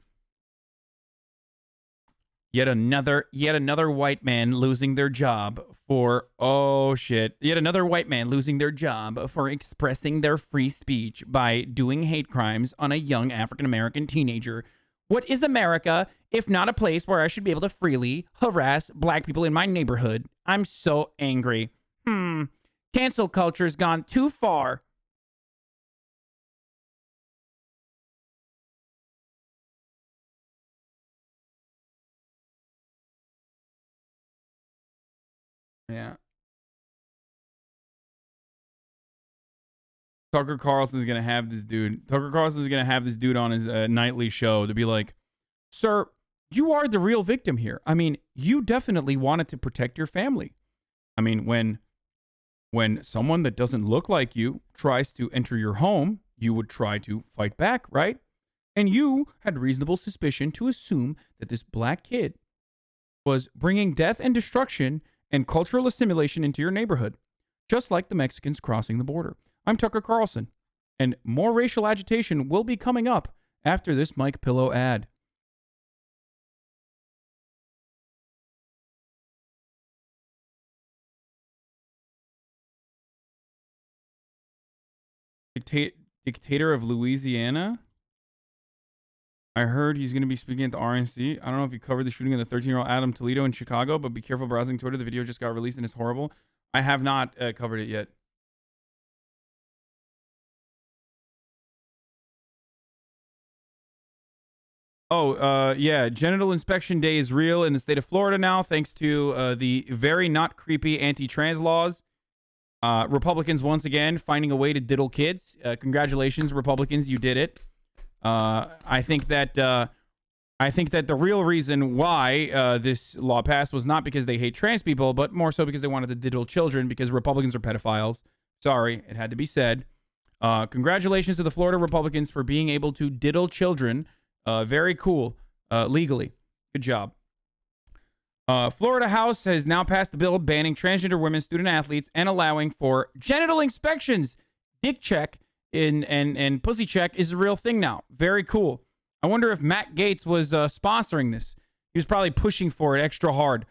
Yet another white man losing their job for, oh shit. Yet another white man losing their job for expressing their free speech by doing hate crimes on a young African-American teenager. What is America if not a place where I should be able to freely harass black people in my neighborhood? I'm so angry. Cancel culture's gone too far. Yeah. Tucker Carlson's gonna have this dude. Tucker Carlson's gonna have this dude on his nightly show to be like, "Sir, you are the real victim here. I mean, you definitely wanted to protect your family. I mean, when someone that doesn't look like you tries to enter your home, you would try to fight back, right? And you had reasonable suspicion to assume that this black kid was bringing death and destruction and cultural assimilation into your neighborhood, just like the Mexicans crossing the border. I'm Tucker Carlson, and more racial agitation will be coming up after this Mike Pillow ad." Dictator of Louisiana? I heard he's going to be speaking at the RNC. I don't know if you covered the shooting of the 13-year-old Adam Toledo in Chicago, but be careful browsing Twitter. The video just got released and it's horrible. I have not covered it yet. Oh, yeah. Genital inspection day is real in the state of Florida now, thanks to the very not creepy anti-trans laws. Republicans, once again, finding a way to diddle kids. Congratulations, Republicans. You did it. I think that the real reason why this law passed was not because they hate trans people, but more so because they wanted to diddle children, because Republicans are pedophiles. Sorry, it had to be said. Congratulations to the Florida Republicans for being able to diddle children. Very cool. Legally. Good job. Florida House has now passed a bill banning transgender women student athletes and allowing for genital inspections. Dick check and pussy check is a real thing now. Very cool. I wonder if Matt Gaetz was sponsoring this. He was probably pushing for it extra hard.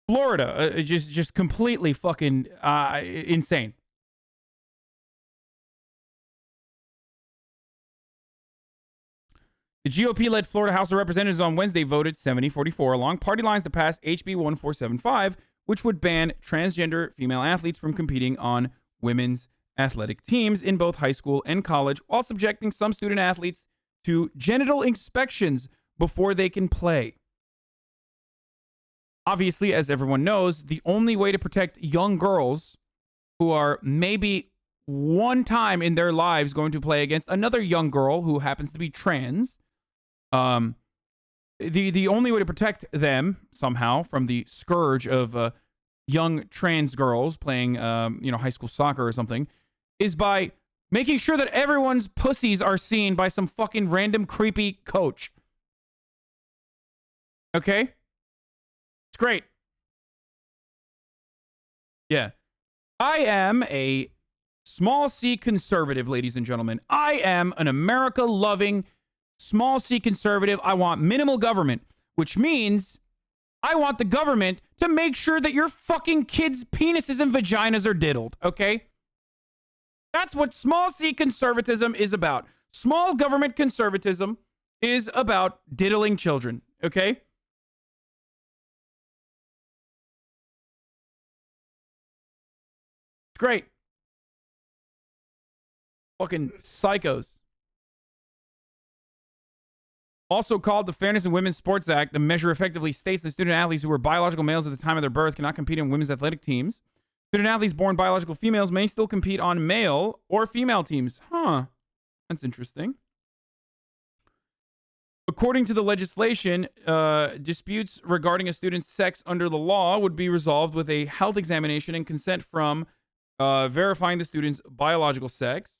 Florida, just completely fucking insane. The GOP-led Florida House of Representatives on Wednesday voted 70-44 along party lines to pass HB 1475, which would ban transgender female athletes from competing on women's athletic teams in both high school and college, while subjecting some student athletes to genital inspections before they can play. Obviously, as everyone knows, the only way to protect young girls who are maybe one time in their lives going to play against another young girl who happens to be trans, the only way to protect them somehow from the scourge of young trans girls playing high school soccer or something is by making sure that everyone's pussies are seen by some fucking random creepy coach. Okay? It's great. Yeah. I am a small C conservative, ladies and gentlemen. I am an America-loving small C conservative. I want minimal government, which means I want the government to make sure that your fucking kids' penises and vaginas are diddled, okay? That's what small C conservatism is about. Small government conservatism is about diddling children, okay? Great. Fucking psychos. Also called the Fairness in Women's Sports Act, the measure effectively states that student athletes who were biological males at the time of their birth cannot compete in women's athletic teams. Student athletes born biological females may still compete on male or female teams. Huh. That's interesting. According to the legislation, disputes regarding a student's sex under the law would be resolved with a health examination and consent from verifying the student's biological sex.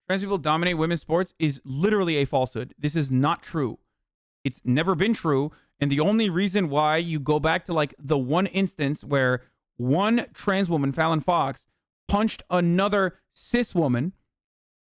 Trans people dominate women's sports is literally a falsehood. This is not true. It's never been true. And the only reason why you go back to like the one instance where one trans woman, Fallon Fox, punched another cis woman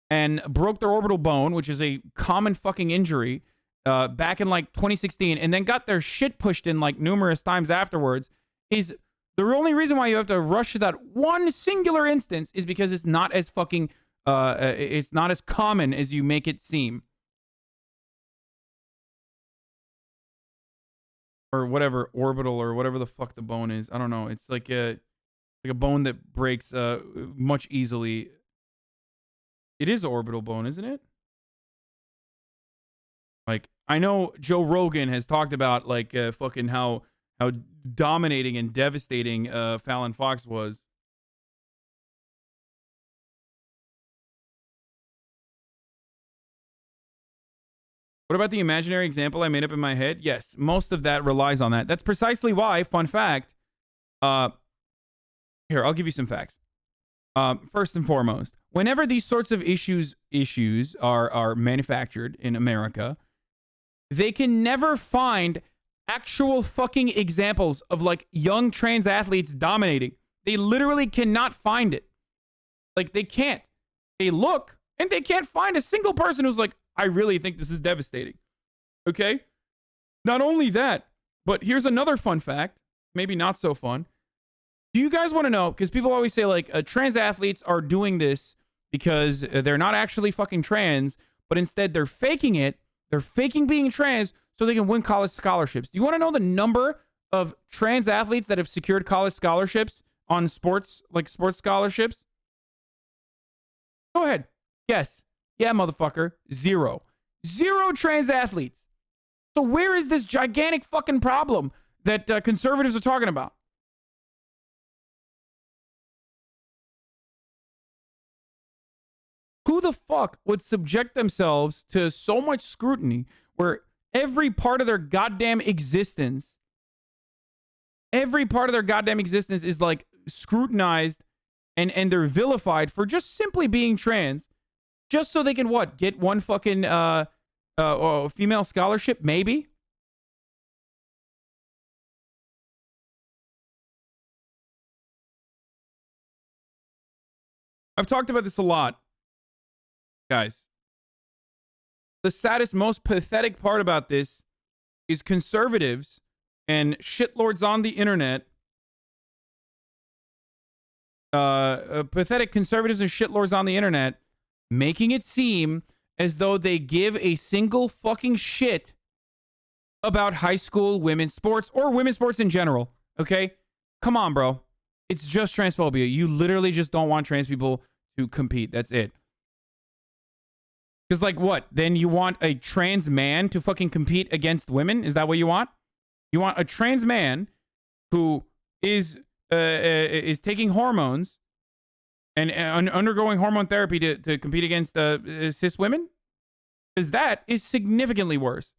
and broke their orbital bone, which is a common fucking injury, back in like 2016, and then got their shit pushed in like numerous times afterwards, is the only reason why you have to rush to that one singular instance is because it's not as fucking it's not as common as you make it seem. Or whatever, orbital or whatever the fuck the bone is. I don't know. It's like a bone that breaks much easily. It is orbital bone, isn't it? Like, I know Joe Rogan has talked about like fucking how dominating and devastating Fallon Fox was. What about the imaginary example I made up in my head? Yes, most of that relies on that. That's precisely why, fun fact, here, I'll give you some facts. First and foremost, whenever these sorts of issues are manufactured in America, they can never find actual fucking examples of like young trans athletes dominating. They literally cannot find it. Like, they can't. They look and they can't find a single person who's like, I really think this is devastating. Okay? Not only that, but here's another fun fact. Maybe not so fun. Do you guys want to know? Because people always say, like, trans athletes are doing this because they're not actually fucking trans, but instead they're faking it. They're faking being trans so they can win college scholarships. Do you want to know the number of trans athletes that have secured college scholarships on sports, like sports scholarships? Go ahead. Guess. Yeah, motherfucker. Zero trans athletes. So where is this gigantic fucking problem that conservatives are talking about? Who the fuck would subject themselves to so much scrutiny where every part of their goddamn existence is like scrutinized and they're vilified for just simply being trans? Just so they can, what, get one fucking female scholarship, maybe? I've talked about this a lot, guys. The saddest, most pathetic part about this is conservatives and shitlords on the internet. Pathetic conservatives and shitlords on the internet making it seem as though they give a single fucking shit about high school women's sports or women's sports in general. Okay? Come on, bro. It's just transphobia. You literally just don't want trans people to compete. That's it. Because, like, what? Then you want a trans man to fucking compete against women? Is that what you want? You want a trans man who is taking hormones and undergoing hormone therapy to compete against cis women? Because that is significantly worse.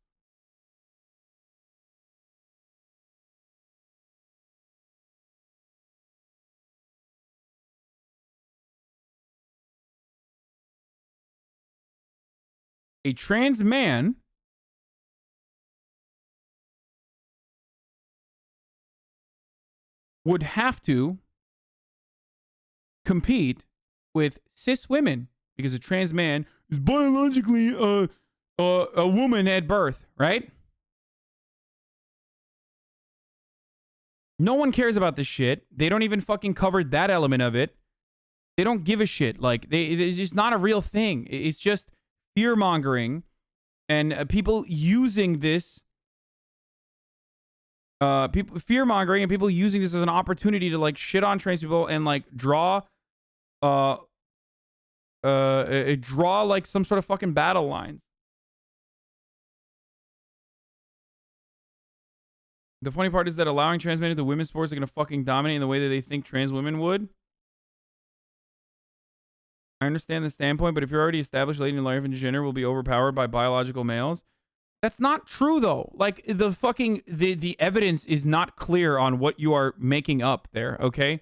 A trans man would have to compete with cis women because a trans man is biologically a woman at birth, right? No one cares about this shit. They don't even fucking cover that element of it. They don't give a shit. Like, it's just not a real thing. It's just fear mongering and people using this people fear mongering and people using this as an opportunity to like shit on trans people and like draw like some sort of fucking battle lines. The funny part is that allowing trans men into women's sports are gonna fucking dominate in the way that they think trans women would. I understand the standpoint, but if you're already established late in life and gender will be overpowered by biological males, that's not true though. Like the fucking the evidence is not clear on what you are making up there, okay?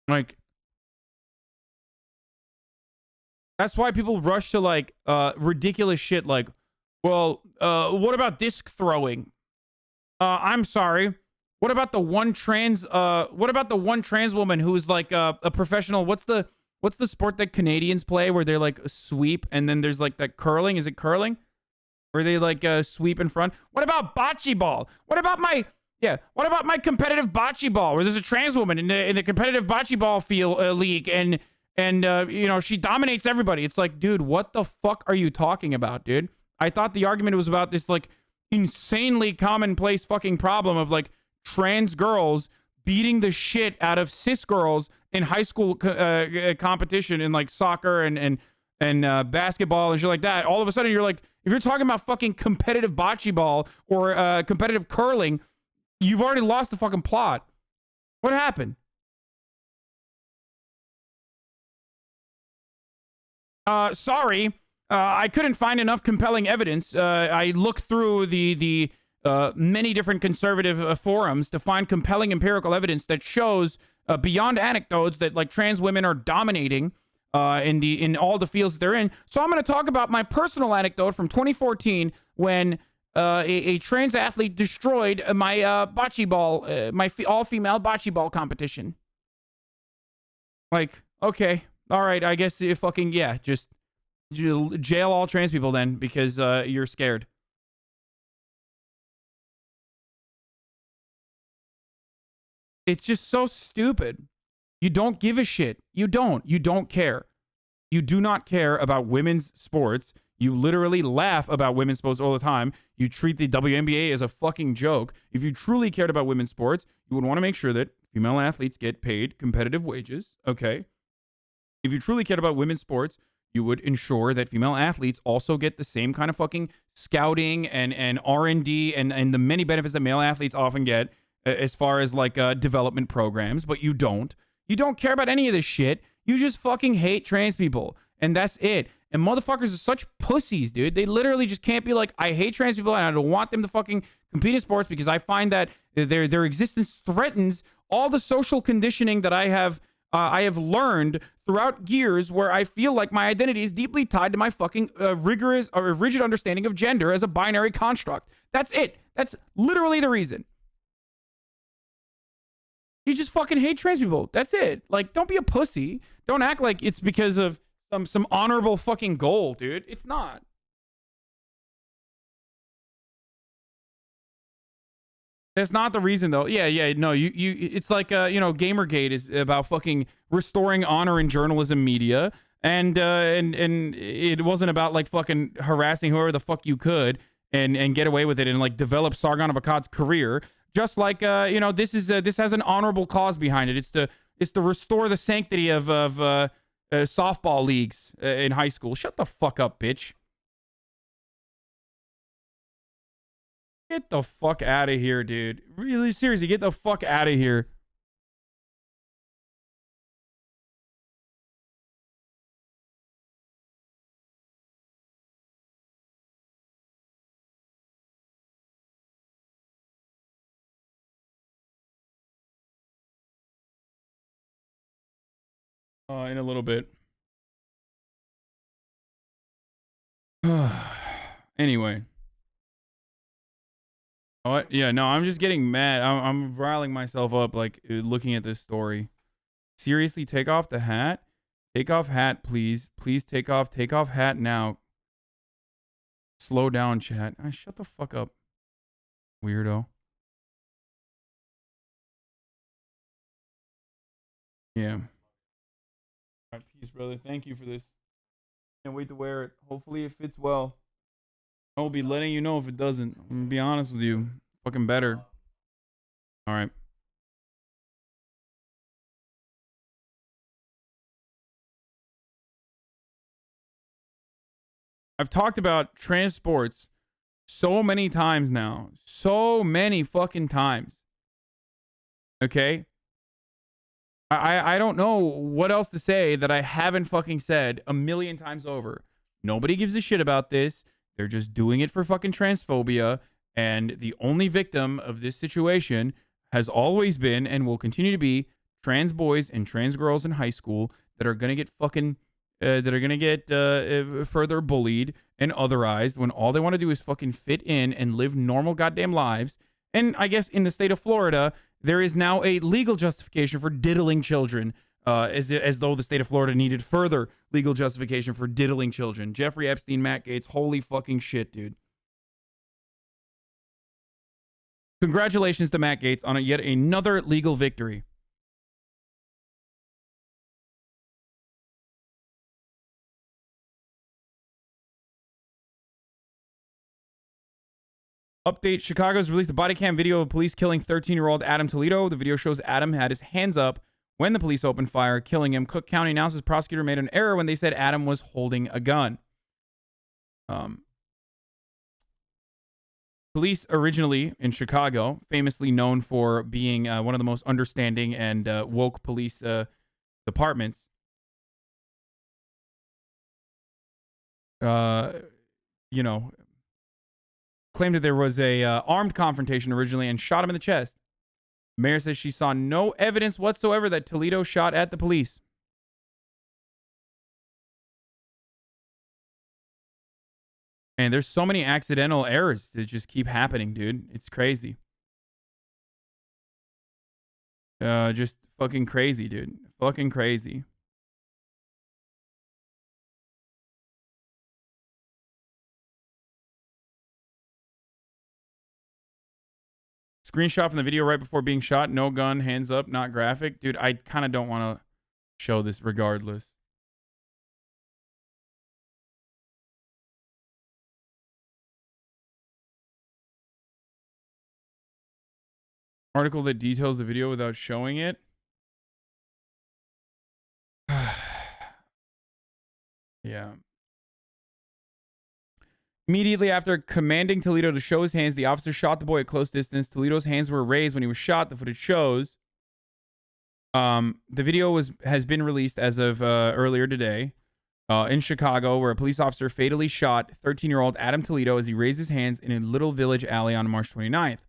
Like that's why people rush to like ridiculous shit like, well, what about disc throwing? I'm sorry. What about the one trans woman who's like a professional? What's the sport that Canadians play where they're like sweep and then there's like that curling? Is it curling? Where they like sweep in front? What about bocce ball? What about my competitive bocce ball where there's a trans woman in the competitive bocce ball field league and you know, she dominates everybody. It's like, dude, what the fuck are you talking about, dude? I thought the argument was about this like insanely commonplace fucking problem of like trans girls beating the shit out of cis girls in high school competition in like soccer and basketball and shit like that. All of a sudden you're like, if you're talking about fucking competitive bocce ball or competitive curling, you've already lost the fucking plot. What happened? Sorry, I couldn't find enough compelling evidence. I looked through the many different conservative forums to find compelling empirical evidence that shows beyond anecdotes that like trans women are dominating in all the fields that they're in. So I'm going to talk about my personal anecdote from 2014 when a trans athlete destroyed my bocce ball, my all-female bocce ball competition. Like, okay. All right, I guess you fucking, yeah, just jail all trans people then because you're scared. It's just so stupid. You don't give a shit. You don't care. You do not care about women's sports. You literally laugh about women's sports all the time. You treat the WNBA as a fucking joke. If you truly cared about women's sports, you would want to make sure that female athletes get paid competitive wages, okay? If you truly cared about women's sports, you would ensure that female athletes also get the same kind of fucking scouting and R&D and the many benefits that male athletes often get as far as like development programs, but you don't. You don't care about any of this shit. You just fucking hate trans people, and that's it. And motherfuckers are such pussies, dude. They literally just can't be like, I hate trans people and I don't want them to fucking compete in sports because I find that their existence threatens all the social conditioning that I have learned throughout years where I feel like my identity is deeply tied to my fucking rigorous or rigid understanding of gender as a binary construct. That's it. That's literally the reason. You just fucking hate trans people. That's it. Like, don't be a pussy. Don't act like it's because of some honorable fucking goal, dude. It's not. That's not the reason, though. Yeah. No, you. It's like, Gamergate is about fucking restoring honor in journalism media, and it wasn't about like fucking harassing whoever the fuck you could and get away with it and like develop Sargon of Akkad's career. Just like this has an honorable cause behind it. It's to restore the sanctity of softball leagues in high school. Shut the fuck up, bitch. Get the fuck out of here, dude. Really, seriously, get the fuck out of here. In a little bit. Anyway. Oh, yeah, no, I'm just getting mad. I'm riling myself up, like, looking at this story. Seriously, take off the hat? Take off hat, please. Please take off hat now. Slow down, chat. Shut the fuck up, weirdo. Yeah. All right, peace, brother. Thank you for this. Can't wait to wear it. Hopefully it fits well. I will be letting you know if it doesn't. I'm gonna be honest with you. Fucking better. All right. I've talked about transports so many times now. So many fucking times. Okay? I don't know what else to say that I haven't fucking said a million times over. Nobody gives a shit about this. They're just doing it for fucking transphobia. And the only victim of this situation has always been and will continue to be trans boys and trans girls in high school that are going to get fucking, further bullied and otherized when all they want to do is fucking fit in and live normal goddamn lives. And I guess in the state of Florida, there is now a legal justification for diddling children, as though the state of Florida needed further legal justification for diddling children. Jeffrey Epstein, Matt Gaetz, holy fucking shit, dude. Congratulations to Matt Gaetz on yet another legal victory. Update, Chicago's released a body cam video of police killing 13-year-old Adam Toledo. The video shows Adam had his hands up when the police opened fire, killing him. Cook County announces prosecutor made an error when they said Adam was holding a gun. Police originally in Chicago, famously known for being one of the most understanding and woke police departments, claimed that there was a armed confrontation originally and shot him in the chest. Mayor says she saw no evidence whatsoever that Toledo shot at the police. And there's so many accidental errors that just keep happening, dude. It's crazy. Just fucking crazy, dude. Fucking crazy. Screenshot from the video right before being shot. No gun, hands up, not graphic. Dude, I kind of don't want to show this regardless. Article that details the video without showing it. Yeah. Immediately after commanding Toledo to show his hands, the officer shot the boy at close distance. Toledo's hands were raised when he was shot. The footage shows. The video has been released as of earlier today in Chicago, where a police officer fatally shot 13-year-old Adam Toledo as he raised his hands in a Little Village alley on March 29th.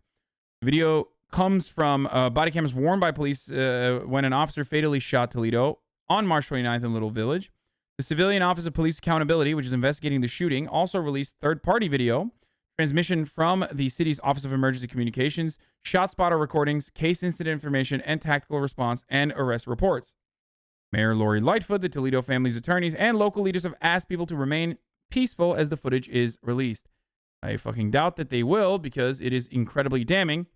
The video comes from body cameras worn by police when an officer fatally shot Toledo on March 29th in Little Village. The Civilian Office of Police Accountability, which is investigating the shooting, also released third-party video, transmission from the city's Office of Emergency Communications, shot spotter recordings, case incident information, and tactical response and arrest reports. Mayor Lori Lightfoot, the Toledo family's attorneys, and local leaders have asked people to remain peaceful as the footage is released. I fucking doubt that they will, because it is incredibly damning.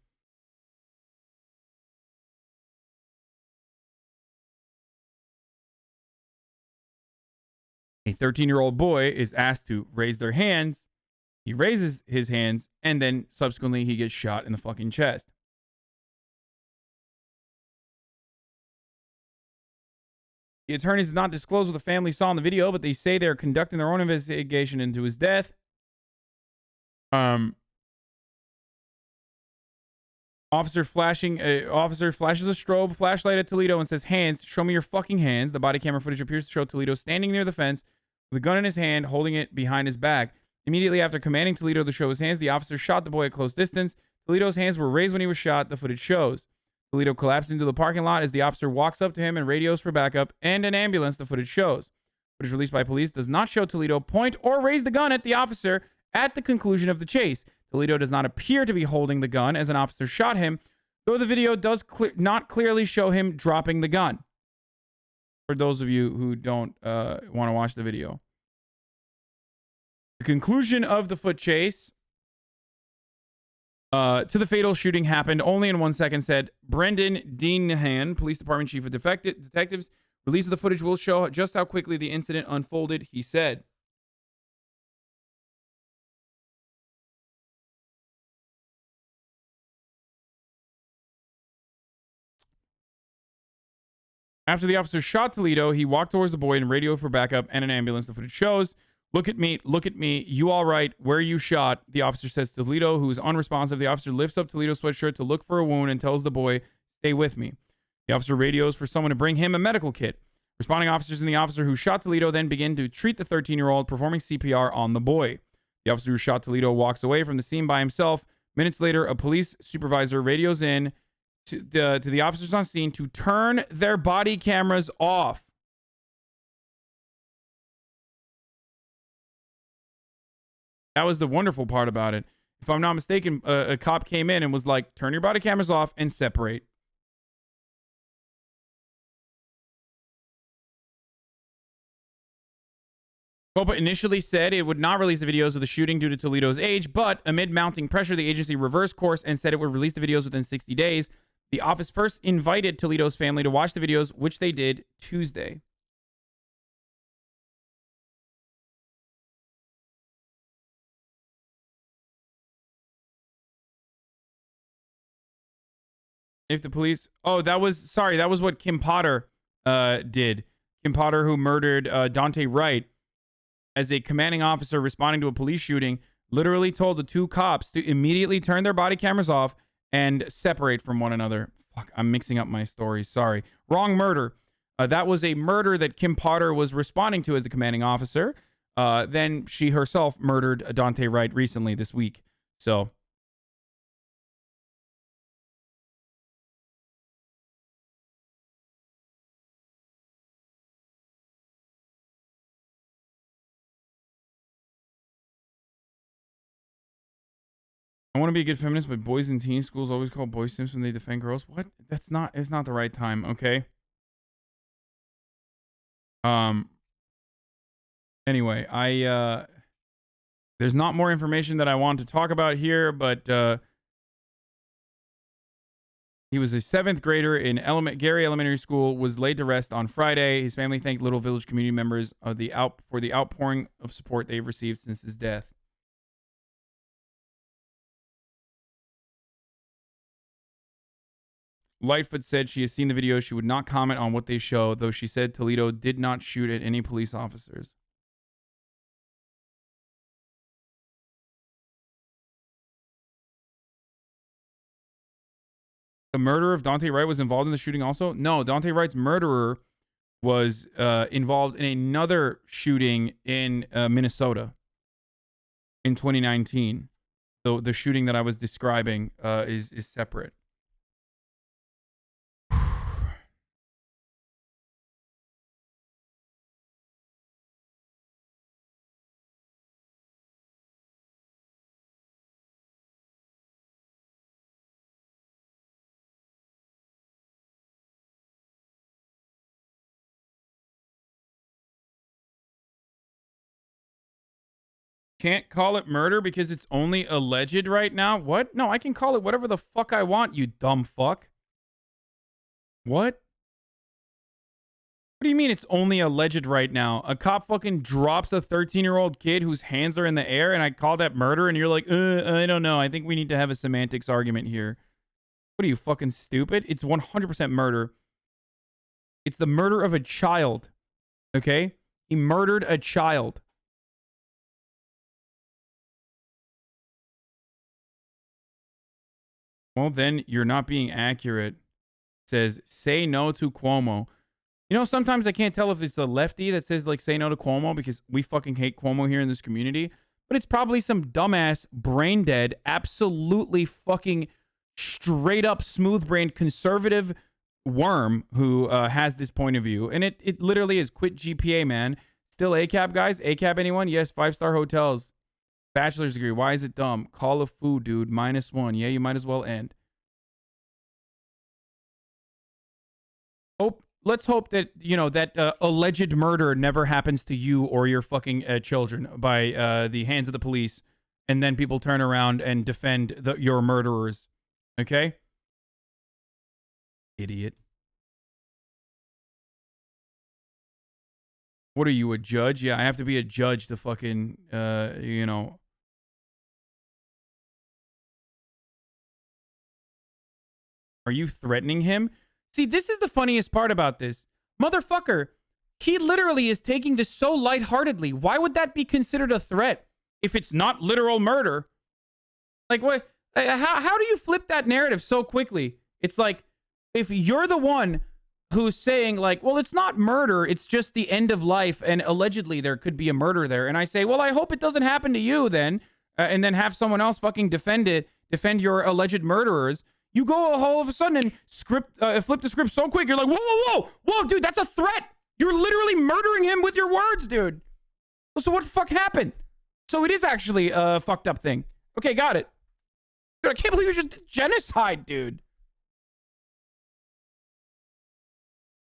A 13-year-old boy is asked to raise their hands. He raises his hands, and then subsequently he gets shot in the fucking chest. The attorneys did not disclose what the family saw in the video, but they say they're conducting their own investigation into his death. Officer flashes a strobe flashlight at Toledo and says, "Hands, show me your fucking hands." The body camera footage appears to show Toledo standing near the fence with a gun in his hand, holding it behind his back. Immediately after commanding Toledo to show his hands, the officer shot the boy at close distance. Toledo's hands were raised when he was shot, the footage shows. Toledo collapsed into the parking lot as the officer walks up to him and radios for backup and an ambulance, the footage shows. Footage released by police does not show Toledo point or raise the gun at the officer at the conclusion of the chase. Toledo does not appear to be holding the gun as an officer shot him, though the video does not clearly show him dropping the gun. For those of you who don't want to watch the video. The conclusion of the foot chase to the fatal shooting happened only in 1 second, said Brendan Deanahan, Police Department Chief of Detectives, Release of the footage will show just how quickly the incident unfolded, he said. After the officer shot Toledo, he walked towards the boy and radioed for backup and an ambulance. The footage shows, look at me, you all right, where you shot? The officer says to Toledo, who is unresponsive. The officer lifts up Toledo's sweatshirt to look for a wound and tells the boy, stay with me. The officer radios for someone to bring him a medical kit. Responding officers and the officer who shot Toledo then begin to treat the 13-year-old, performing CPR on the boy. The officer who shot Toledo walks away from the scene by himself. Minutes later, a police supervisor radios in to the officers on scene to turn their body cameras off. That was the wonderful part about it. If I'm not mistaken, a cop came in and was like, turn your body cameras off and separate. COPA initially said it would not release the videos of the shooting due to Toledo's age, but amid mounting pressure, the agency reversed course and said it would release the videos within 60 days. The office first invited Toledo's family to watch the videos, which they did Tuesday. If the police... Oh, that was what Kim Potter did. Kim Potter, who murdered Daunte Wright, as a commanding officer responding to a police shooting, literally told the two cops to immediately turn their body cameras off and separate from one another. Fuck, I'm mixing up my stories. Sorry. Wrong murder. That was a murder that Kim Potter was responding to as a commanding officer. Then she herself murdered Daunte Wright recently this week. So... I want to be a good feminist, but boys in teen schools always call boys simps when they defend girls. What? It's not the right time, okay? Anyway, there's not more information that I want to talk about here, but he was a 7th grader in Gary Elementary School, was laid to rest on Friday. His family thanked Little Village community members for the outpouring of support they've received since his death. Lightfoot said she has seen the video. She would not comment on what they show, though she said Toledo did not shoot at any police officers. The murderer of Daunte Wright was involved in the shooting also? No, Daunte Wright's murderer was involved in another shooting in Minnesota in 2019. So the shooting that I was describing is separate. Can't call it murder because it's only alleged right now? What? No, I can call it whatever the fuck I want, you dumb fuck. What? What do you mean it's only alleged right now? A cop fucking drops a 13-year-old kid whose hands are in the air and I call that murder and you're like, I don't know. I think we need to have a semantics argument here. What are you, fucking stupid? It's 100% murder. It's the murder of a child. Okay? He murdered a child. Well, then you're not being accurate. It says, say no to Cuomo. You know, sometimes I can't tell if it's a lefty that says, like, say no to Cuomo because we fucking hate Cuomo here in this community. But it's probably some dumbass, brain-dead, absolutely fucking straight-up smooth-brained conservative worm who has this point of view. And it literally is quit GPA, man. Still ACAB, guys? ACAB, anyone? Yes, 5-star hotels. Bachelor's degree. Why is it dumb? Call of food, dude. -1. Yeah, you might as well end. Let's hope that, you know, that alleged murder never happens to you or your fucking children by the hands of the police. And then people turn around and defend your murderers. Okay? Idiot. What are you, a judge? Yeah, I have to be a judge to fucking, you know. Are you threatening him? See, this is the funniest part about this. Motherfucker, he literally is taking this so lightheartedly. Why would that be considered a threat if it's not literal murder? Like, what? How do you flip that narrative so quickly? It's like, if you're the one who's saying, like, well, it's not murder, it's just the end of life, and allegedly there could be a murder there, and I say, well, I hope it doesn't happen to you then, and then have someone else fucking defend your alleged murderers, you go all of a sudden and flip the script so quick, you're like, whoa, dude, that's a threat! You're literally murdering him with your words, dude! So what the fuck happened? So it is actually a fucked up thing. Okay, got it. Dude, I can't believe it's just genocide, dude.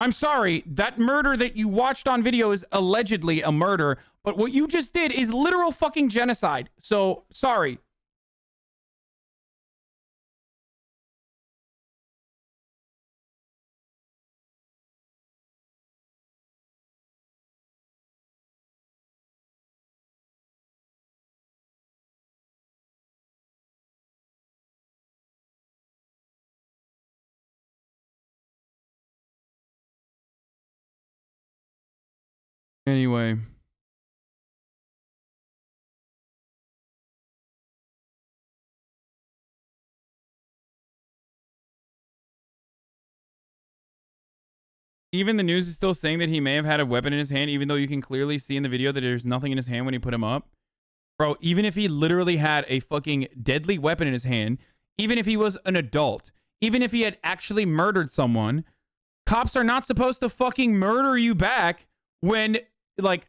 I'm sorry, that murder that you watched on video is allegedly a murder, but what you just did is literal fucking genocide. So, sorry. Anyway. Even the news is still saying that he may have had a weapon in his hand, even though you can clearly see in the video that there's nothing in his hand when he put him up. Bro, even if he literally had a fucking deadly weapon in his hand, even if he was an adult, even if he had actually murdered someone, cops are not supposed to fucking murder you back when, like,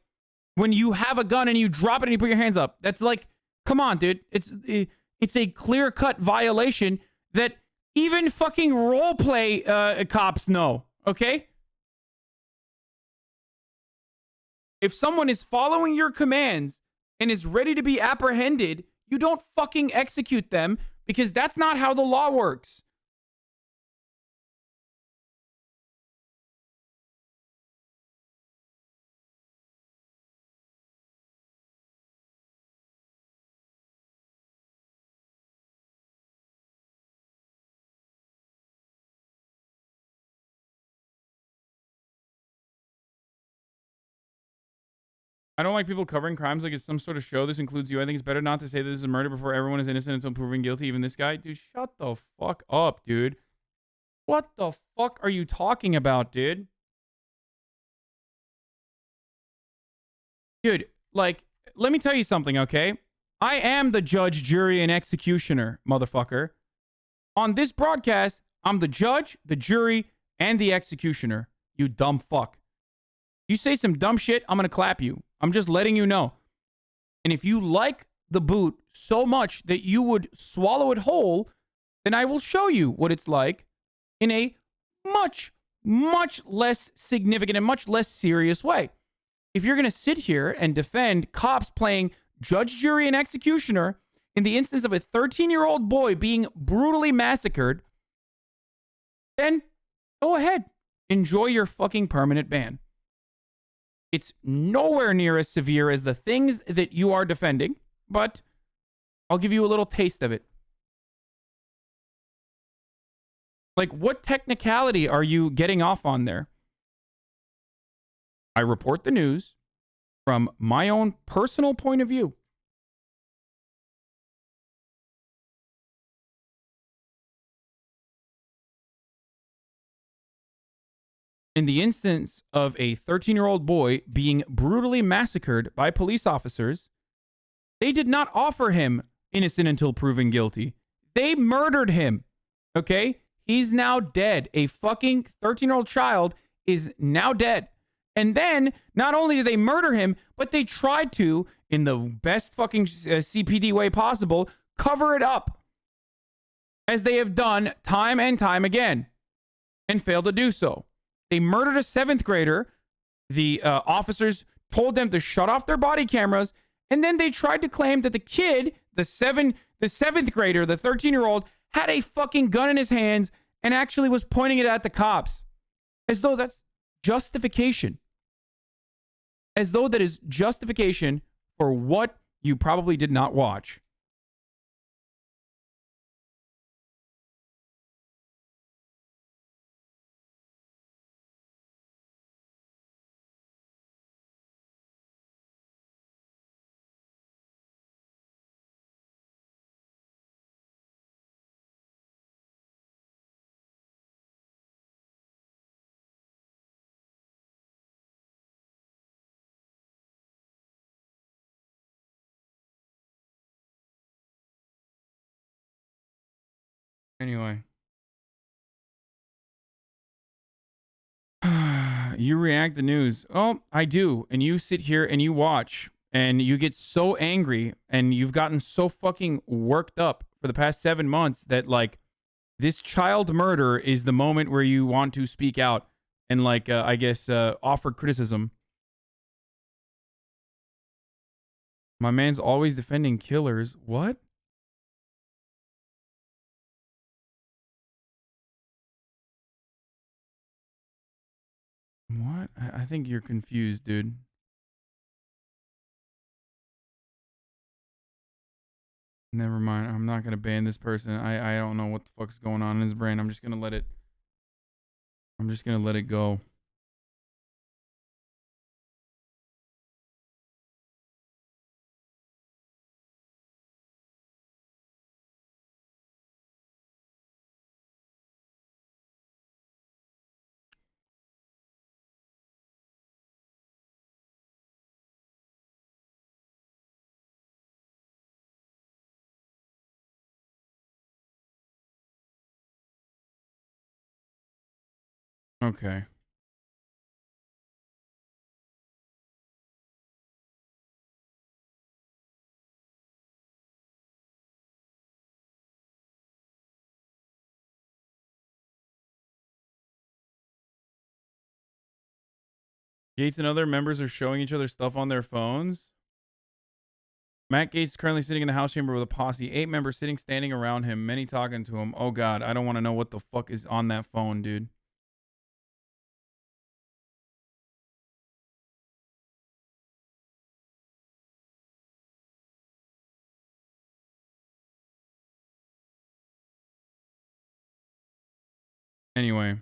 when you have a gun and you drop it and you put your hands up. That's like, come on, dude. It's a clear-cut violation that even fucking roleplay cops know, okay? If someone is following your commands and is ready to be apprehended, you don't fucking execute them, because that's not how the law works. I don't like people covering crimes like it's some sort of show. This includes you. I think it's better not to say that this is a murder before everyone is innocent until proven guilty. Even this guy. Dude, shut the fuck up, dude. What the fuck are you talking about, dude? Dude, like, let me tell you something, okay? I am the judge, jury, and executioner, motherfucker. On this broadcast, I'm the judge, the jury, and the executioner. You dumb fuck. You say some dumb shit, I'm gonna clap you. I'm just letting you know. And if you like the boot so much that you would swallow it whole, then I will show you what it's like in a much, much less significant and much less serious way. If you're going to sit here and defend cops playing judge, jury, and executioner in the instance of a 13-year-old boy being brutally massacred, then go ahead. Enjoy your fucking permanent ban. It's nowhere near as severe as the things that you are defending, but I'll give you a little taste of it. Like, what technicality are you getting off on there? I report the news from my own personal point of view. In the instance of a 13-year-old boy being brutally massacred by police officers, they did not offer him innocent until proven guilty. They murdered him. Okay? He's now dead. A fucking 13-year-old child is now dead. And then, not only did they murder him, but they tried to, in the best fucking CPD way possible, cover it up. As they have done time and time again. And failed to do so. They murdered a 7th grader. The officers told them to shut off their body cameras. And then they tried to claim that the kid, the 7th grader, the 13-year-old, had a fucking gun in his hands and actually was pointing it at the cops. As though that's justification. as though that is justification for what you probably did not watch. Anyway. You react to news. Oh, I do. And you sit here and you watch and you get so angry and you've gotten so fucking worked up for the past 7 months that like this child murder is the moment where you want to speak out and like, I guess, offer criticism. My man's always defending killers. What? What? I think you're confused, dude. Never mind. I'm not gonna ban this person. I don't know what the fuck's going on in his brain. I'm just gonna let it go. Okay. Gates and other members are showing each other stuff on their phones. Matt Gates is currently sitting in the House chamber with a posse. 8 members sitting, standing around him. Many talking to him. Oh, God. I don't want to know what the fuck is on that phone, dude. Anyway.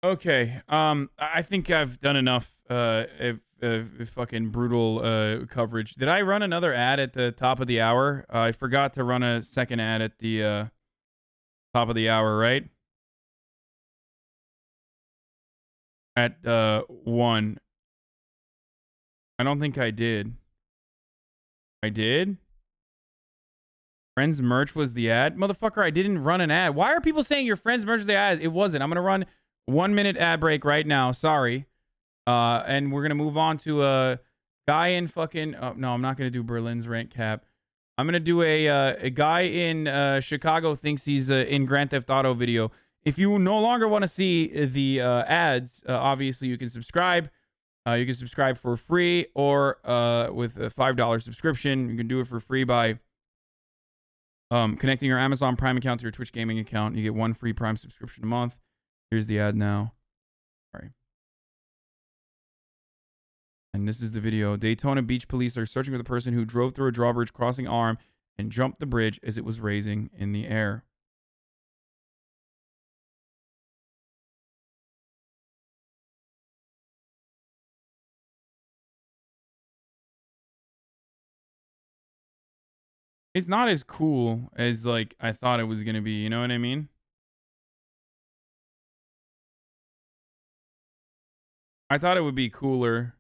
Okay. I think I've done enough fucking brutal coverage. Did I run another ad at the top of the hour? I forgot to run a second ad at the top of the hour, right? At 1. I don't think I did. I did? Friends merch was the ad? Motherfucker, I didn't run an ad. Why are people saying your friends merch was the ad? It wasn't. I'm going to run 1 minute ad break right now. Sorry. And we're going to move on to a guy in fucking... Oh, no, I'm not going to do Berlin's rent cap. I'm going to do a guy in Chicago thinks he's in Grand Theft Auto video. If you no longer want to see the ads, obviously you can subscribe. You can subscribe for free or with a $5 subscription. You can do it for free by connecting your Amazon Prime account to your Twitch gaming account. You get 1 free Prime subscription a month. Here's the ad now. Sorry. And this is the video. Daytona Beach police are searching for the person who drove through a drawbridge crossing arm and jumped the bridge as it was raising in the air. It's not as cool as like I thought it was going to be. You know what I mean? I thought it would be cooler.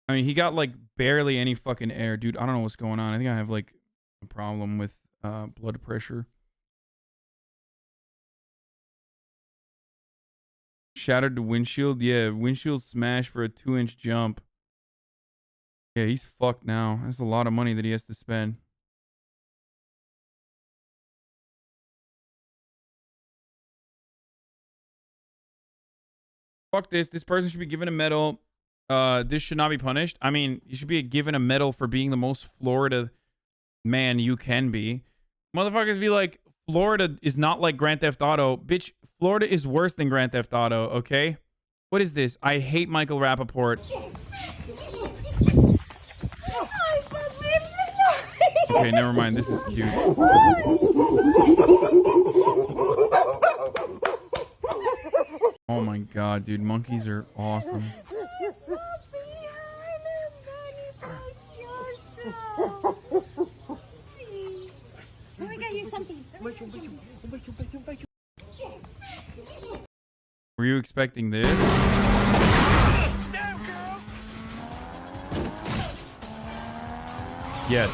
I mean, he got like barely any fucking air, dude. I don't know what's going on. I think I have like a problem with blood pressure. Shattered the windshield. Yeah, windshield smash for a 2-inch jump. Yeah, he's fucked now. That's a lot of money that he has to spend. Fuck this. This person should be given a medal. This should not be punished. I mean, you should be given a medal for being the most Florida man you can be. Motherfuckers be like, Florida is not like Grand Theft Auto. Bitch, Florida is worse than Grand Theft Auto, okay? What is this? I hate Michael Rappaport. Okay, never mind. This is cute. Oh my god, dude. Monkeys are awesome. Let me get you something. Were you expecting this? Yes.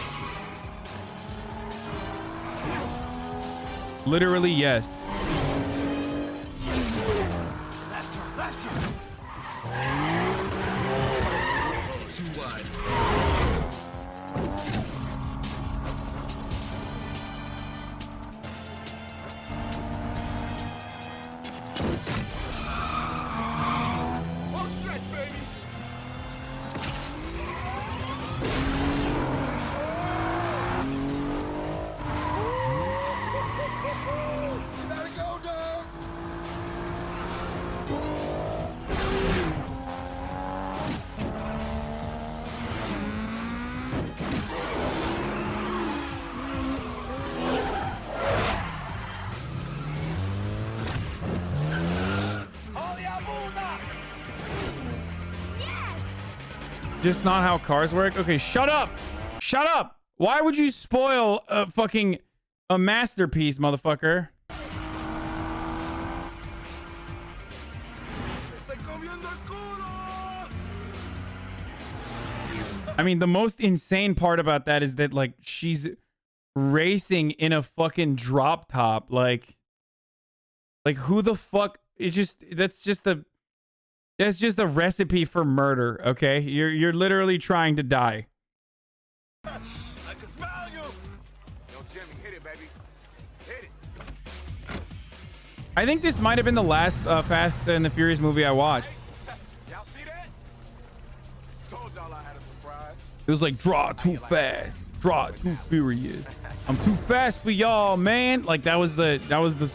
Literally, yes. Last turn. Too wide. Stretch, baby. Just not how cars work? Okay, shut up! Shut up! Why would you spoil a masterpiece, motherfucker? I mean, the most insane part about that is that, like, she's racing in a fucking drop top. Like who the fuck? That's just a recipe for murder, okay? You're literally trying to die. I can smell you. Yo, Jimmy, hit it, baby. Hit it. I think this might have been the last Fast and the Furious movie I watched. Y'all see that? Told y'all I had a surprise. It was like, draw too fast, draw too furious. I'm too fast for y'all, man. Like that was the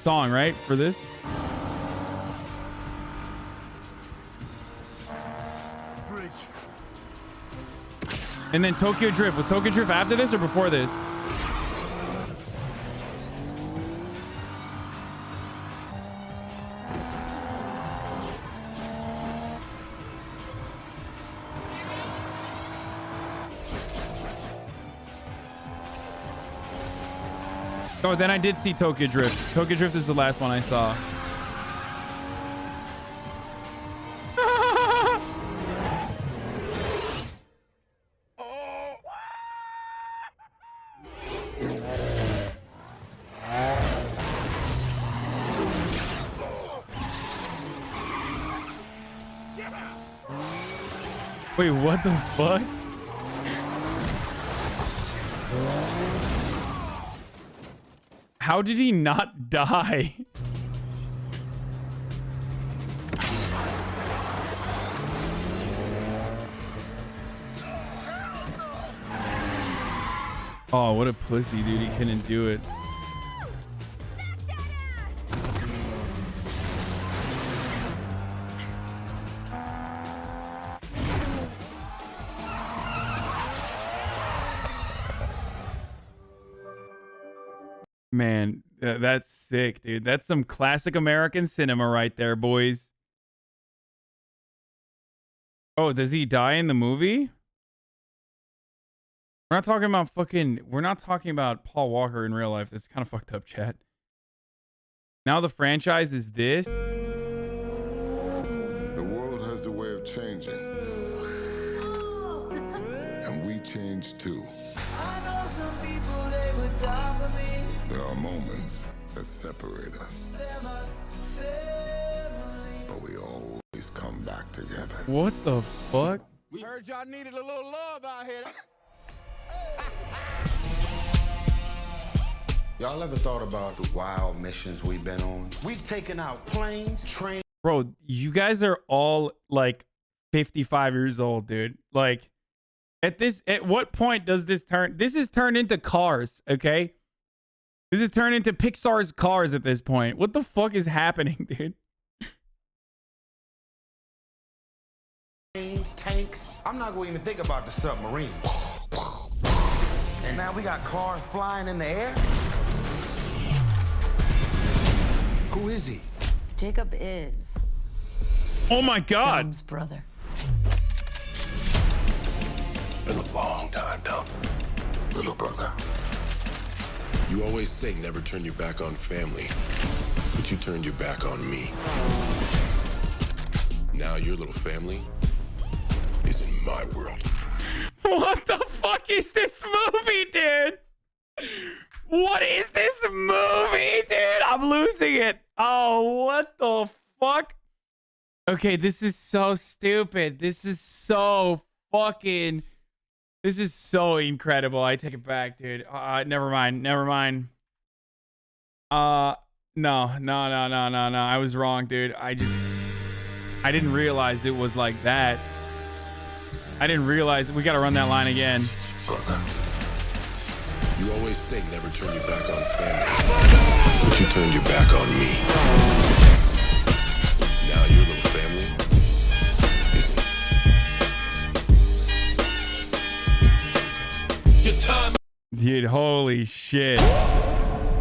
song, right? For this. And then Tokyo Drift. Was Tokyo Drift after this or before this? Oh, then I did see Tokyo Drift. Tokyo Drift is the last one I saw. Wait, what the fuck? How did he not die? Oh, what a pussy, dude. He couldn't do it. Man, that's sick, dude. That's some classic American cinema right there, boys. Oh, does he die in the movie? We're not talking about Paul Walker in real life. This is kind of fucked up, chat. Now the franchise is this? The world has a way of changing. And we change too. I know some people, they would die for me. There are moments that separate us. They're my family. But we always come back together. What the fuck? We heard y'all needed a little love out here. Y'all ever thought about the wild missions we've been on? We've taken out planes, trains. Bro, you guys are all like 55 years old, dude. Like at what point does this turn? This is turned into Cars, okay? This is turned into Pixar's Cars at this point. What the fuck is happening, dude? Tanks. I'm not going to even think about the submarine. And now we got cars flying in the air? Who is he? Jacob is. Oh my God. Dom's brother. Been a long time, Dom. Little brother. You always say never turn your back on family, but you turned your back on me. Now your little family is in my world. What the fuck is this movie, dude? What is this movie, dude? I'm losing it. Oh, what the fuck? Okay, this is so stupid. This is so fucking... This is so incredible. I take it back, dude. Never mind. Never mind. No. I was wrong, dude. I didn't realize it was like that. I didn't realize. We got to run that line again. Brother. You always say never turn your back on family, but you turned your back on me. Now your little family is your time. Dude, holy shit.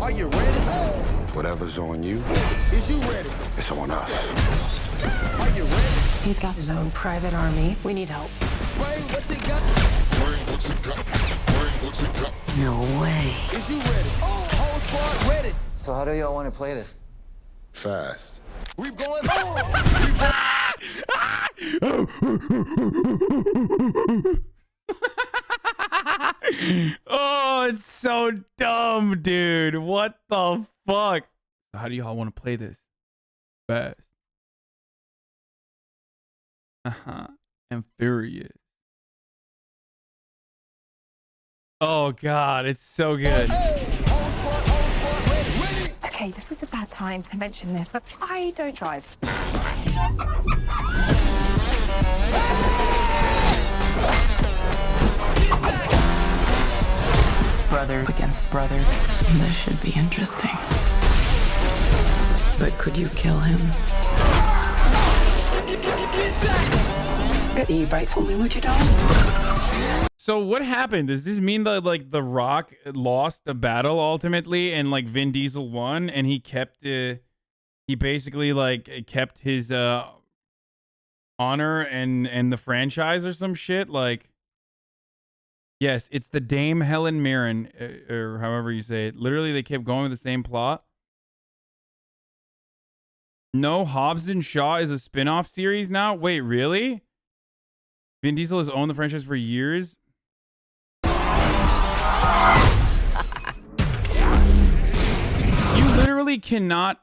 Are you ready? Whatever's on you, is you ready? It's on us. Are you ready? He's got his own private army. We need help. What you got? What you got? No way. Is you ready? Whole squad ready. So how do y'all want to play this? Fast. We going home. Oh, it's so dumb, dude. What the fuck? How do y'all want to play this? Fast. And furious. Oh God, it's so good. Okay, this is a bad time to mention this, but I don't drive. Brother against brother. This should be interesting. But could you kill him? Get the e-brake for me, would you, darling? So what happened? Does this mean that like The Rock lost the battle ultimately, and like Vin Diesel won, and he kept he basically like kept his honor and the franchise or some shit? Like, yes, it's the Dame Helen Mirren, or however you say it. Literally, they kept going with the same plot. No, Hobbs and Shaw is a spin-off series now? Wait, really? Vin Diesel has owned the franchise for years? You literally cannot...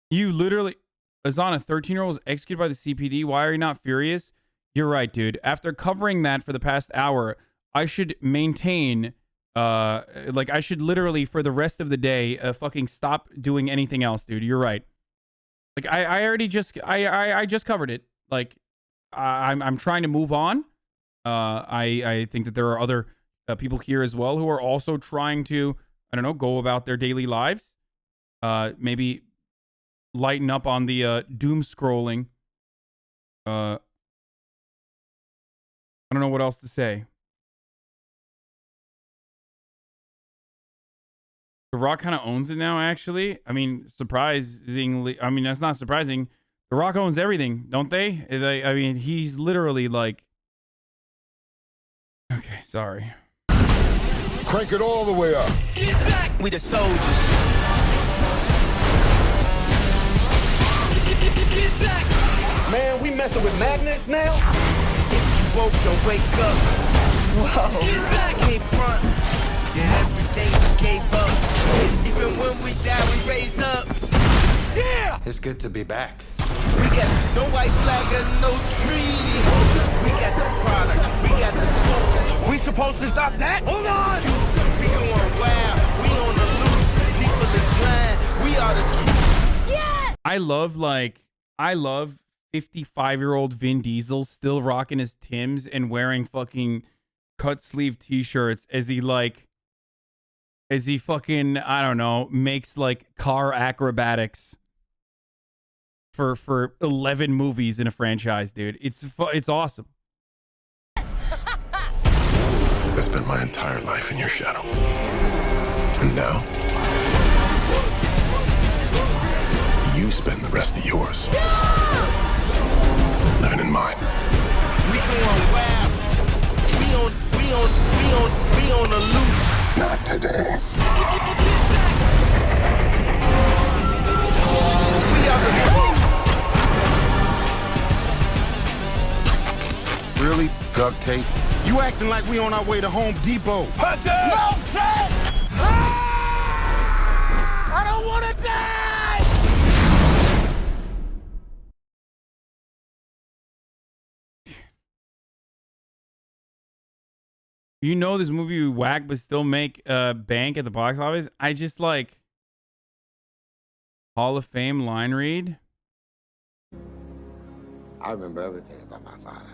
You literally... Hasan, a 13-year-old was executed by the CPD. Why are you not furious? You're right, dude. After covering that for the past hour, I should maintain... like, I should literally, for the rest of the day, fucking stop doing anything else, dude. You're right. Like, I already just... I just covered it. Like, I'm trying to move on. I think that there are other people here as well who are also trying to, I don't know, go about their daily lives. Maybe lighten up on the doom scrolling. I don't know what else to say. The Rock kind of owns it now, actually. I mean, surprisingly, I mean, that's not surprising. The Rock owns everything, don't they? I mean, he's literally like... Okay, sorry. Crank it all the way up. Get back! We the soldiers. Get back! Man, we messing with magnets now? If you woke, don't wake up. Whoa. Get back! Came front. Yeah, everything we gave up. Even when we die, we raise up. Yeah! It's good to be back. We got no white flag and no treaty. We got the product. We got the tools. We supposed to stop that? Hold on! We going wild. We on the loose. People is blind. We are the truth. Yeah! I love 55-year-old Vin Diesel still rocking his Timbs and wearing fucking cut sleeve t-shirts as he like as he fucking, I don't know, makes like car acrobatics for 11 movies in a franchise, dude. It's awesome. I spent my entire life in your shadow. And now, you spend the rest of yours living in mine. We going wild. We on the loose. Not today. Really? Duct tape? You acting like we on our way to Home Depot. Hunter! No, Ted! I don't want to die! You know this movie would whack but still make bank at the box office. I just like Hall of Fame line read. I remember everything about my father.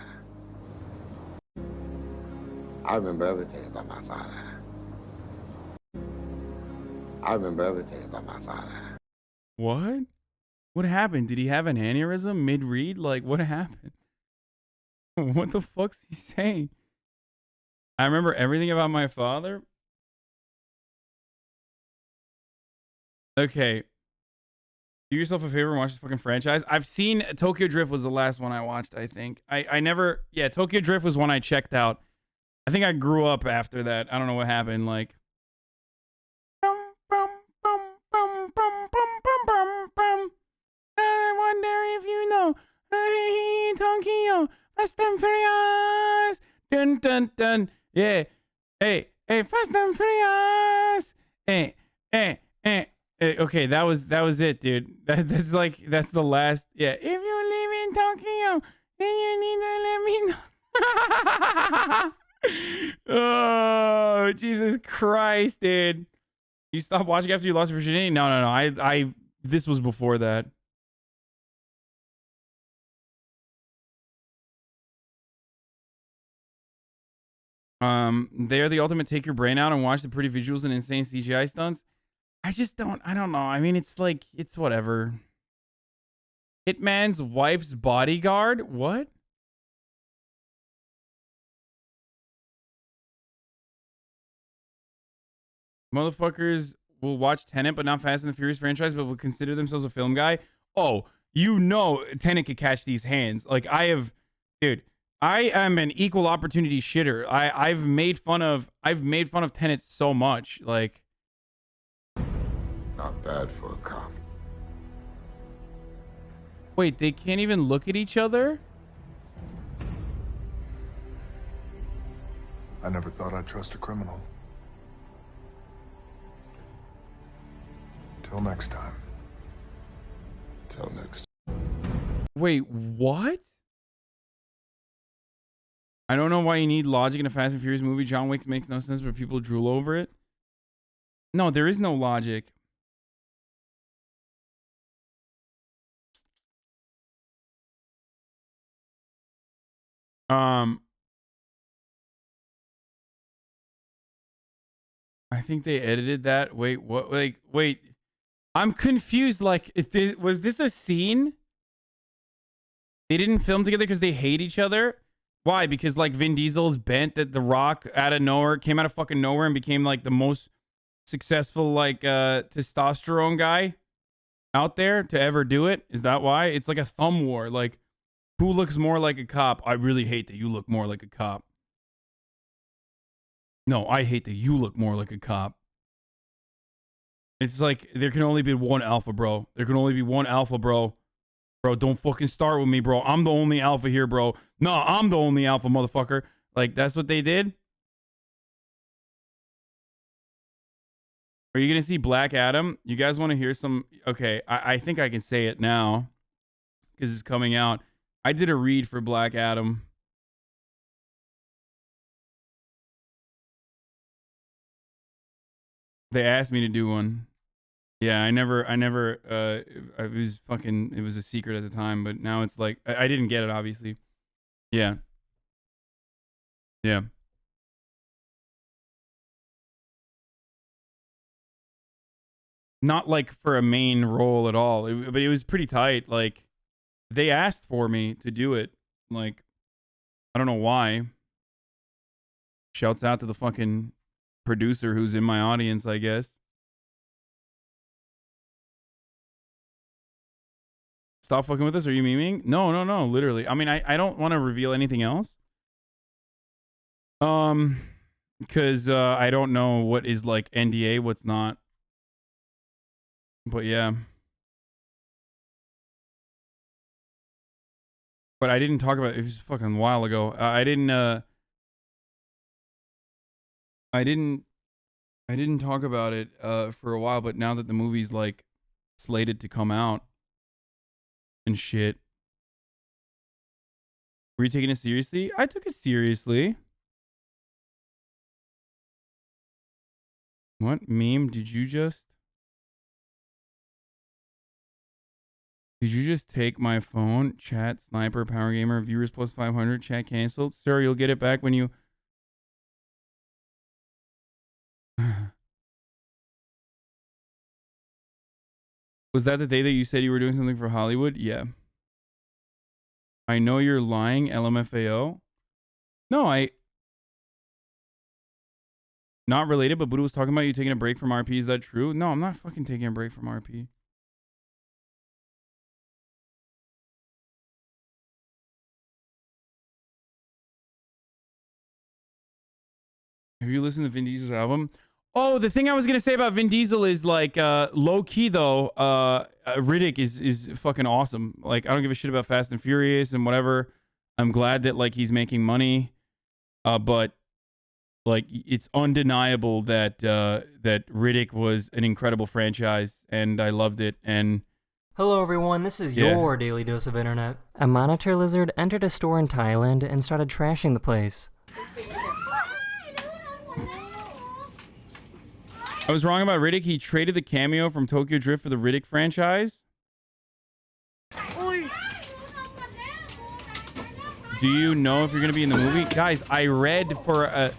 I remember everything about my father. I remember everything about my father. What? What happened? Did he have an aneurysm mid-read? Like, what happened? What the fuck's he saying? I remember everything about my father. Okay. Do yourself a favor and watch this fucking franchise. I've seen Tokyo Drift was the last one I watched, I think. I never... Yeah, Tokyo Drift was one I checked out. I think I grew up after that. I don't know what happened. Like... I wonder if you know. Tokyo, Fast and Furious. Dun dun dun. Yeah. Hey, Fast and Furious. Okay, that was it, dude. That's the last. Yeah. If you live in Tokyo, then you need to let me know. Oh, Jesus Christ, dude. You stopped watching after you lost your virginity? No. I this was before that. They're the ultimate take your brain out and watch the pretty visuals and insane CGI stunts. I don't know. I mean, it's like, it's whatever. Hitman's wife's bodyguard? What? Motherfuckers will watch Tenet but not Fast and the Furious franchise, but will consider themselves a film guy. Oh, you know Tenet could catch these hands. Like, dude, I am an equal opportunity shitter. I've made fun of Tenet so much. Like, Not bad for a cop. wait, they can't even look at each other? I never thought I'd trust a criminal. Till next time. Till next. Wait, what? I don't know why you need logic in a Fast and Furious movie. John Wick makes no sense, but people drool over it. No, there is no logic. I think they edited that. Wait, what? Like, wait. I'm confused. Like, was this a scene? They didn't film together because they hate each other? Why? Because, like, Vin Diesel is bent that The Rock out of nowhere, came out of fucking nowhere and became, like, the most successful, like, testosterone guy out there to ever do it? Is that why? It's like a thumb war. Like, who looks more like a cop? I really hate that you look more like a cop. No, I hate that you look more like a cop. It's like, there can only be one alpha, bro. There can only be one alpha, bro. Bro, don't fucking start with me, bro. I'm the only alpha here, bro. No, I'm the only alpha, motherfucker. Like, that's what they did? Are you going to see Black Adam? You guys want to hear some... Okay, I think I can say it now. Because it's coming out. I did a read for Black Adam. They asked me to do one. Yeah, it was a secret at the time, but now it's like, I didn't get it, obviously. Yeah. Yeah. not like for a main role at all. But it was pretty tight. Like, they asked for me to do it. Like, I don't know why. Shouts out to the fucking producer who's in my audience, I guess. Stop fucking with us? Are you memeing? No, literally. I mean, I don't want to reveal anything else. Because I don't know what is like NDA, what's not. But yeah. But I didn't talk about it. It was a fucking while ago. I didn't talk about it for a while, but now that the movie's like slated to come out and shit. Were you taking it seriously? I took it seriously. What meme did you just take my phone? Chat, sniper, power gamer, viewers plus 500, chat canceled. Sir, you'll get it back when you... Was that the day that you said you were doing something for Hollywood? Yeah. I know you're lying, LMFAO. No, not related, but Buddha was talking about you taking a break from RP. Is that true? No, I'm not fucking taking a break from RP. Have you listened to Vin Diesel's album? Oh, the thing I was going to say about Vin Diesel is like low key though, Riddick is fucking awesome. Like I don't give a shit about Fast and Furious and whatever. I'm glad that like he's making money. But like it's undeniable that that Riddick was an incredible franchise and I loved it. And hello everyone, this is your daily dose of internet. A monitor lizard entered a store in Thailand and started trashing the place. I was wrong about Riddick. He traded the cameo from Tokyo Drift for the Riddick franchise. Do you know if you're going to be in the movie? Guys, I read for a...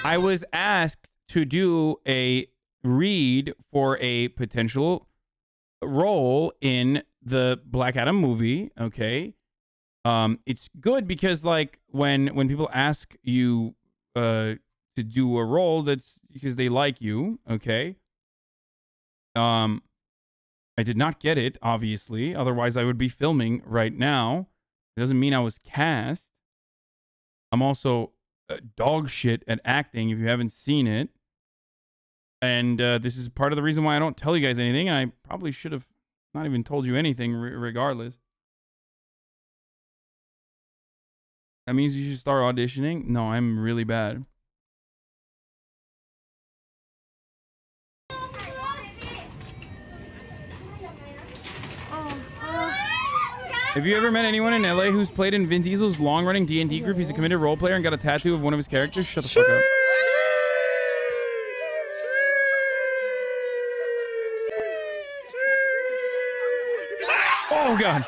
I was asked to do a read for a potential role in the Black Adam movie, okay? It's good because, like, when people ask you... to do a role, that's because they like you, okay? I did not get it, obviously. Otherwise, I would be filming right now. It doesn't mean I was cast. I'm also dog shit at acting, if you haven't seen it. And this is part of the reason why I don't tell you guys anything, and I probably should have not even told you anything regardless. That means you should start auditioning? No, I'm really bad. Have you ever met anyone in LA who's played in Vin Diesel's long-running D&D group? He's a committed role player and got a tattoo of one of his characters. Shut the fuck up. Oh, God.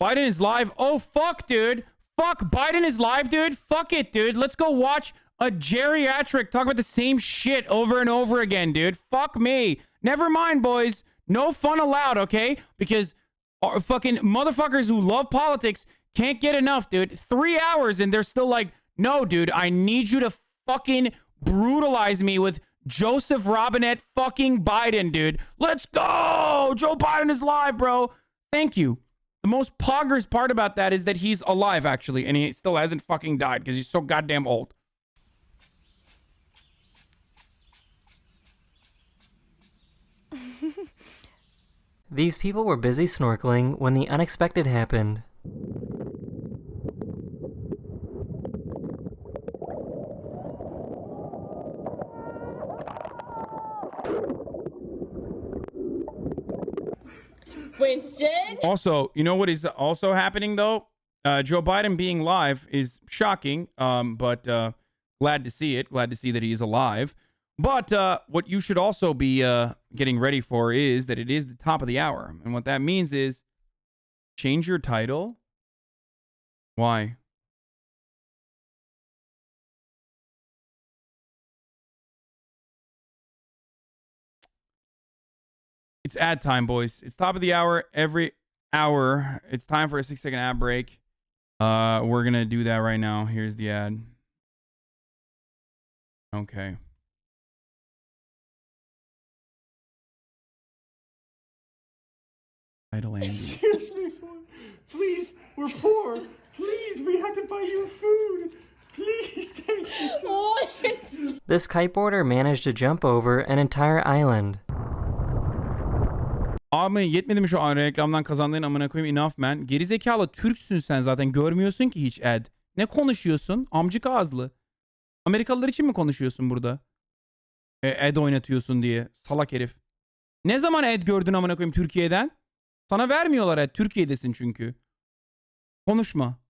Biden is live. Oh, fuck, dude. Fuck, Biden is live, dude. Fuck it, dude. Let's go watch a geriatric talk about the same shit over and over again, dude. Fuck me. Never mind, boys. No fun allowed, okay? Because fucking motherfuckers who love politics can't get enough, dude. 3 hours and they're still like, no, dude, I need you to fucking brutalize me with Joseph Robinette fucking Biden, dude. Let's go! Joe Biden is live, bro. Thank you. The most poggers part about that is that he's alive, actually, and he still hasn't fucking died because he's so goddamn old. These people were busy snorkeling when the unexpected happened. Winston? Also, you know what is also happening, though? Joe Biden being live is shocking, but glad to see it. Glad to see that he is alive. But what you should also be getting ready for is that it is the top of the hour. And what that means is change your title. Why? It's ad time, boys. It's top of the hour every hour. It's time for a 6-second ad break. We're going to do that right now. Here's the ad. Okay. Idle Andy. Excuse me, please, we're poor. Please, we have to buy you food. Please, thank you so much. This kiteboarder managed to jump over an entire island. Abi yetmedi mi şu an reklamdan kazandığın amına koyayım enough man. Gerizekalı Türksün sen zaten görmüyorsun ki hiç ad. Ne konuşuyorsun? Amcık ağızlı. Amerikalılar için mi konuşuyorsun burada? Ad oynatıyorsun diye. Salak herif. Ne zaman ad gördün amına koyayım Türkiye'den? Sana vermiyorlar ad. Türkiye'desin çünkü. Konuşma.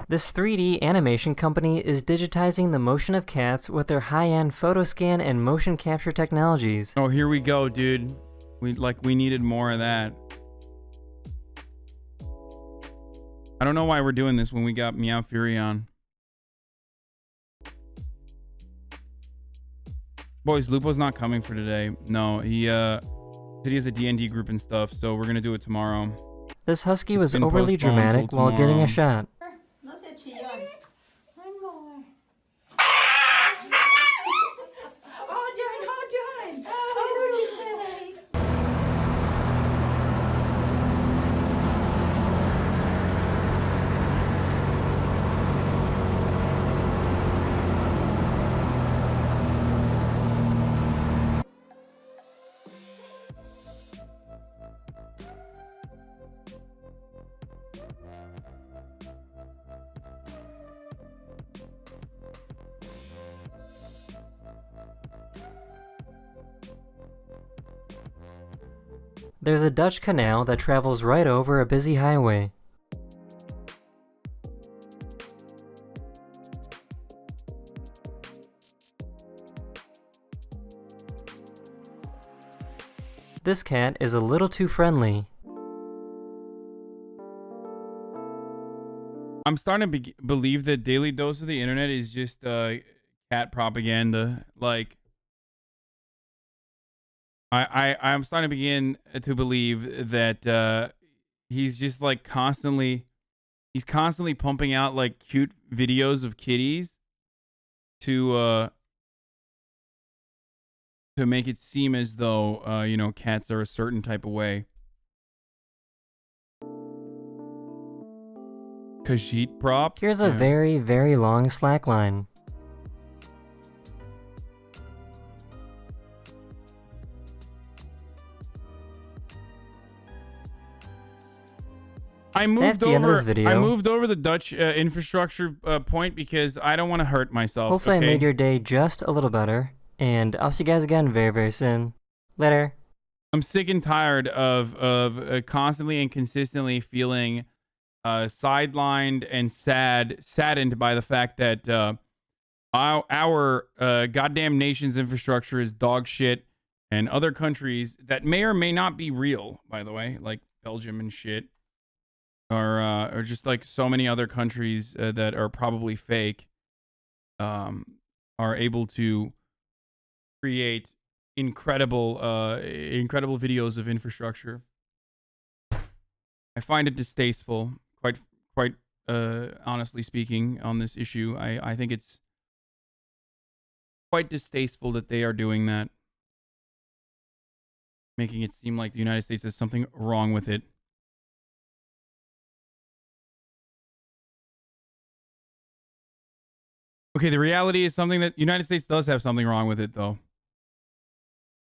This 3D animation company is digitizing the motion of cats with their high-end photo scan and motion capture technologies. Oh, here we go, dude. We needed more of that. I don't know why we're doing this when we got Meow Fury on. Boys, Lupo's not coming for today. No, he said he has a D&D group and stuff, so we're gonna do it tomorrow. This husky was overly dramatic while getting a shot. There's a Dutch canal that travels right over a busy highway. This cat is a little too friendly. I'm starting to believe that Daily Dose of the Internet is just cat propaganda. Like, I'm starting to begin to believe that he's just like constantly pumping out like cute videos of kitties to make it seem as though you know, cats are a certain type of way. Khajiit prop. Here's a very, very long slackline. I moved That's the end of this video. I moved over the Dutch infrastructure point because I don't want to hurt myself. Hopefully okay? I made your day just a little better. And I'll see you guys again very, very soon. Later. I'm sick and tired of constantly and consistently feeling sidelined and saddened by the fact that our goddamn nation's infrastructure is dog shit, and other countries that may or may not be real, by the way, like Belgium and shit, or just like so many other countries that are probably fake, are able to create incredible videos of infrastructure. I find it distasteful, quite honestly speaking, on this issue. I think it's quite distasteful that they are doing that, making it seem like the United States has something wrong with it. Okay, the reality is something that the United States does have something wrong with it, though.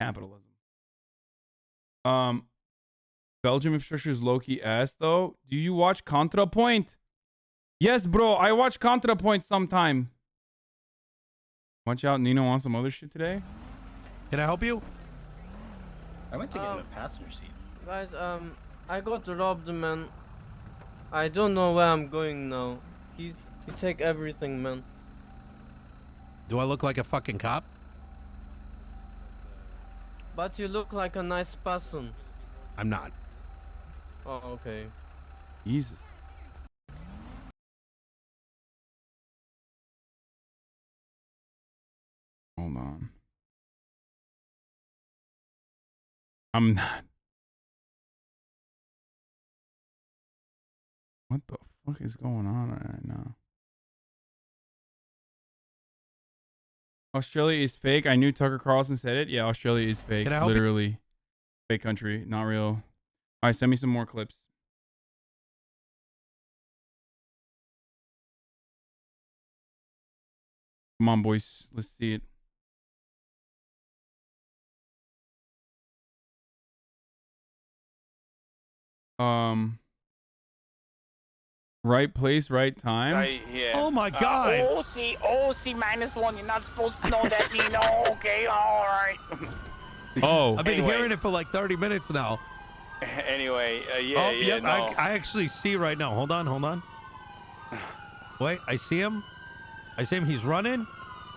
Capitalism. Belgium infrastructure is low-key ass, though. Do you watch ContraPoint? Yes, bro. I watch ContraPoint sometime. Watch out, Nino wants some other shit today. Can I help you? I went to get in the passenger seat. Guys, I got robbed, man. I don't know where I'm going now. He take everything, man. Do I look like a fucking cop? But you look like a nice person. I'm not. Oh, okay. Jesus. I'm not. What the fuck is going on right now? Australia is fake. I knew Tucker Carlson said it. Yeah, Australia is fake. Can I help you? Literally. Fake country. Not real. All right, send me some more clips. Come on, boys. Let's see it. Right place, right time. Right here. Oh my God. OC -1. You're not supposed to know that, Nino. Okay, all right. Oh. I've been hearing it for like 30 minutes now. Anyway, yeah, Oh, yeah, yep, no. I actually see right now. Hold on. Wait, I see him. He's running.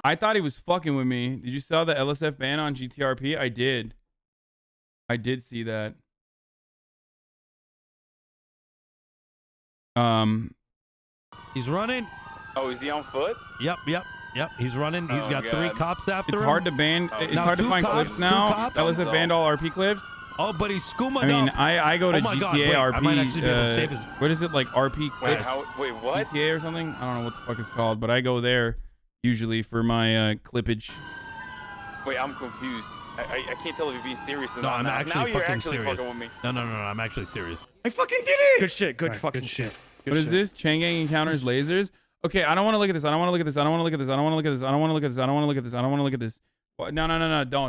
I thought he was fucking with me. Did you saw the LSF ban on GTRP? I did see that. He's running. Oh, is he on foot? Yep. He's running. He's got 3 cops after him. It's hard to ban. It's Now, hard to 2 find cops, clips now. 2 cops. LSF banned all RP clips. Oh, but he's scumaed I mean, up. I go to Oh my GTA God, wait, RP. I might actually be able to save his... What is it, like RP clips? Wait, what? GTA or something? I don't know what the fuck it's called, but I go there usually for my clippage. Wait, I'm confused. I can't tell if you're being serious or No, not. I'm Now actually you're fucking actually serious. fucking with me. No, I'm actually serious. I fucking did it! Good shit. Good fucking shit. What is this? Changang encounters lasers. Okay, I don't want to look at this. I don't want to look at this. I don't want to look at this. I don't want to look at this. I don't want to look at this. I don't want to look at this. I don't want to look at this. No, don't.